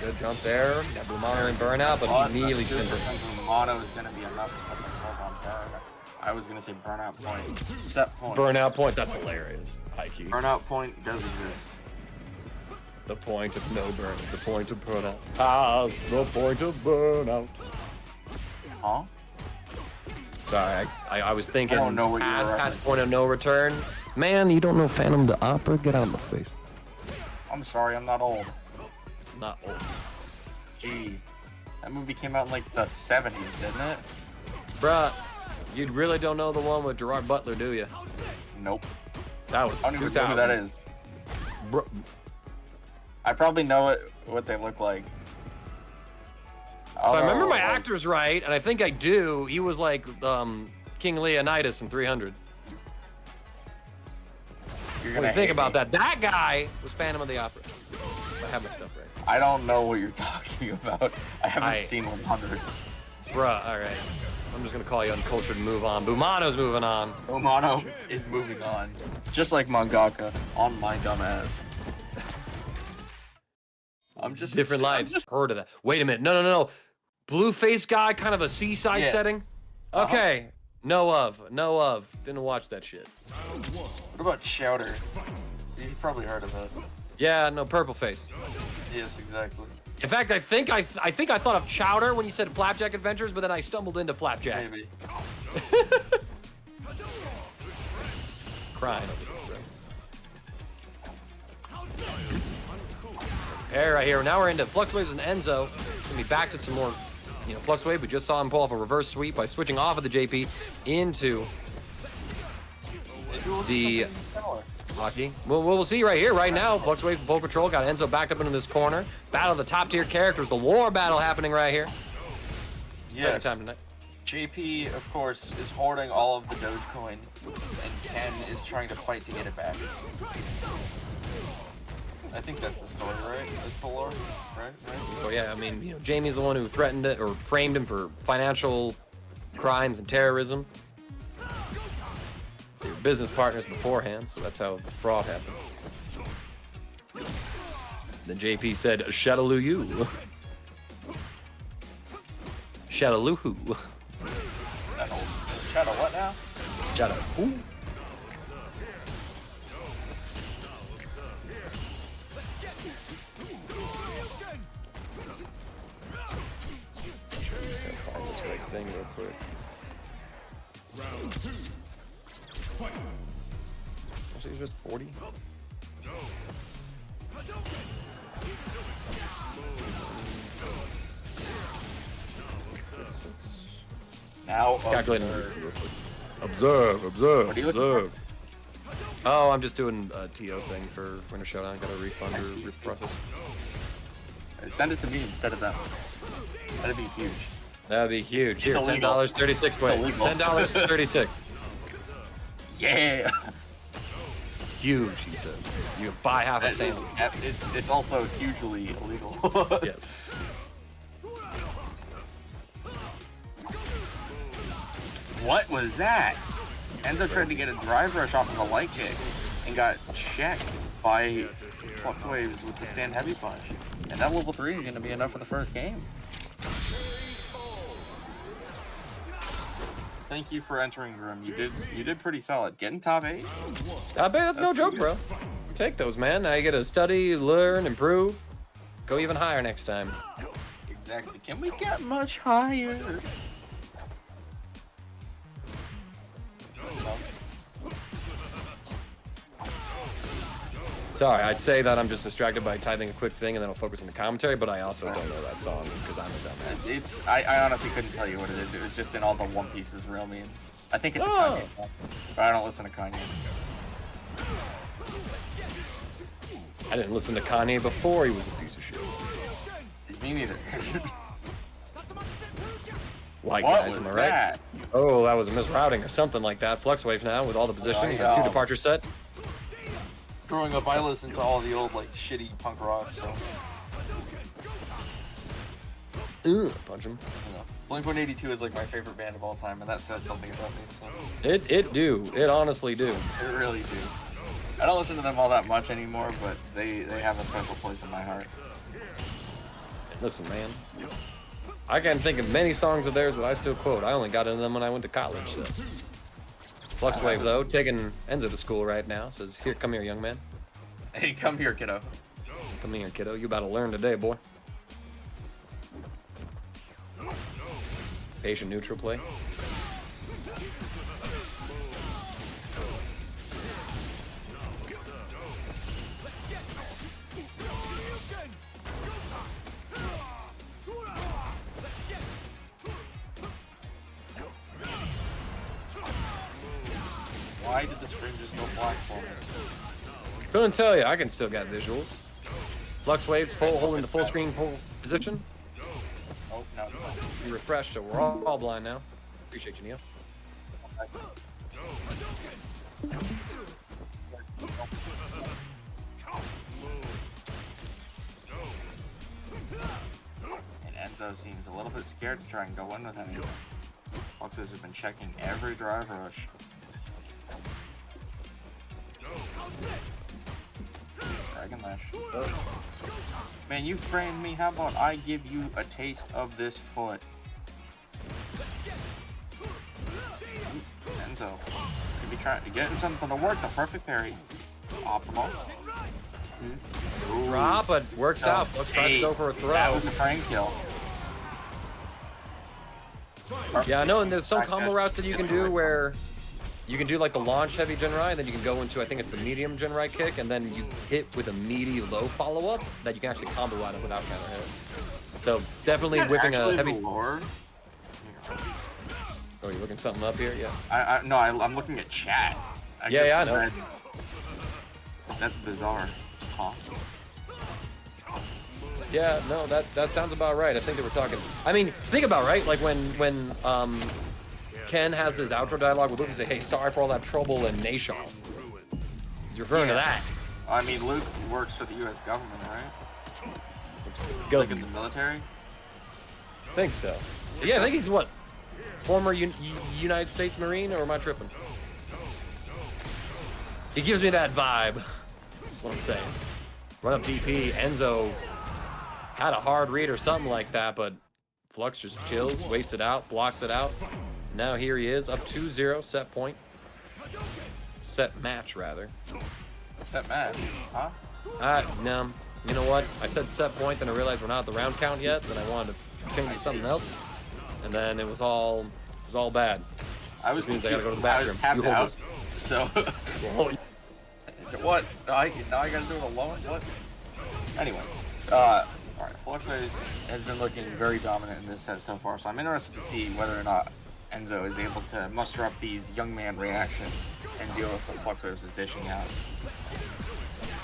Good jump there. Got Boomano in burnout, but he immediately spins it. Boomano is going to be enough to put himself on burn. I was going to say burnout point. Set point. Burnout point, that's hilarious. High key. Burnout point does exist. The point of no burn. The point of burnout. Past the point of burnout. Huh? Sorry, I was thinking I don't know what you were past point of no return. Man, you don't know Phantom the Opera? Get out of my face. I'm sorry, I'm not old. Not old. Gee. That movie came out in like the 70s, didn't it? Bruh, you really don't know the one with Gerard Butler, do you? Nope. That was I don't even know who that is. Bro, I probably know what they look like. if I remember my actors right, and I think I do, he was like King Leonidas in 300. What do you think about that? That guy was Phantom of the Opera. I have my stuff right. I don't know what you're talking about. I haven't seen 100. Bruh, alright. I'm just gonna call you uncultured and move on. Boomano's moving on. Boomano is moving on. Just like mangaka on my dumb ass. I'm just different lives. Heard of that. Wait a minute. No. Blue face guy, kind of a seaside setting? Okay. Know of. Didn't watch that shit. What about Chowder? You've probably heard of it. Yeah, no, purple face. Yes, exactly. In fact, I think I thought of Chowder when you said Flapjack Adventures, but then I stumbled into Flapjack. Maybe. Crying. Pair right here. Now we're into FluxWaveZ and Enzo. Gonna be back to some more, FluxWave. We just saw him pull off a reverse sweep by switching off of the JP into the hockey. Well, we'll see right here, right now. FluxWaveZ full control. Got Enzo backed up into this corner. Battle of the top tier characters. The war battle happening right here. Yes. Second time tonight. JP, of course, is hoarding all of the Dogecoin, and Ken is trying to fight to get it back. I think that's the story, right? That's the lore, right? Oh yeah, I mean, you know, Jamie's the one who threatened it or framed him for financial crimes and terrorism. They were business partners beforehand, so that's how the fraud happened. Then JP said, "Shadaloo you." Shadaloo who? Shadow what now? Shadow who? Find this right thing real quick. Round 2. Fight. Actually, it's just 40. Now, Calculating. Observe, What are you looking observe. Oh, I'm just doing a TO thing for Winter Showdown. Got a refund or process. Send it to me instead of them. That'd be huge. That'd be huge. Here, It's illegal. $10.36. Wait, illegal. $10.36. Yeah. Huge, he said. You can buy half a sandwich. It's also hugely illegal. Yes. What was that? Enzo tried to get a drive rush off of a light kick and got checked by FluxWaveZ with the stand heavy punch. And that level 3 is going to be enough for the first game. Thank you for entering, Grim. You did pretty solid. Getting top 8. I bet that's no joke, bro. Take those, man. Now you get to study, learn, improve. Go even higher next time. Exactly. Can we get much higher? Sorry, I'd say that I'm just distracted by typing a quick thing and then I'll focus on the commentary, but I also don't know that song because I'm a dumbass. I honestly couldn't tell you what it is. It was just in all the One Piece's real memes. I think it's a Oh. Kanye song, but I don't listen to Kanye. I didn't listen to Kanye before he was a piece of shit. Me neither. White What guys, was am I right? that? Oh, that was a misrouting or something like that. FluxWaveZ now with all the positioning. Has 2 yeah. departure set. Growing up, I listened to all the old, like, shitty punk rock, so... Punch him. Blink-182 is, like, my favorite band of all time, and that says something about me, so... It honestly do. They really do. I don't listen to them all that much anymore, but they have a special place in my heart. Listen, man. I can't think of many songs of theirs that I still quote. I only got into them when I went to college, so. FluxWaveZ, though, taking Enzo to school right now, says, "Here, come here, young man. Hey, come here, kiddo. Come here, kiddo. You about to learn today, boy." Patient neutral play. Why did the screen just go black for me? Couldn't tell you. I can still get visuals. FluxWaveZ full holding the full screen position. Oh, no. You refreshed, so we're all blind now. Appreciate you, Neil. And Enzo seems a little bit scared to try and go in with anything. FluxWaveZ has been checking every drive rush. Dragon Lash. Man, you framed me. How about I give you a taste of this foot? Enzo. Could be trying to getting something to work. The perfect parry. Optimal. Drop, but works out. Flux tries to go for a That throw. was a prank kill. Yeah, I know, and there's some combo routes that you can do where you can do like the launch heavy Genrai, and then you can go into, I think it's the medium Genrai kick, and then you hit with a meaty low follow-up that you can actually combo out of without counter hit. So definitely whipping a heavy. Lore? Oh, you looking something up here? Yeah. No, I'm looking at chat. Yeah, I know. read- That's bizarre. Huh? Yeah, no, that sounds about right. I think they were talking. I mean, think about right, like when Ken has his outro dialogue with Luke and say, "Hey, sorry for all that trouble in Nation." He's referring to that. I mean, Luke works for the U.S. government, right? Go. Like in the military. I think so. Yeah, I think he's what? Former United States Marine, or am I tripping? He gives me that vibe. What I'm saying. Run up DP. Enzo had a hard read or something like that, but Flux just chills, waits it out, blocks it out. Now here he is, up 2-0, set point. Set match, rather. Set match, huh? No. You know what? I said set point, then I realized we're not at the round count yet, then I wanted to change it to something else. And then it was all bad. I was means I gotta go to the I was bathroom. tapped You hold out, this. so... What? Now I gotta do it alone? What? Anyway, alright, FluxWaveZ has been looking very dominant in this set so far, so I'm interested to see whether or not Enzo is able to muster up these young man reactions and deal with what FluxWaveZ is dishing out.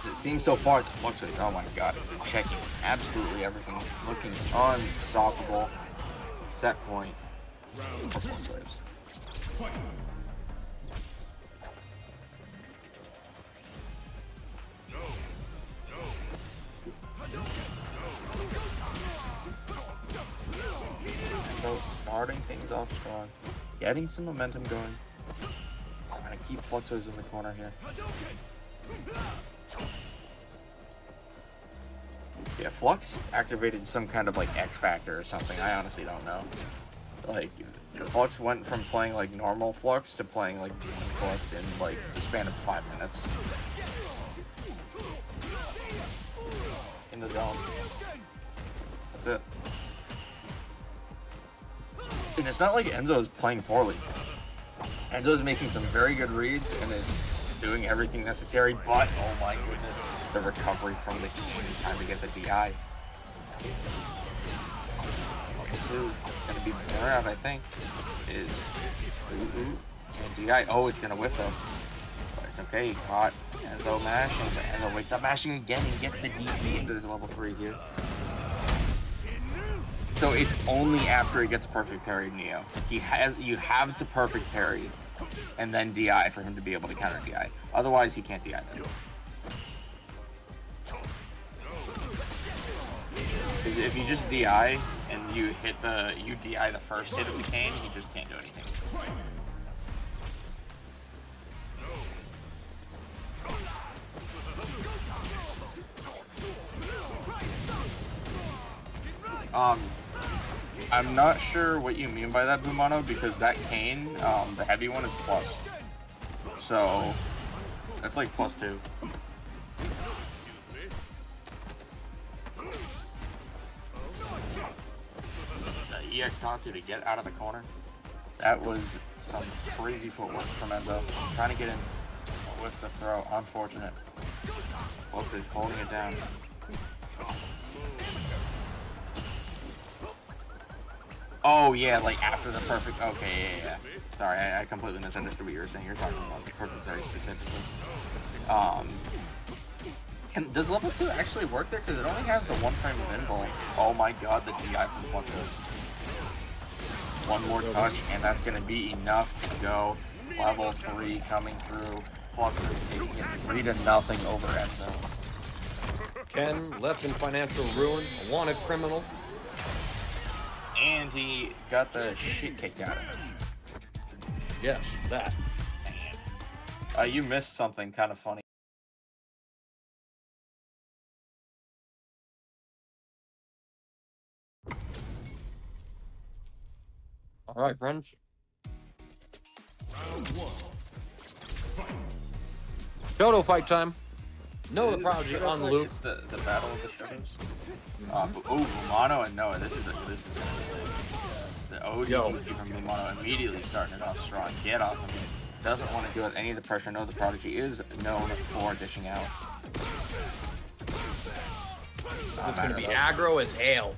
It seems so far that FluxWaveZ, oh my god, has been checking absolutely everything, looking unstoppable. Set point for FluxWaveZ. So starting things off strong, getting some momentum going. I'm gonna keep FluxWaveZ in the corner here. Yeah, Flux activated some kind of like X Factor or something. I honestly don't know. Like, Flux went from playing like normal Flux to playing like Demon Flux in like the span of 5 minutes. In the zone. That's it. And it's not like Enzo is playing poorly. Enzo is making some very good reads and is doing everything necessary, but oh my goodness, the recovery from the time to get the DI. Gonna be around, I think. Is and DI. Oh, it's gonna whiff though. But it's okay, he caught Enzo mashing, but Enzo wakes up mashing again and gets the DP into this level 3 here. So it's only after he gets perfect parry Neo. You have to perfect parry and then DI for him to be able to counter DI. Otherwise he can't DI then. Because if you just DI and you DI the first hit of the cane, you just can't do anything. I'm not sure what you mean by that, Boomano, because that cane, the heavy one is plus. So, that's like +2. The EX Tatsu to get out of the corner. That was some crazy footwork from Enzo. Trying to get in with the throw. Unfortunate. Looks is holding it down. Oh yeah, like after the perfect. Okay, yeah. Sorry, I completely misunderstood what you were saying. You're talking about the perfect very specifically. Does level 2 actually work there? Because it only has the 1 frame of invul. Oh my god, the DI from FluxWaveZ. One more touch, and that's gonna be enough to go. Level 3 coming through. FluxWaveZ taking it 3-0 over Enzo. Ken left in financial ruin, a wanted criminal. And he got the shit kicked out of him. Yes, that. You missed something kind of funny. All right, friends. Round 1. Fight. Shoto fight time. NoahTheProdigy on Luke. The battle of the shadows. Oh, Boomano and Noah. This is gonna be sick. The ODG from Boomano immediately starting it off strong. Get off of him. Doesn't want to deal with any of the pressure. NoahTheProdigy is known for dishing out. It's gonna be aggro as hell.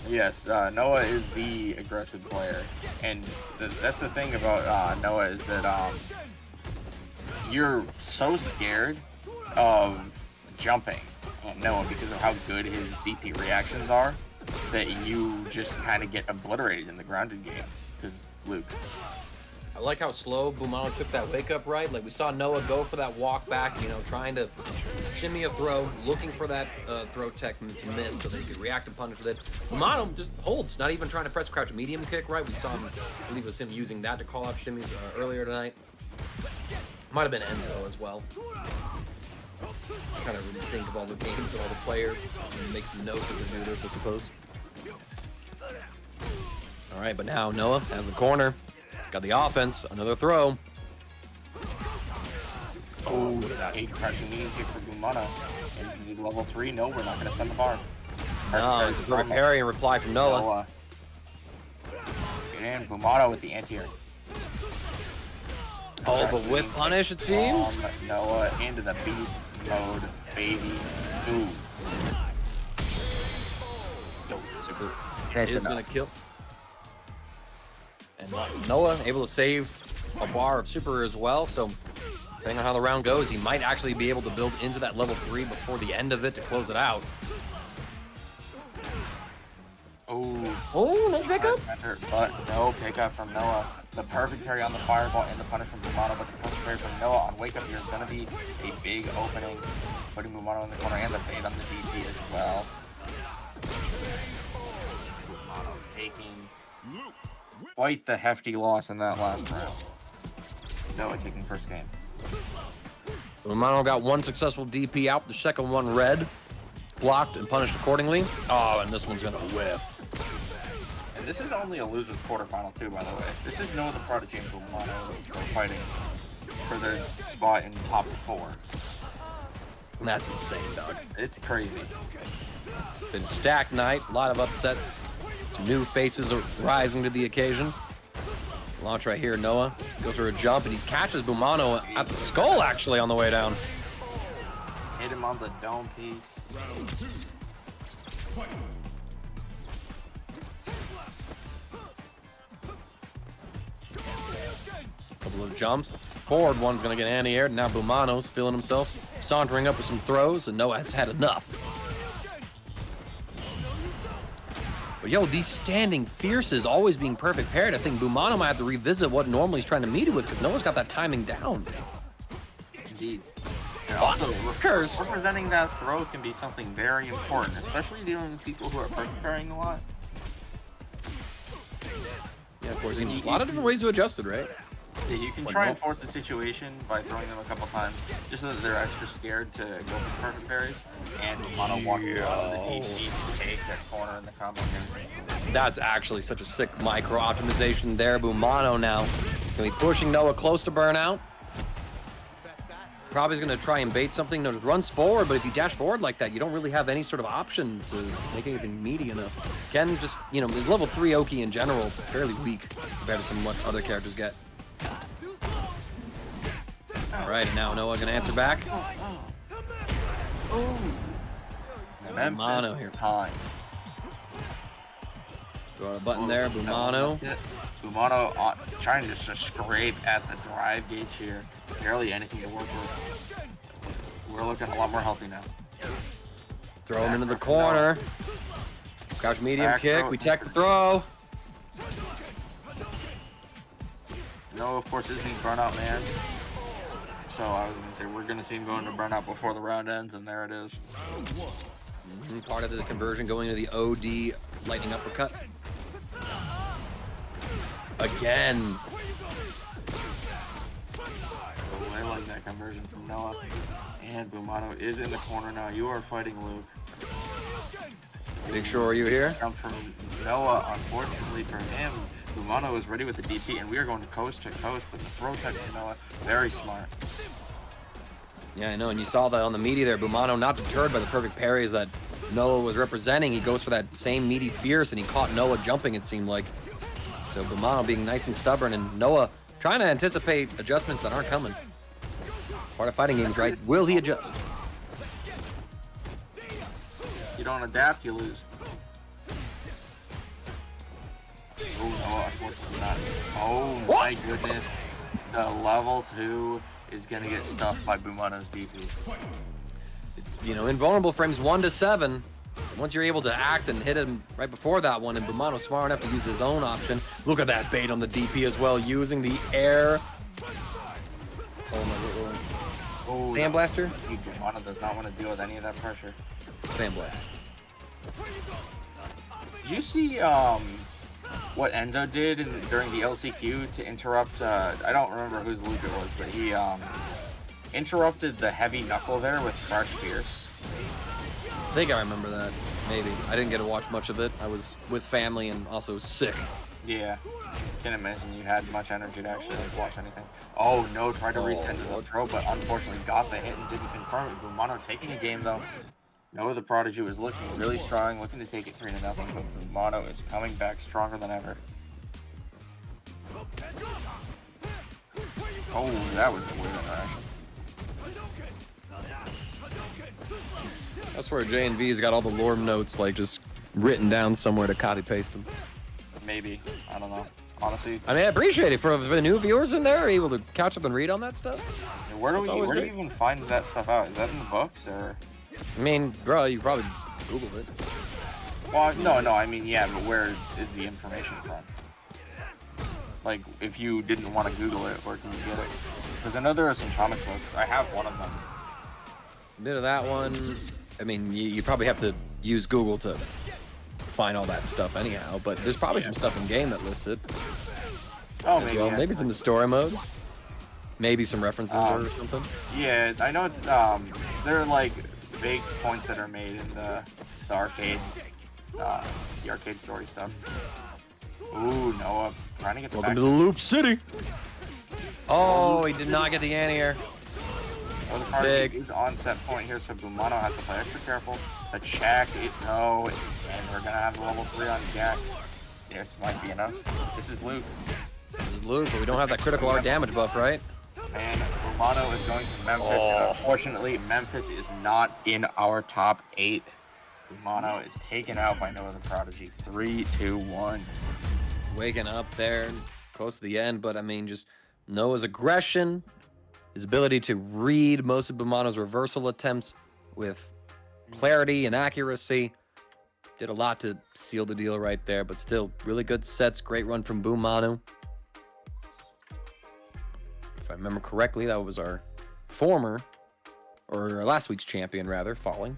Yes, Noah is the aggressive player, and that's the thing about Noah is that you're so scared of jumping Noah, because of how good his DP reactions are, that you just kind of get obliterated in the grounded game. Because Luke. I like how slow Boomano took that wake up right. Like we saw Noah go for that walk back, you know, trying to shimmy a throw, looking for that throw tech to miss so that he could react and punish with it. Boomano just holds, not even trying to press crouch medium kick, right? We saw him, I believe it was him using that to call out shimmies earlier tonight. Might have been Enzo as well. Trying to really think of all the games and all the players and make some notes as I do this, I suppose. All right, but now Noah has the corner. Got the offense, another throw. Oh, look at that. 8 crushing medium kick for Boomano. And level 3, no, we're not going to spend the bar. No, it's a perfect parry and reply from Noah. Get in, Boomano with the anti-air. Oh, but with punish, it seems. Noah into the beast mode, baby. Ooh. Super That's is enough. going to kill. And Noah able to save a bar of super as well, so depending on how the round goes, he might actually be able to build into that level 3 before the end of it to close it out. Oh, no pickup? But no pickup from Noah. The perfect parry on the fireball and the punish from Boomano, but the perfect parry from Noah on wake up here is going to be a big opening, putting Boomano in the corner and the fade on the DP as well. Boomano taking quite the hefty loss in that last round. Noah taking first game. Boomano got one successful DP out, the second one red, blocked and punished accordingly. Oh, and this one's going to whiff. And this is only a loser's quarterfinal too, by the way. This is NoahTheProdigy and Boomano fighting for their spot in top 4. That's insane, dog. It's crazy. Been stacked night, a lot of upsets. Some new faces are rising to the occasion. Launch right here, Noah goes for a jump, and he catches Boomano at the skull, actually, on the way down. Hit him on the dome piece. Round 2. Fight. Couple of jumps. Forward one's gonna get anti-aired. Now Boomano's feeling himself, sauntering up with some throws, and Noah has had enough. But yo, these standing fierces always being perfect paired. I think Boomano might have to revisit what normally he's trying to meet it with, because Noah's got that timing down. Indeed. And also, Curse. representing that throw can be something very important, especially dealing with people who are perfect pairing a lot. Yeah, of course, there's a lot of different ways to adjust it, right? Yeah, you can try and force the situation by throwing them a couple times, just so that they're extra scared to go for perfect parries, and Boomano walking out of the DP to take that corner in the combo game. That's actually such a sick micro optimization there. Boomano now gonna be pushing Noah close to burnout. Probably gonna try and bait something. No, runs forward, but if you dash forward like that, you don't really have any sort of option to make anything meaty enough. Ken just, you know, his level 3 Oki in general, fairly weak compared to some what other characters get. All right, and now Noah gonna answer back. Boomano here. Time. Throw a button there, Boomano. Boomano trying to just scrape at the drive gauge here. Barely anything to work with. We're looking a lot more healthy now. Throw him into the corner. Crouch medium kick. We tech the throw. No, of course, isn't he burnout man? So I was gonna say we're gonna see him going to burnout before the round ends, and there it is. Part of the conversion going to the OD lightning uppercut. Again. Oh, I like that conversion from Noah. And Boomano is in the corner now. You are fighting Luke. Big Show, are you here? Jump from Noah, unfortunately for him. Boomano is ready with the DP, and we are going to coast, but the throw tech to Noah, very smart. Yeah, I know, and you saw that on the meaty there. Boomano not deterred by the perfect parries that Noah was representing. He goes for that same meaty fierce, and he caught Noah jumping, it seemed like. So Boomano being nice and stubborn, and Noah trying to anticipate adjustments that aren't coming. Part of fighting games, right? Will he adjust? You don't adapt, you lose. Oh, no, unfortunately not. Oh, my goodness. The level 2 is going to get stuffed by Boomano's DP. you know, invulnerable frames 1 to 7. So once you're able to act and hit him right before that one, and Boomano's smart enough to use his own option. Look at that bait on the DP as well, using the air. Oh my god. Oh, Sandblaster? Boomano does not want to deal with any of that pressure. Sandblast. Did you see what Enzo did during the LCQ to interrupt? I don't remember whose loop it was, but he interrupted the heavy knuckle there with Fresh Fierce. I think I remember that. Maybe. I didn't get to watch much of it. I was with family and also sick. Yeah. Can't imagine you had much energy to actually watch anything. Oh no, tried to resend to the throw, but unfortunately got the hit and didn't confirm it. Boomano taking a game though. NoahTheProdigy was looking really strong, looking to take it 3-0, but Boomano is coming back stronger than ever. Oh, that was a weird interaction. I swear J&V's got all the lore notes like just written down somewhere to copy paste them. Maybe. I don't know. Honestly. I mean, I appreciate it for the new viewers in there, able to catch up and read on that stuff. Where do That's we always where do you great. even find that stuff out? Is that in the books or? I mean, bro, you probably Googled it. Well, no, I mean, yeah, but where is the information from? Like, if you didn't want to Google it, where can you get it? Because I know there are some comic books. I have one of them. A bit of that one. I mean, you probably have to use Google to find all that stuff anyhow, but there's probably some stuff in game that lists it Oh, as maybe. well. Yeah. Maybe it's in the story mode. Maybe some references or something. Yeah, I know. There are like vague points that are made in the arcade story stuff. Ooh, Noah trying to get the Welcome back. to the Loop City. Oh, he did not get the anti-air. NoahTheProdigy Big. is on set point here, so Boomano has to play extra careful. The check, no, and we're gonna have the level 3 on Jack. This might be enough. This is Luke. This is Luke, but we don't have that critical art damage buff, right? And Boomano is going to Memphis, and unfortunately, Memphis is not in our top 8. Boomano is taken out by NoahTheProdigy. 3-2-1. Waking up there, close to the end, but I mean, just Noah's aggression, his ability to read most of Boomano's reversal attempts with clarity and accuracy. Did a lot to seal the deal right there, but still really good sets. Great run from Boomano. If I remember correctly, that was our former, or our last week's champion rather, falling.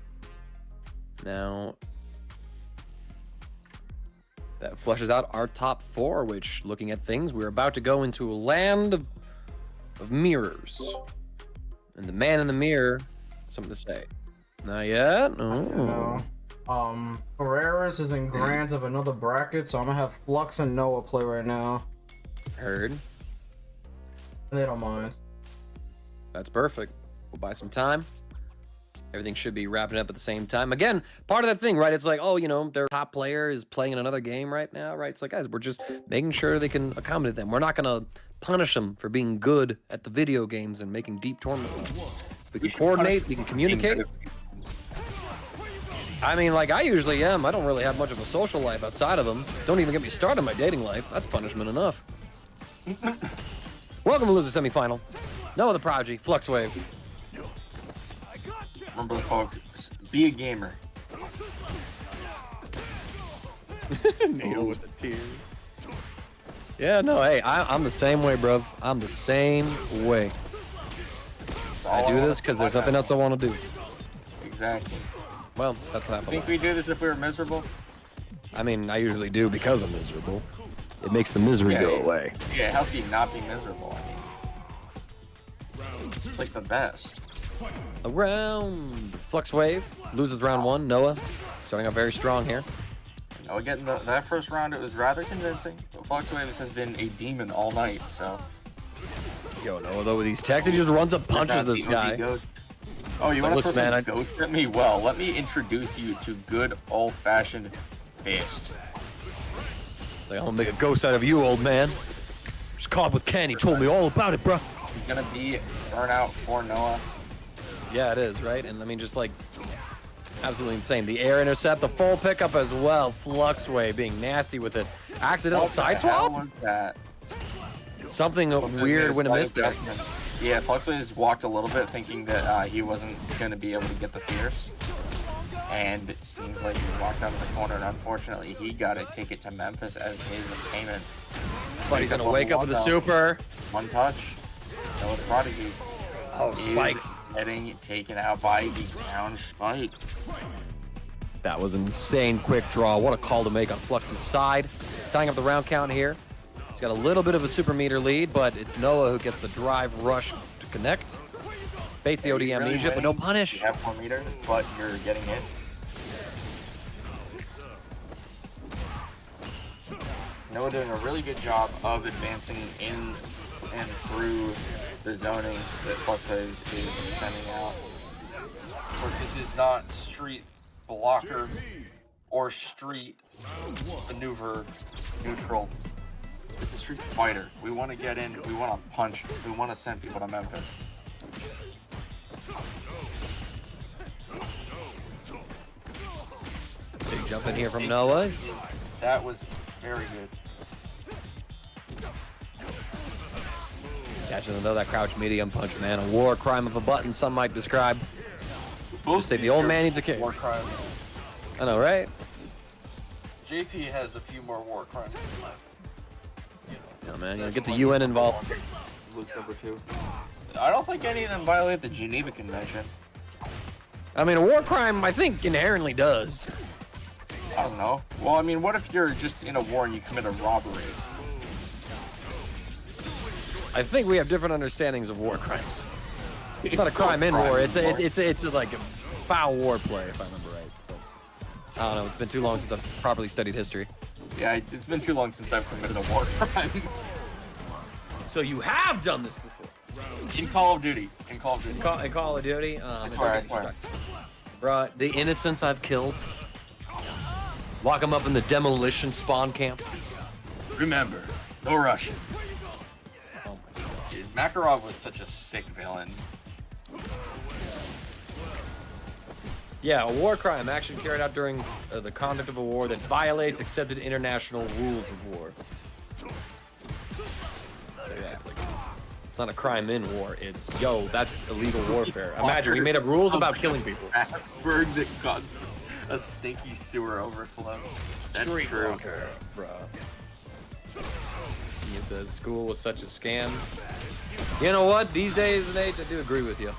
Now, that flushes out our top 4, which, looking at things, we're about to go into a land of mirrors. And the man in the mirror, something to say. Not yet? Oh. Ferreras is in grant of another bracket, so I'm gonna have Flux and Noah play right now. Heard. And they don't mind. That's perfect. We'll buy some time. Everything should be wrapping up at the same time. Again, part of that thing, right? It's like, oh, you know, their top player is playing in another game right now, right? It's like, guys, we're just making sure they can accommodate them. We're not going to punish them for being good at the video games and making deep tournament runs. We can coordinate, we can communicate. I mean, like I usually am. I don't really have much of a social life outside of them. Don't even get me started on my dating life. That's punishment enough. Welcome to Loser Semifinal. NoahTheProdigy, FluxWave. Remember, folks, be a gamer. Neil with the tears. Yeah, no, hey, I'm the same way, bruv. I'm the same way. I do this because there's nothing else I want to do. Exactly. Well, that's half a Think lie. we do this if we were miserable? I mean, I usually do because I'm miserable. It makes the misery go away. Yeah, it helps you not be miserable. I mean, it's like the best. Around FluxWave loses round 1. Noah starting out very strong here. Noah getting that first round, it was rather convincing. But FluxWaveZ has been a demon all night, so. Yo, Noah, though, with these attacks, he just runs up, punches this guy. Oh, you want to listen, man, ghost at me? Well, let me introduce you to good old-fashioned fist. Like, I'm gonna make a ghost out of you, old man. Just caught up with Ken. He told me all about it, bro. It's gonna be burnout for Noah. Yeah, it is, right? And I mean, just like, absolutely insane. The air intercept, the full pickup as well. FluxWave being nasty with it. Accidental What the side hell swap? was that? Something weird when it missed there. Yeah, FluxWaveZ walked a little bit thinking that he wasn't going to be able to get the Fierce. And it seems like he walked out of the corner, and unfortunately he got to take it to Memphis as his payment. But he's gonna wake up with a super. One touch. NoahTheProdigy. Oh, Spike. Getting taken out by the down Spike. That was an insane quick draw. What a call to make on Flux's side. Tying up the round count here. He's got a little bit of a super meter lead, but it's Noah who gets the drive rush to connect. Baits the OD amnesia, but no punish. You have 4 meters, but you're getting hit. Noah doing a really good job of advancing in and through the zoning that FluxWaveZ is sending out. Of course, this is not street blocker or street maneuver neutral. This is Street Fighter. We want to get in, we want to punch, we want to send people to Memphis. Big jump in here from Noah. That was very good. Catching another that crouch medium punch, man. A war crime of a button, some might describe. Both Say the old man needs a kick. war crimes. I know, right? JP has a few more war crimes in life. Yeah, man, you get the UN involved. Luke's #2. I don't think any of them violate the Geneva Convention. I mean, a war crime, I think, inherently does. I don't know. Well, I mean, what if you're just in a war and you commit a robbery? I think we have different understandings of war crimes. It's not a still crime in crime war. in It's like a foul war play, if I remember right. But, I don't know. It's been too long since I've properly studied history. Yeah, it's been too long since I've committed a war crime. So you have done this before? In Call of Duty. In Call of Duty. In Call of Duty? I swear. Bro, the innocents I've killed. Lock them up in the demolition spawn camp. Remember, no Russian. Oh my God. Dude, Makarov was such a sick villain. Yeah, a war crime, action carried out during the conduct of a war that violates accepted international rules of war. So yeah, it's not a crime in war. It's, yo, that's illegal warfare. Imagine we made up rules about killing people. Bird that caused a stinky sewer overflow. That's Street true. walker, bro. He says school was such a scam. You know what? These days and age, I do agree with you.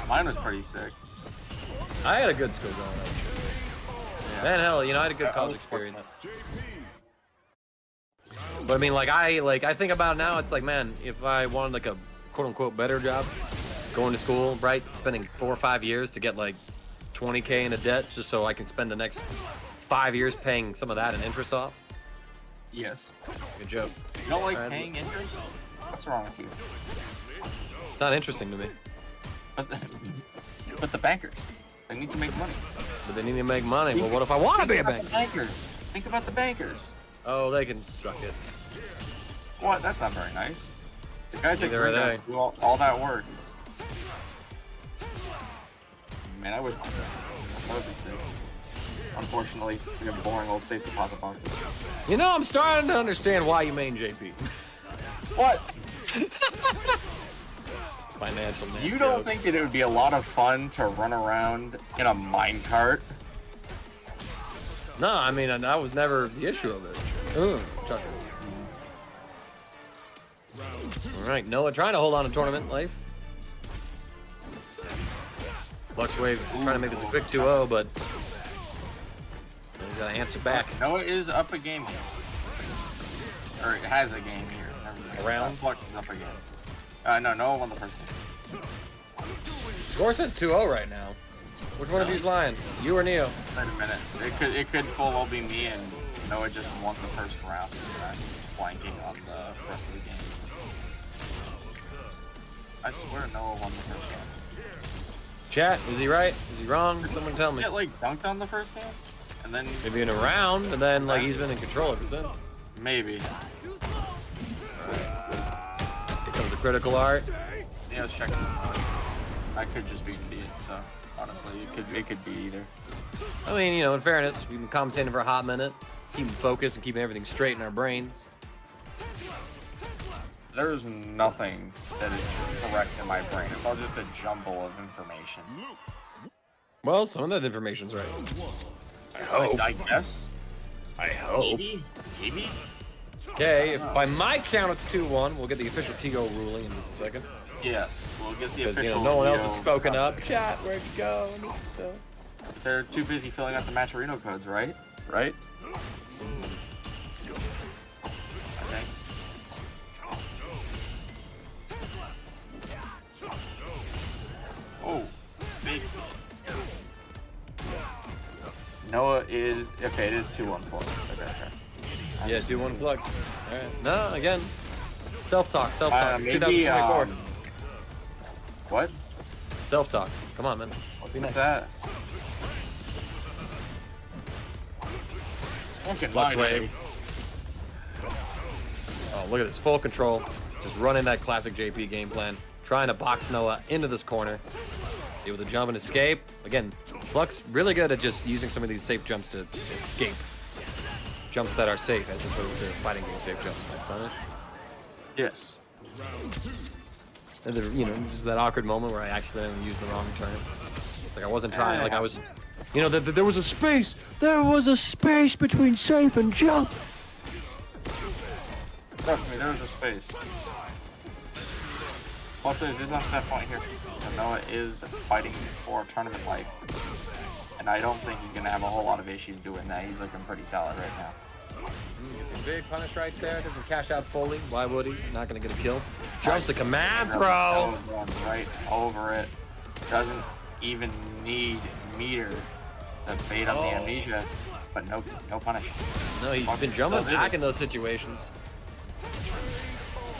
Mine was pretty sick. I had a good school going on. Man, hell, you know, I had a good college experience. But I mean, I think about it now, it's like, man, if I wanted like a quote-unquote better job, going to school, right, spending 4 or 5 years to get like 20K in a debt just so I can spend the next 5 years paying some of that in interest off. Yes. Good joke. You don't like Alright. paying interest? What's wrong with you? It's not interesting to me. But the bankers, they need to make money. But they need to make money. Well, what if I want to be a banker? Bankers. Think about the bankers. Oh, they can suck it. What? That's not very nice. The guys that Neither are they. do all that work. Man, I would. That would be sick. Unfortunately, we have boring old safe deposit boxes. You know, I'm starting to understand why you main JP. What? Financial man You don't joke. think that it would be a lot of fun to run around in a minecart? No, I mean, that was never the issue of it. Ooh, chuck it. All right, Noah trying to hold on to tournament life. FluxWave trying to make this a quick 2-0, but he's got to answer back. Noah is up a game here. Or it has a game here. Around? Flux is up again. No, Noah won the first game. Score says 2-0 right now. Which one of you's lying? You or Neo? Wait a minute. It could full well be me and Noah just won the first round. And I'm flanking on the rest of the game. I swear Noah won the first round. Chat, is he right? Is he wrong? Someone tell me. Get like dunked on the first game? And then Maybe in a round, and then like he's been in control ever since. maybe. Here comes the critical art. Yeah, let's check. I could just be an idiot, so honestly it could be either. I mean, you know, in fairness, we've been commentating for a hot minute, keeping focus and keeping everything straight in our brains. there's nothing that is correct in my brain. It's all just a jumble of information. Well, some of that information's right. I hope. I guess. I hope. Maybe. Okay, if by my count it's 2-1, we'll get the official TO ruling in just a second. Yes, we'll get the Because official. no one else has TO. spoken up. Chat, where'd you go? So. They're too busy filling out the Matcherino codes, right? Right? I think. Oh, big. Noah is okay. It is 2-1 for us. Okay. Yeah, 2-1 Flux. Alright. No, again. Self-talk, self-talk. It's Maybe, 2024. What? Self-talk. Come on, man. Be nice. What's that? Fucking FluxWave. Oh, look at this. Full control. Just running that classic JP game plan. Trying to box Noah into this corner. Able to jump and escape. Again, Flux really good at just using some of these safe jumps to escape. Jumps that are safe as opposed to fighting game safe jumps. Nice punish. Yes. And there, you know, just that awkward moment where I accidentally used the wrong turn. Like I wasn't trying. Like I was, you know, there was a space. There was a space between safe and jump. Trust me, there was a space. Also, it is on set point here. So Noah is fighting for tournament life. And I don't think he's going to have a whole lot of issues doing that. He's looking pretty solid right now. Big punish right there. Doesn't cash out fully. Why would he? Not going to get a kill. Jumps the command throw. Going right over it. Doesn't even need meter to bait on the amnesia. But no punish. No, he's been jumping back in those situations.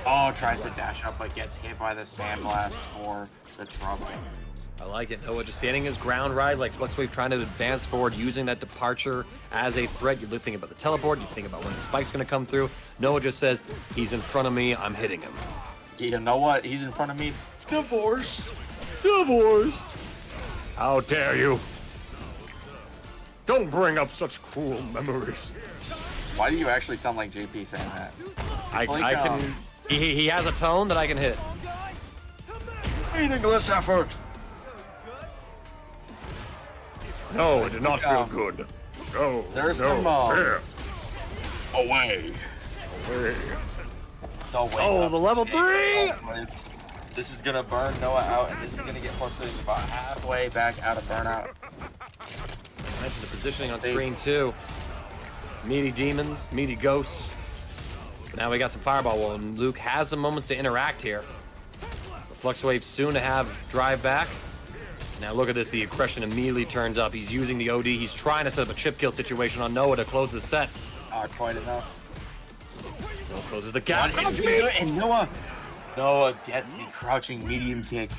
Oh, tries to dash up, but gets hit by the sandblast for the trouble. I like it. Noah just standing his ground right, like FluxWave trying to advance forward, using that departure as a threat. You're thinking about the teleport, you think about when the spike's gonna come through. Noah just says, he's in front of me, I'm hitting him. You know what? He's in front of me. Divorce. Divorce. How dare you? Don't bring up such cruel memories. Why do you actually sound like JP saying that? I like, can. He has a tone that I can hit. Meaningless effort. No, it did not feel good. No. There's no. some, Here. Away. Away. No way. Oh, the level 3! This is gonna burn Noah out, and this is gonna get FluxWaveZ about halfway back out of burnout. I mentioned the positioning on screen too. Meaty demons, meaty ghosts. But now we got some fireball wall, and Luke has some moments to interact here. FluxWave soon to have drive back. Now look at this, the aggression immediately turns up. He's using the OD. He's trying to set up a chip kill situation on Noah to close the set. Quite enough. Noah closes the gap. And Noah gets the crouching medium kick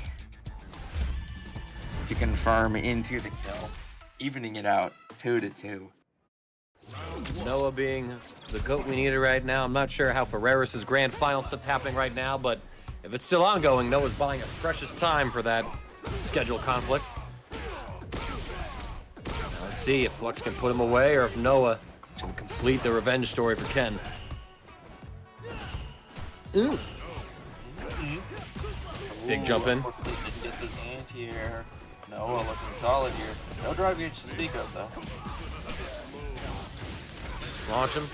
to confirm into the kill, evening it out 2-2. Noah being the GOAT we needed right now. I'm not sure how Ferreras' grand final set's happening right now, but if it's still ongoing, Noah's buying us precious time for that schedule conflict. Now let's see if Flux can put him away or if Noah can complete the revenge story for Ken. Ooh. Big jump in. Get the anti-air. Noah looking solid here. No drive gauge to speak of though. Launch him.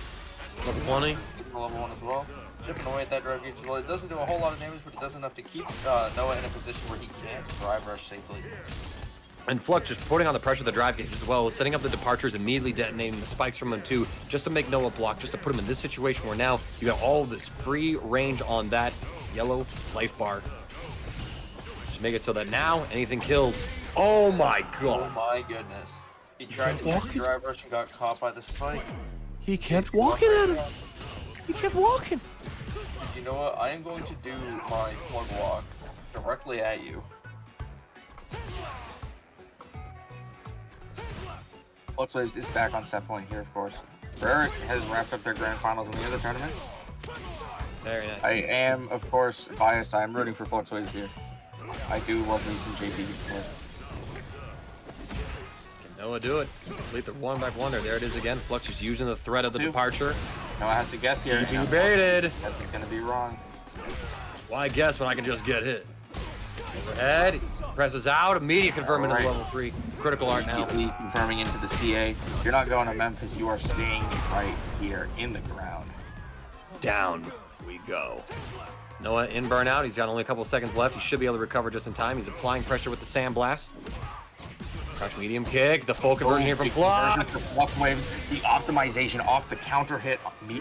Level 20. Level 1 as well. Chipping away at that drive gauge as well. It doesn't do a whole lot of damage, but it does enough to keep Noah in a position where he can't drive rush safely. And Flux just putting on the pressure of the drive gauge as well, setting up the departures, immediately detonating the spikes from him too, just to make Noah block, just to put him in this situation where now you got all of this free range on that yellow life bar. Just make it so that now anything kills. Oh my god. Oh my goodness. He tried to use the drive rush and got caught by the spike. He kept walking at him. He kept walking. You know what? I am going to do my plug walk directly at you. FluxWaveZ is back on set point here, of course. Ferreras has wrapped up their grand finals in the other tournament. Very nice. I am, of course, biased. I am rooting for FluxWaveZ here. I do love me some JP support. Can Noah do it? Complete the one-back wonder. There it is again. Flux is using the threat of the departure. Noah has to guess here. He baited. That's gonna be wrong. Why guess when I can just get hit? Overhead, presses out, immediate confirming into level 3. Critical art now. Immediately confirming into the CA. You're not going to Memphis, you are staying right here in the ground. Down we go. Noah in burnout. He's got only a couple of seconds left. He should be able to recover just in time. He's applying pressure with the sandblast. Crouch medium kick. The full conversion here from Flux. FluxWaveZ, the optimization off the counter hit,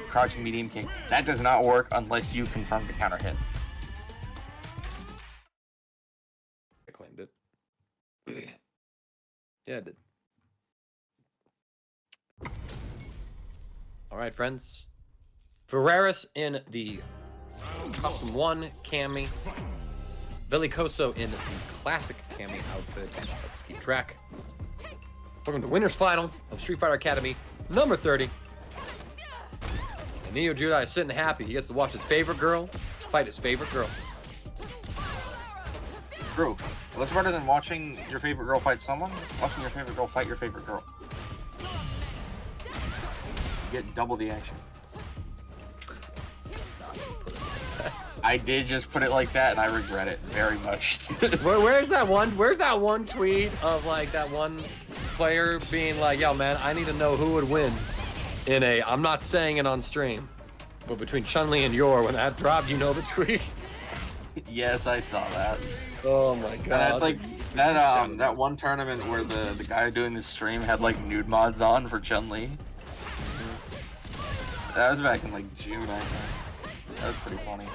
crouching medium kick. That does not work unless you confirm the counter hit. I claimed it. Yeah, it did. All right, friends. Ferreras in the Custom 1 Cammy. Velicoso in the classic Cammy outfit. Let's keep track. Welcome to Winner's Final of Street Fighter Academy number 30. And Neo Jedi is sitting happy. He gets to watch his favorite girl fight his favorite girl. True. What's better than watching your favorite girl fight someone? Watching your favorite girl fight your favorite girl. You get double the action. I did just put it like that, and I regret it very much. Where's that one tweet of like that one player being like, yo man, I need to know who would win in a, I'm not saying it on stream, but between Chun-Li and Yor, when that dropped, you know the tweet? Yes, I saw that. Oh my god. And it's like that one tournament where the guy doing the stream had like nude mods on for Chun-Li. That was back in like June, I think. That was pretty funny.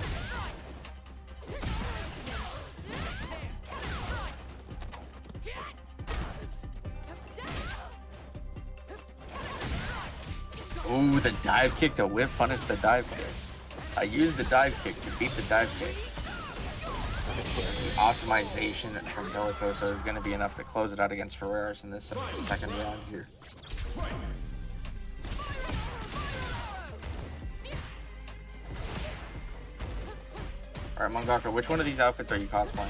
Ooh, the dive kick to whip punish the dive kick. I used the dive kick to beat the dive kick. The optimization from Velicoso is going to be enough to close it out against Ferreras in this second round here. Alright, Mangaka, which one of these outfits are you cosplaying?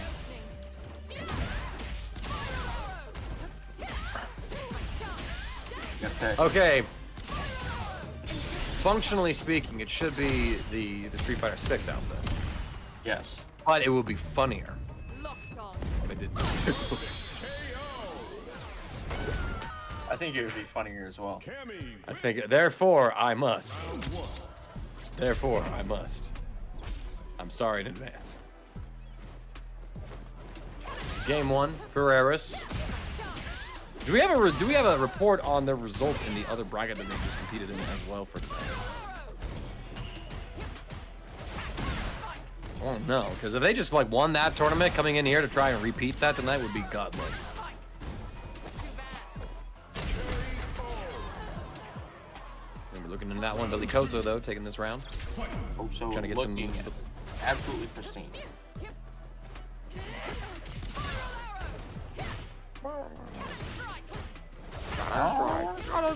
Okay. Functionally speaking, it should be the Street Fighter 6 outfit. Yes. But it will be funnier. If I did. I think it would be funnier as well. I think, therefore, I must. Therefore, I must. I'm sorry in advance. Game 1, Ferreras. Do we have a report on the result in the other bracket that they just competed in as well for today? Oh no, because if they just like won that tournament, coming in here to try and repeat that tonight would be godlike. And we're looking into that one. Velicoso though, taking this round. So Trying to get some. absolutely pristine.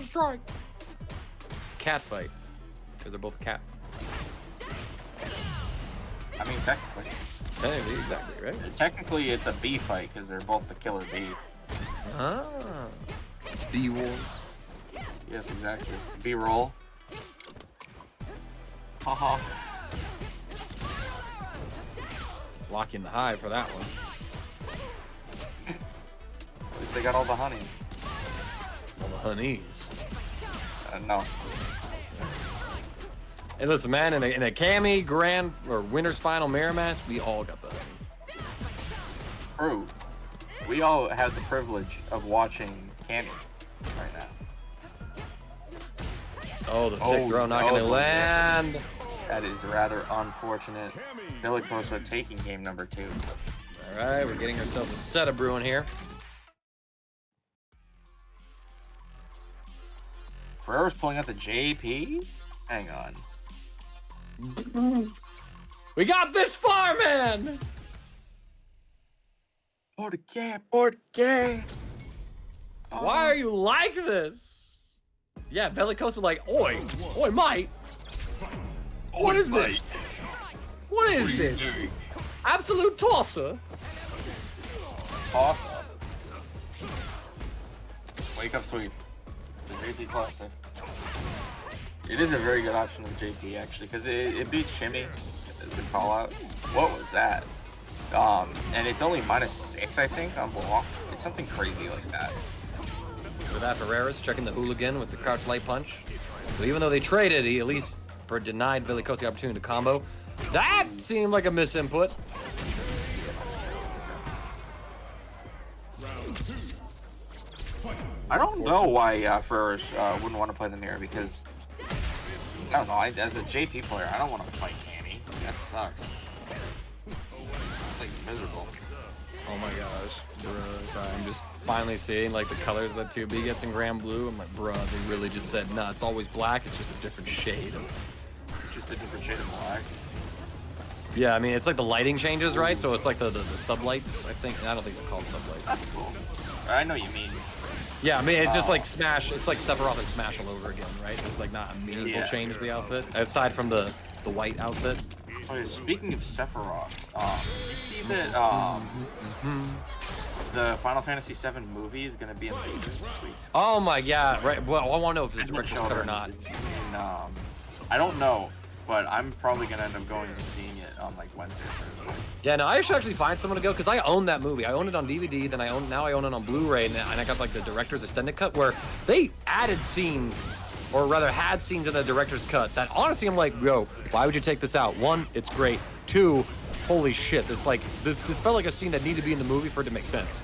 Strike. Cat fight, because they're both cat. I mean, technically. Hey, exactly, right? Technically, it's a bee fight because they're both the killer bee. Ah, bee wars. Yes, exactly. B-roll. Haha. Lock in the high for that one. At least they got all the honey. All the honeys. No. Hey, listen, man, in a Cammy grand or winners final mirror match, we all got the honeys. True. We all have the privilege of watching Cammy right now. Oh, the tick throw not gonna land. That is rather unfortunate. Velicoso taking game number 2. All right, we're getting ourselves a set of brewing here. Ferreras pulling out the JP? Hang on. We got this far, man! Por qué? Why are you like this? Yeah, Velicoso like, oi, mate. What is this? What is this? Absolute tosser. Awesome. Wake up sweep. The JP Classic. It is a very good option with JP actually, because it beats Shimmy. as a call out. What was that? And it's only -6, I think, on block. It's something crazy like that. With that, Ferreras checking the hooligan with the crouch light punch. So even though they traded, he at least denied Velicoso the opportunity to combo. That seemed like a misinput. I don't know why Ferreras wouldn't want to play the mirror because I don't know. As a JP player, I don't want to fight Cammy. That sucks. It's like miserable. Oh my gosh, bro. Sorry, I'm just finally seeing like the colors that 2B gets in Grand Blue. I'm like, bro, they really just said, nah, it's always black. It's just a different shade of. Just a different shade of black. Yeah, I mean, it's like the lighting changes, right? So it's like the sublights, I think. I don't think they're called sublights. That's cool. I know what you mean. Yeah, I mean, it's just like Smash. It's like Sephiroth and Smash all over again, right? There's like not a meaningful change to the outfit, aside from the white outfit. Oh, yeah, speaking of Sephiroth, you see that the Final Fantasy VII movie is going to be in theaters this week? Oh my, yeah, right. Well, I want to know if it's a director's cut or not. And, I don't know, but I'm probably going to end up going and seeing it on like Wednesday or Thursday. Yeah, no, I should actually find someone to go because I own that movie. I own it on DVD, then now I own it on Blu-ray, and I got like the director's extended cut where they added scenes, or rather had scenes in the director's cut that honestly I'm like, yo, why would you take this out? One, it's great. Two, holy shit, this felt like a scene that needed to be in the movie for it to make sense.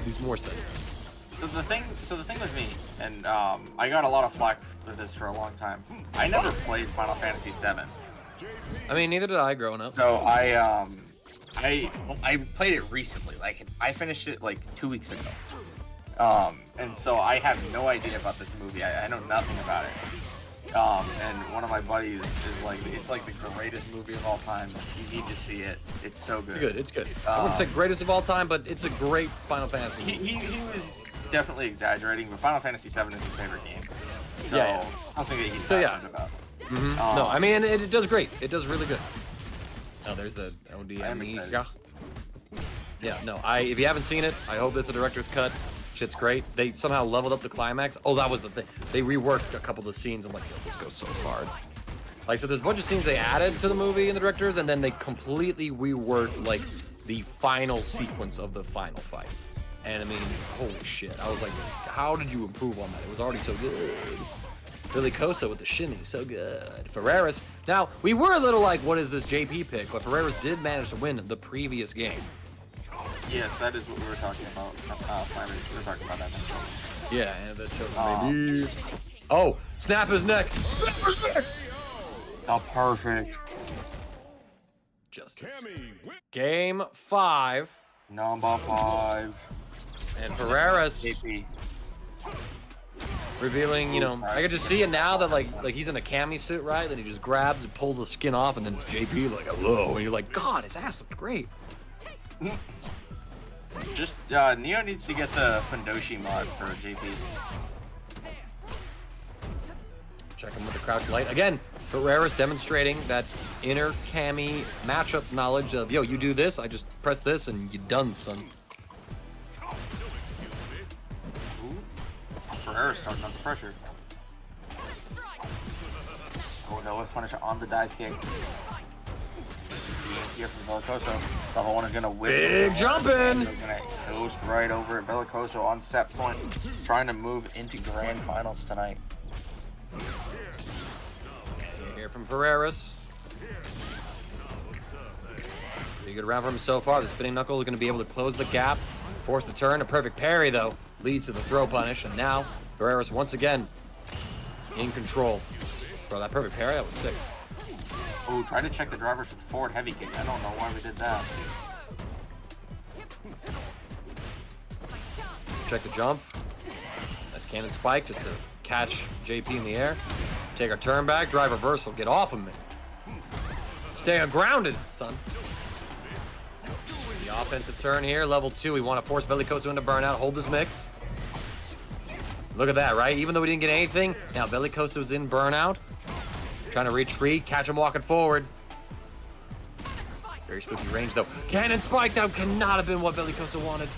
Needs more sense. So the thing with me, and I got a lot of flack for this for a long time. I never played Final Fantasy VII. I mean, neither did I growing up. So I played it recently. Like I finished it like 2 weeks ago. And so I have no idea about this movie. I know nothing about it. And one of my buddies is like, it's like the greatest movie of all time. You need to see it. It's so good. It's good. I wouldn't say greatest of all time, but it's a great Final Fantasy. He was definitely exaggerating, but Final Fantasy VII is his favorite game. So Yeah. I don't think that he's So, yeah. passionate about. No, I mean, it does great. It does really good. Oh, there's the I'm ODM. excited. Yeah, no, if you haven't seen it, I hope it's a director's cut. Shit's great. They somehow leveled up the climax. Oh, that was the thing. They reworked a couple of the scenes. I'm like, yo, this goes so hard. Like, so there's a bunch of scenes they added to the movie in the directors, and then they completely reworked, like, the final sequence of the final fight. And, I mean, holy shit. I was like, how did you improve on that? It was already so good. Velicoso with the shimmy, so good. Ferreras. Now, we were a little like, what is this JP pick? But Ferreras did manage to win the previous game. Yes, that is what we were talking about. We were talking about that. Yeah, and that showed baby. Oh, snap his neck. Snap his neck. Oh, perfect. Justice. Cammy win. Game 5. Number 5. And Ferreras JP. revealing, you know, I can just see it now that like he's in a Cammy suit, right? Then he just grabs and pulls the skin off, and then JP like, hello, and you're like, God, his ass looked great. Just Neo needs to get the Fundoshi mod for JP. Check him with the crouch light again. Ferreras demonstrating that inner Cammy matchup knowledge of, yo, you do this, I just press this, and you done, son. Ferreras starting under pressure. Oh no, let's punish on the dive kick. Here from Velicoso. Level 1 is gonna whip. Big jumping! Gonna coast right over it. Velicoso on set point, trying to move into grand finals tonight. Here from Ferreras. Pretty good round for him so far. The spinning knuckle is going to be able to close the gap, force the turn. A perfect parry, though, leads to the throw punish. And now, Ferreras once again in control. Bro, that perfect parry, that was sick. Oh, try to check the drivers with forward heavy kick. I don't know why we did that. Check the jump. Nice cannon spike just to catch JP in the air. Take our turn back, drive reversal, get off of me. Stay grounded, son. The offensive turn here, level 2. We want to force Velicoso into burnout, hold this mix. Look at that, right? Even though we didn't get anything, now Velicoso's in burnout. Trying to retreat, catch him walking forward. Very spooky range though. Cannon spike, that cannot have been what Velicoso wanted.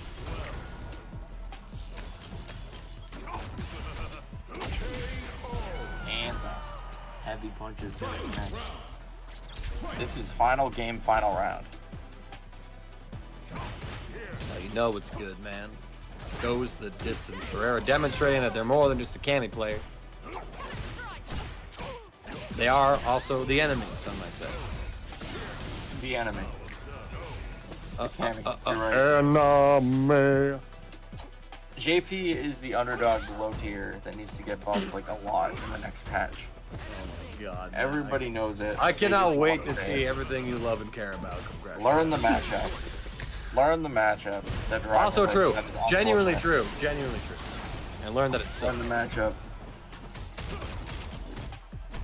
And heavy punches. This is final game, final round. Now you know it's good, man. Goes the distance. Ferreras demonstrating that they're more than just a Cammy player. They are also the enemy, some might say. The enemy. Cammy, you're right. Enemy. JP is the underdog low tier that needs to get buffed like a lot in the next patch. Oh my god. Man. Everybody knows it. I They cannot just wait want to it. see everything you love and care about. Congratulations. Learn the matchup. Learn the matchup. That drives Also the true. that is also Genuinely fair. true. Genuinely true. And learn that it's Learn the matchup.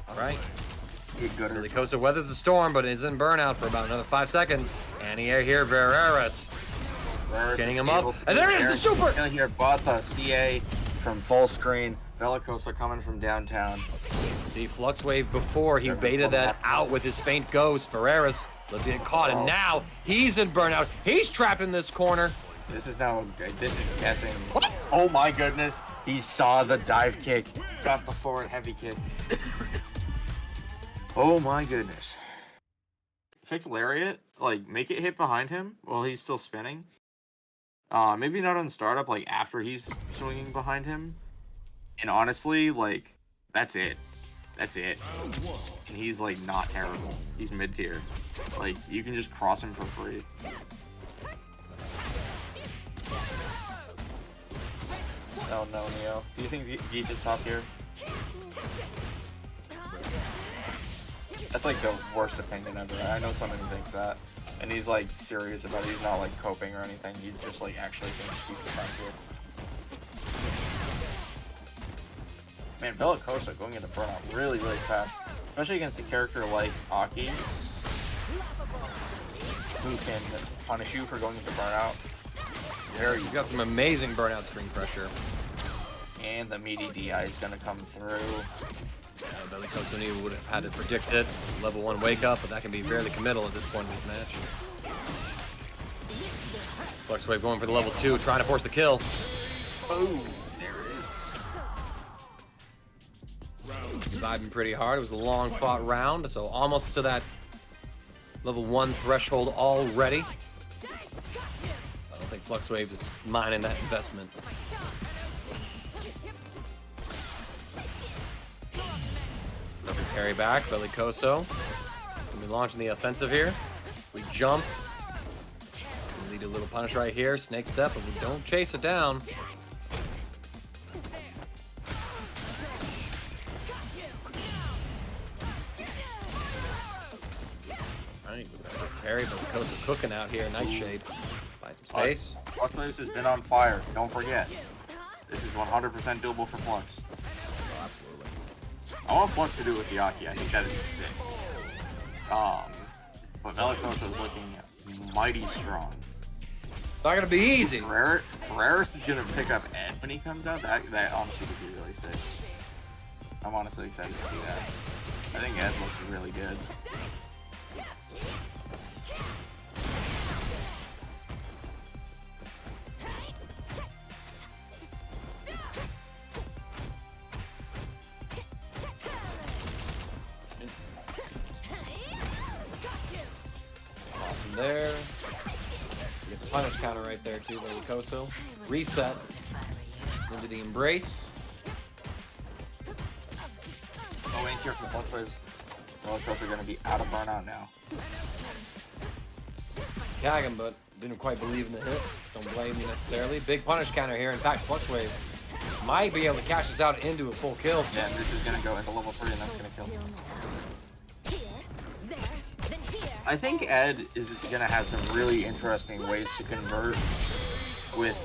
all right. Get good. Velicoso weathers the storm, but is in burnout for about another 5 seconds. And here, Ferreras. Getting him up. And there is the super! Here, Botha, CA from full screen. Velicoso coming from downtown. See, FluxWave before, he baited that out with his faint ghost. Ferreras, let's get caught. And now, he's in burnout. He's trapped in this corner. This is guessing. Oh my goodness. He saw the dive kick. Got the forward heavy kick. Oh my goodness. Fix Lariat, like make it hit behind him while he's still spinning. Maybe not on startup, like after he's swinging behind him. And honestly, like that's it. That's it. And he's like not terrible. He's mid tier. Like you can just cross him for free. Oh no, Neo. Do you think Geek is top tier? That's like the worst opinion ever. I know someone who thinks that. And he's like serious about it. He's not like coping or anything. He's just like actually thinks he's the top tier. Man, Velicoso going into burnout really, really fast. Especially against a character like Aki, who can punish you for going into burnout. There, you got some amazing burnout string pressure. And the meaty DI is going to come through. Velicoso would have had to predict it. Level 1 wake up, but that can be fairly committal at this point in this match. FluxWave going for the level 2, trying to force the kill. Boom! There it is. Vibing pretty hard. It was a long fought round, so almost to that level 1 threshold already. I don't think FluxWave is mining that investment. Carry back, Velicoso. We'll be launching the offensive here. We jump. It's gonna lead a little punish right here. Snake step, but we don't chase it down. Alright, Perry, Velicoso cooking out here. Nightshade. Find some space. FluxWaveZ has been on fire. Don't forget. This is 100% doable for Flux. Oh, absolutely. I want Flux to do it with the Aki. I think that is sick. But Velicoso is looking mighty strong. It's not gonna be easy. Ferreras is gonna pick up Ed when he comes out. That honestly could be really sick. I'm honestly excited to see that. I think Ed looks really good. Awesome there. Get the punish counter right there too, Velicoso. Reset into the embrace. Oh, ain't here from FluxWaveZ. Velicoso are going to be out of burnout now. Tag him, but didn't quite believe in the hit. Don't blame me necessarily. Big punish counter here. In fact, FluxWaveZ might be able to cash this out into a full kill. Yeah, this is going to go into level 3 and that's going to kill him. I think Ed is going to have some really interesting ways to convert with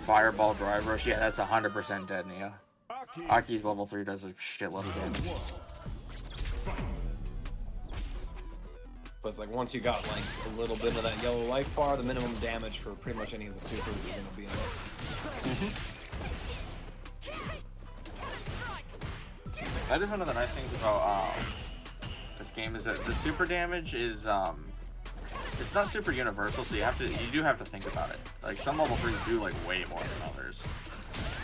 Fireball Drive Rush. Yeah, that's 100% dead, Neo. Aki's level 3 does a shitload of damage. But it's like once you got like a little bit of that yellow life bar, the minimum damage for pretty much any of the supers is going to be enough. That is one of the nice things about this game is that the super damage is it's not super universal, so you do have to think about it. Like some level 3s do like way more than others.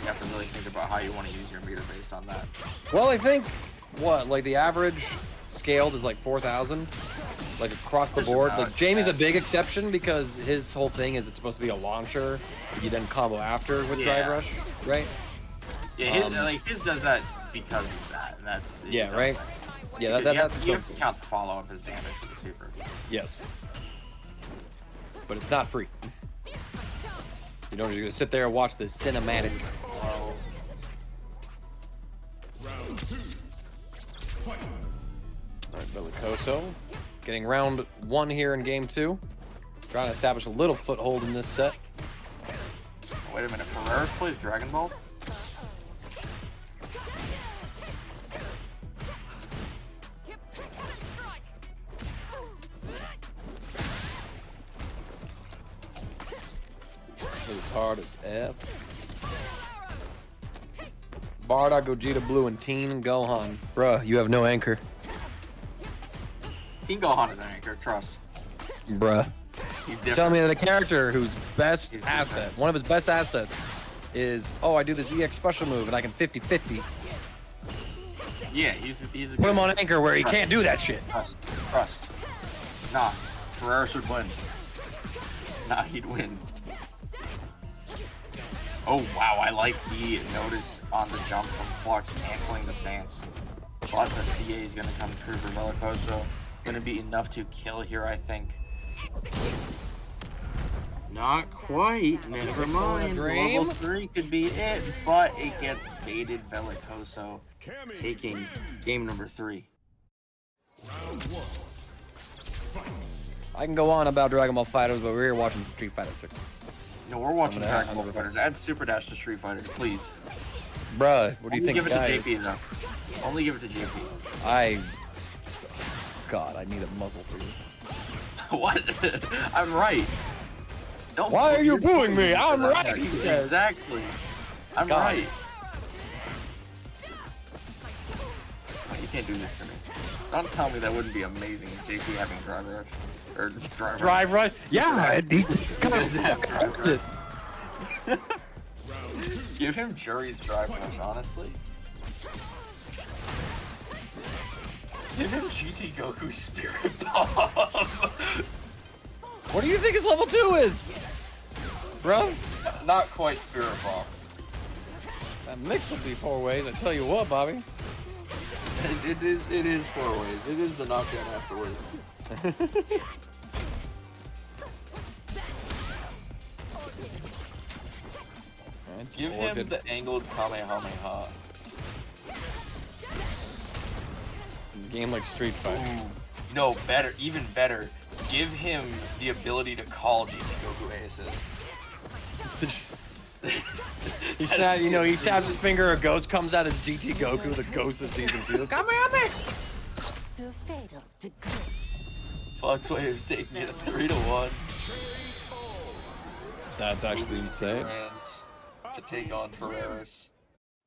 You have to really think about how you want to use your meter based on that. Well, I think like the average scaled is like 4,000. like across the board. Like Jamie's a big exception because his whole thing is it's supposed to be a launcher. You then combo after with Drive Rush, right? Yeah, his does that because of that. And that's right. Yeah, that's you have to count the follow up as damage for the super. Yes, but it's not free. You don't just sit there and watch the cinematic. Round 2. Fight. All right, Velicoso getting round 1 here in game 2. Trying to establish a little foothold in this set. Wait a minute, Ferreras plays Dragon Ball? As hard as F. Bardock, Gogeta Blue, and Teen Gohan. Bruh, you have no anchor. Teen Gohan is an anchor, trust. Bruh. He's different. Tell me that a character whose best He's asset, different. one of his best assets, is, oh, I do this EX special move and I can 50-50. Yeah, he's a Put him on anchor where he can't do that shit. Trust. Nah, Ferreras would win. Nah, he'd win. Oh wow, I like the notice on the jump from Flux canceling the stance. But the CA is gonna come through for Velicoso. Gonna be enough to kill here, I think. Not quite. Never mind. Dream? Level 3 could be it, but it gets baited. Velicoso Cammy. taking game number 3. Round 1. Fight. I can go on about Dragon Ball Fighters, but we're here watching Street Fighter 6. No, we're watching I'm Dragon gonna- Ball Fighters. Add Super Dash to Street Fighter, please. Bruh, what do you Only think, give it guys? to JP though. Only give it to JP. God, I need a muzzle for you. What? I'm right. Don't. Why are you you're booing me? for I'm that. right, he says. Exactly. I'm God. right. Oh, you can't do this to me. Don't tell me that wouldn't be amazing. JP having drive rush or Drive Rush? Yeah, he kind Does have of drive helps it. Give him Jury's drive rush, honestly. Give him GT Goku Spirit Bomb. What do you think his level 2 is? Bro? Not quite Spirit Bomb. That mix will be 4 ways, I tell you what, Bobby. It is 4 ways. It is the knockdown afterwards. Give him the angled Kamehameha. Game like Street Fighter. Ooh. No, better, even better. Give him the ability to call GT Goku aces. He snaps, he snaps his finger, a ghost comes out as GT Goku, the ghost of season 2. Come here, To a fatal degree. FluxWaveZ taking it 3-1. That's actually insane. And to take on Ferreras.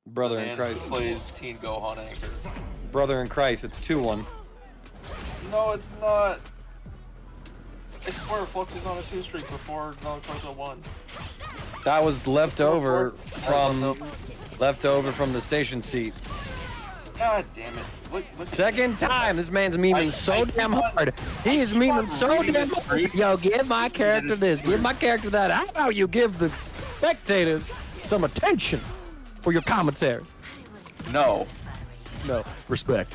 Brother in And Christ. plays Teen Gohan anchor. Brother in Christ, it's 2-1. No, it's not. I swear Flux is on a 2 streak before Velicoso won. That was left over from the station seat. God damn it. Look Second time, this man's memeing so damn hard. He is memeing so damn hard. Yo, give my character this, give my character that. How about you give the spectators some attention for your commentary? No. No, respect.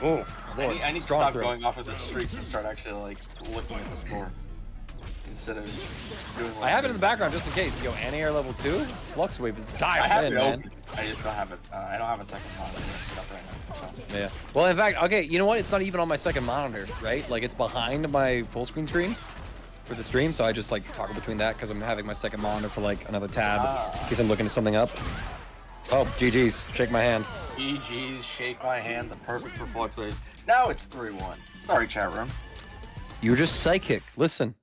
Oh, I need to stop going off of the streaks and start actually like looking at the score instead of doing. I have it in the background just in case. Yo, anti-air level 2? FluxWaveZ is I have diving it in, man. open. I just don't have it. I don't have a second monitor set up right now. So. Yeah. Well, in fact, okay, you know what? It's not even on my second monitor, right? Like, it's behind my full screen for the stream, so I just, like, toggle between that because I'm having my second monitor for, like, another tab in case I'm looking something up. Oh, GG's. Shake my hand. GG's, shake my hand. The perfect for FluxWaveZ. Now it's 3-1. Sorry, chat room. You were just psychic. Listen.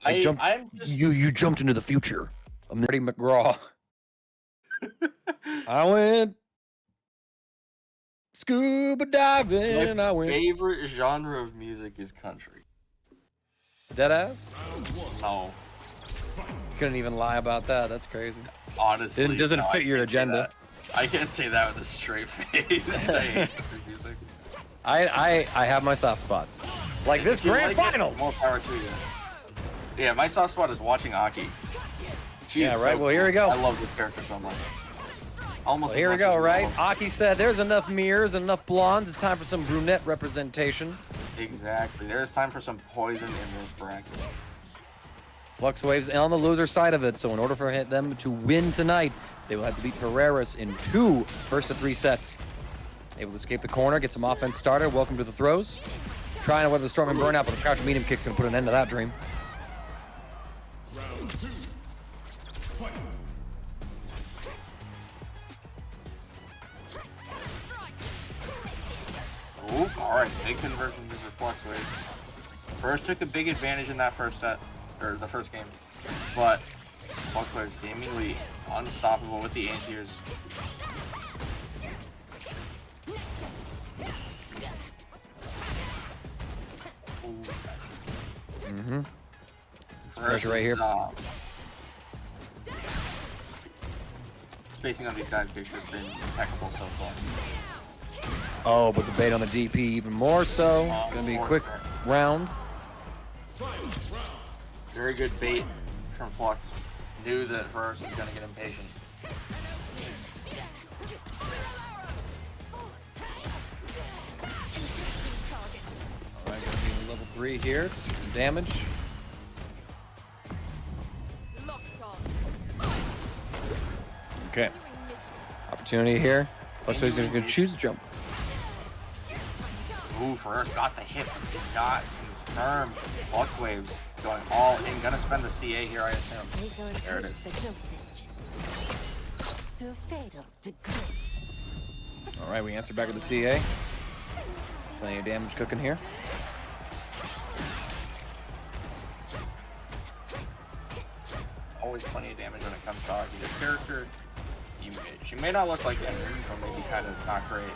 I'm just... You jumped into the future. I'm Marty McGraw. I went scuba diving. My I went favorite genre of music is country. deadass. No. Couldn't even lie about that. That's crazy. Honestly, doesn't no, fit I your can't say agenda. that. I can't say that with a straight face. I hate country music. I have my soft spots. Like this If you grand like it, finals. more power to you. Yeah, my soft spot is watching Aki. She Yeah, is right, so well, here we cool. go. I love this character so much. Almost. Well, here we as much go, as right? Noah. Aki said there's enough mirrors and enough blondes. It's time for some brunette representation. Exactly. There's time for some poison in this bracket. FluxWaveZ on the loser side of it, so in order for them to win tonight, they will have to beat Ferreras in 2 first of 3 sets. Able to escape the corner, get some offense started. Welcome to the throws. Trying to weather the storm and burnout, but the crouch medium kick's gonna put an end to that dream. Round 2. Fight. Ooh, alright, big conversion for FluxWaveZ. First took a big advantage in that first set, or the first game, but FluxWaveZ seemingly unstoppable with the anti-airs. Mm-hmm. It's pressure right here. Spacing on these dive kicks has been impeccable so far. Oh, but the bait on the DP even more so. Gonna be a quick round. Very good bait from Flux. Knew that Ferreras was gonna get impatient. Alright, gonna be level 3 here. Just some damage. Okay. Opportunity here. FluxWaveZ gonna choose to jump. Ooh, Ferreras got the hit, but did not confirm. FluxWaveZ going all in. Gonna spend the CA here, I assume. There it is. To a fatal degree. Alright, we answer back with the CA. Plenty of damage cooking here. Always plenty of damage when it comes to Aki. This character, she may not look like Entrant, or maybe kind of not great,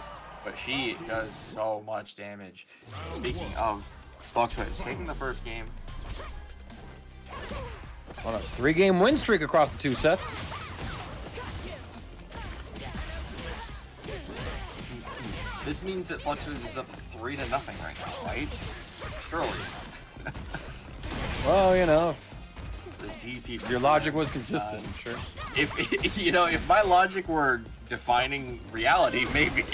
but she does so much damage. Speaking of FluxWaveZ, taking the first game. On a 3-game win streak across the 2 sets. This means that FluxWaveZ is up 3-0 right now, right? Surely. Well, you know, The DP. if your logic was consistent, sure. If you know, if my logic were defining reality, maybe.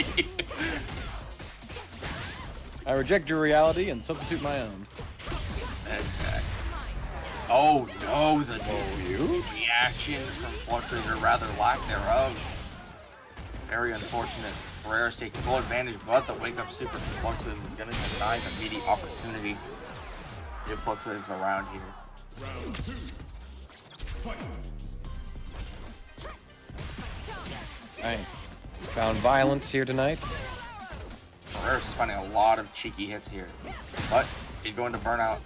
I reject your reality and substitute my own. Exactly. Oh no, the reaction from FluxWaveZ, or rather lack thereof. Very unfortunate. Ferreras taking full advantage, but the wake up super from FluxWaveZ is going to deny the immediate opportunity. Give FluxWaveZ the round here. Round 2. Fight. Alright. Found violence here tonight. Ferreras is finding a lot of cheeky hits here, but he's going to burnout.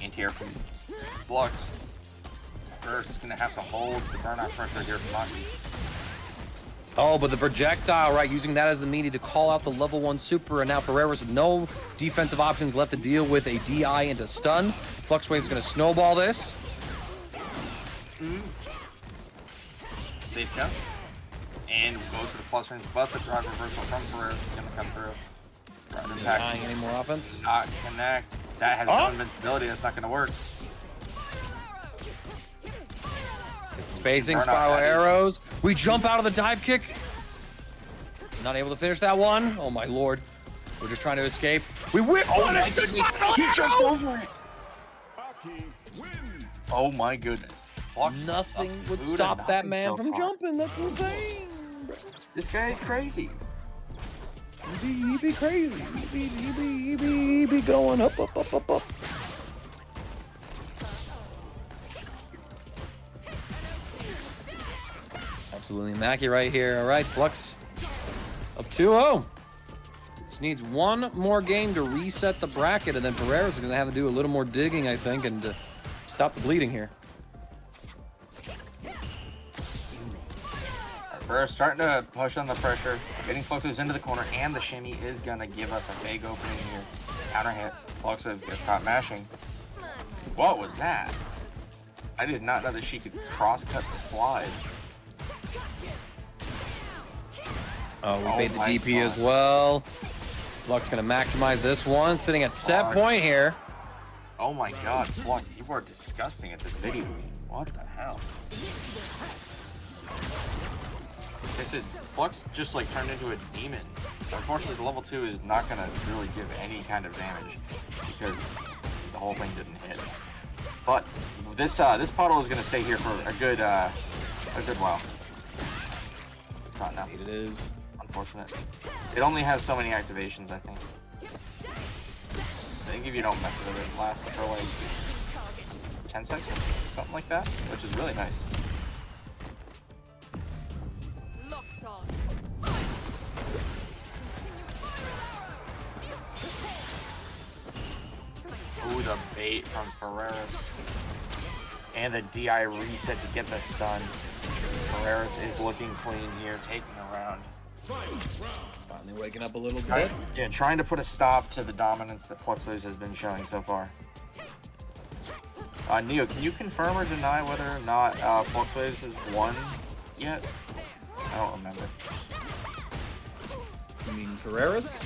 Anti-air from Flux. Ferreras is going to have to hold the burnout pressure here from Aki. Oh, but the projectile, right? Using that as the media to call out the level 1 super, and now Ferreras with no defensive options left to deal with a DI into stun. FluxWaveZ going to snowball this. Safe jump. And goes to the plus range, but the drive reversal from Ferreras is going to come through. Drive impact. Denying any more offense. Not connect. That has no invincibility. That's not going to work. Spacing, Burnout spiral heavy. arrows. We jump out of the dive kick. Not able to finish that one. Oh my lord. We're just trying to escape. We whip one my into the goodness. spiral He jumped arrow! over it. Aki wins. Oh my goodness. Flux Nothing up would food stop and that nothing man so from far. jumping. That's insane. This guy is crazy. He be crazy. He be going up. Absolutely Mackie right here. All right, Flux up 2-0. Just needs one more game to reset the bracket, and then Ferreras is going to have to do a little more digging, I think, and stop the bleeding here. Ferreras starting to push on the pressure, getting FluxWaveZ into the corner, and the shimmy is going to give us a big opening here. Counter hit. FluxWaveZ gets caught mashing. What was that? I did not know that she could cross-cut the slide. Oh, we Oh made the my DP God. as well. Flux gonna maximize this one, sitting at set Fuck. point here. Oh my god, Flux, you are disgusting at this video. What the hell? This is Flux just like turned into a demon. Unfortunately, the level 2 is not gonna really give any kind of damage because the whole thing didn't hit. But this this puddle is gonna stay here for a good while. It's not now. It is. Unfortunate. It only has so many activations, I think. I think if you don't mess with it, it lasts for like 10 seconds, something like that, which is really nice. Ooh, the bait from Ferreras. And the DI reset to get the stun. Ferreras is looking clean here, taking a round. Finally waking up a little Right. bit. Yeah, trying to put a stop to the dominance that FluxWaveZ has been showing so far. Neo, can you confirm or deny whether or not FluxWaveZ has won yet? I don't remember. You mean Ferreras?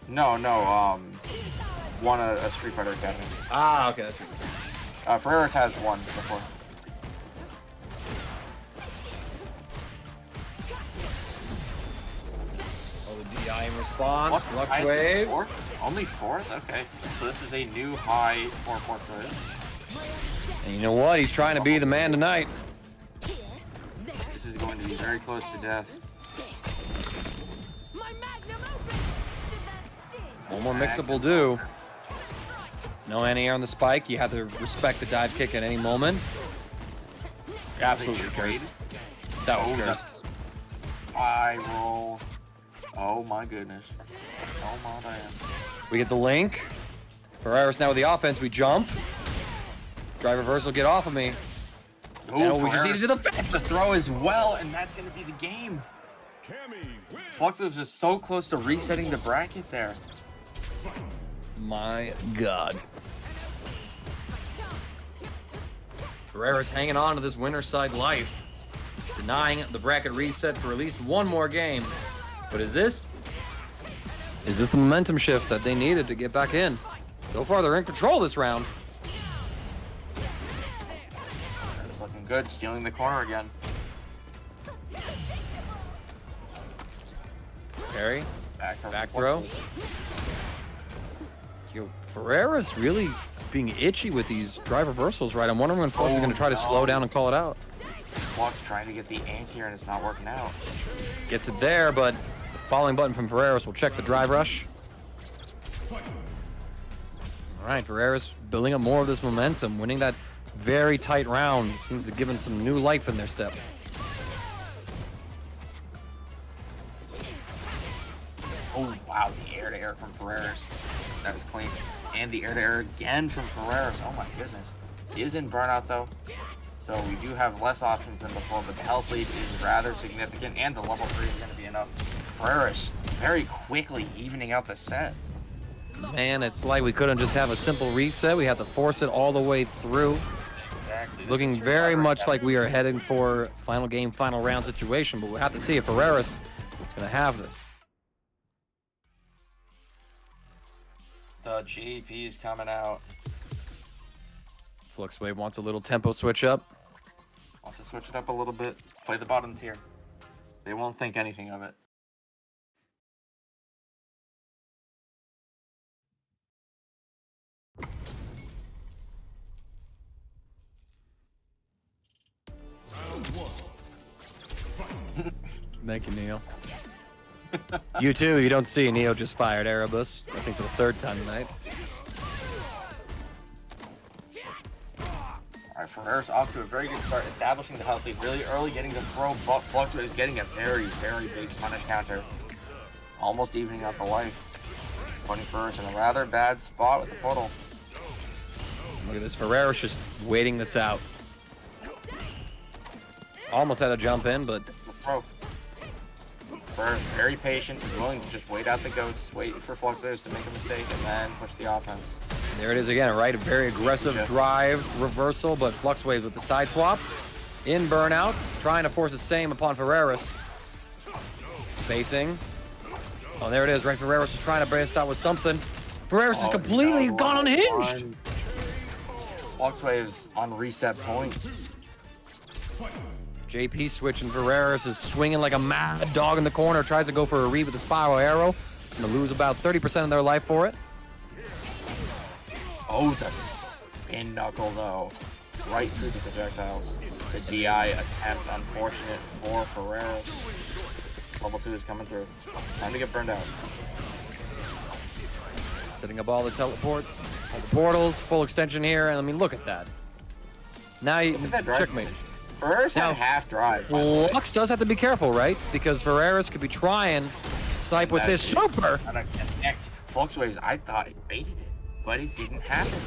No, won a Street Fighter Academy. Ah, okay, that's what Ferreras has won before. Oh, the DI in response. Flux FluxWaveZ. fourth? Only fourth? Okay. So this is a new high for FluxWaveZ. And you know what? He's trying to be the man tonight. This is going to be very close to death. One more mix-up will do. No anti-air on the spike. You have to respect the dive kick at any moment. Absolutely cursed. That was cursed. Eye roll. Oh my goodness. Oh my damn. We get the link. Ferreras now with the offense. We jump. Drive reversal, get off of me. Oh, we just needed to the the throw as well, and that's going to be the game. Cammy wins. FluxWaveZ is so close to resetting the bracket there. My God. Ferreras hanging on to this winner's side life, denying the bracket reset for at least one more game. But is this the momentum shift that they needed to get back in? So far, they're in control this round. It's looking good, stealing the corner again. Parry, Back back throw. Yo, Ferreras really being itchy with these drive reversals, right? I'm wondering when Flux is going to try to slow down and call it out. Flux trying to get the anti-air and it's not working out. Gets it there, but the following button from Ferreras will check the drive rush. All right, Ferreras building up more of this momentum, winning that very tight round. Seems to have given some new life in their step. Oh, wow, the air-to-air from Ferreras. That was clean. And the air-to-air again from Ferreras. Oh my goodness. He is in burnout though. So we do have less options than before, but the health lead is rather significant, and the level 3 is going to be enough. Ferreras very quickly evening out the set. Man, it's like we couldn't just have a simple reset. We had to force it all the way through. Exactly. Looking very much like we are heading for final game, final round situation, but we'll have to see if Ferreras is going to have this. The GP is coming out. FluxWave wants a little tempo switch up. Wants to switch it up a little bit. Play the bottom tier. They won't think anything of it. Thank you, Neo. You too, you don't see Neo just fired Erebus, I think for the third time tonight. Alright, Ferreras off to a very good start, establishing the health lead really early, getting the throw, but FluxWaveZ is getting a very, very big punish counter. Almost evening out the life. Putting Ferreras in a rather bad spot with the portal. Look at this, Ferreras just waiting this out. Almost had to jump in, but The throw. Ferreras very patient, is willing to just wait out the ghosts, wait for FluxWaveZ to make a mistake, and then push the offense. there it is again, right? A very aggressive drive reversal, but FluxWaveZ with the side swap. In burnout, trying to force the same upon Ferreras. spacing. Oh, there it is. Right, Ferreras is trying to burst out with something. Ferreras is Oh, completely no, gone unhinged. FluxWaveZ on reset point. JP switching. Ferreras is swinging like a mad dog in the corner. Tries to go for a read with the spiral arrow. Gonna lose about 30% of their life for it. Oh, the spin knuckle though. Right through the projectiles. The DI attempt, unfortunate for Ferreras. Level 2 is coming through. Time to get burned out. Setting up all the teleports, all the portals, full extension here, and I mean, look at that. Now you Look at that drive checkmate. finish. Ferreras Now, had half drive. Flux does have to be careful, right? Because Ferreras could be trying to snipe with this super. Trying to connect. FluxWaveZ, I thought it baited it, but it didn't happen.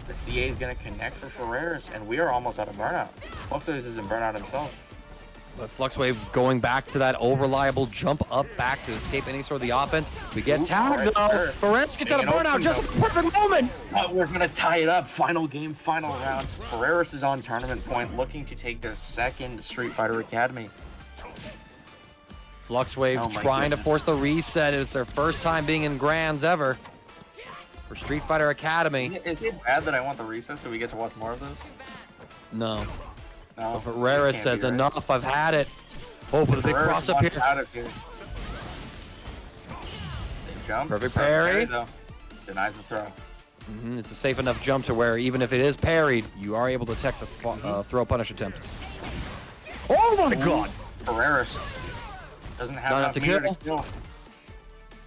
The CA is going to connect for Ferreras, and we are almost out of burnout. FluxWaveZ is in burnout himself. But FluxWave going back to that reliable jump up back to escape any sort of the offense. We get tagged though. Ferreras gets out of burnout just at the perfect moment. But we're going to tie it up. Final game, final round. Ferreras is on tournament point, looking to take their second Street Fighter Academy. FluxWave Oh my trying to goodness. force the reset. It's their first time being in Grands ever for Street Fighter Academy. Is it bad that I want the recess so we get to watch more of this? No. No. Ferreras Can't says be, right? enough. I've had it. Oh, but a big Ferreras cross up wants here. out of here. Jump. Perfect parry. Though. Denies the throw. It's a safe enough jump to where even if it is parried, you are able to detect the throw punish attempt. Oh my god! Ferreras doesn't have Not enough enough to meter kill. to kill.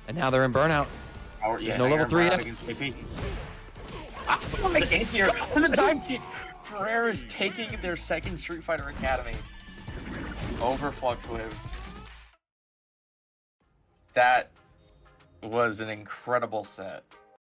And now they're in burnout. Yeah, no level 3 yet. against KP. Against your the time kick. Ferreras taking their second Street Fighter Academy over FluxWaveZ. That was an incredible set.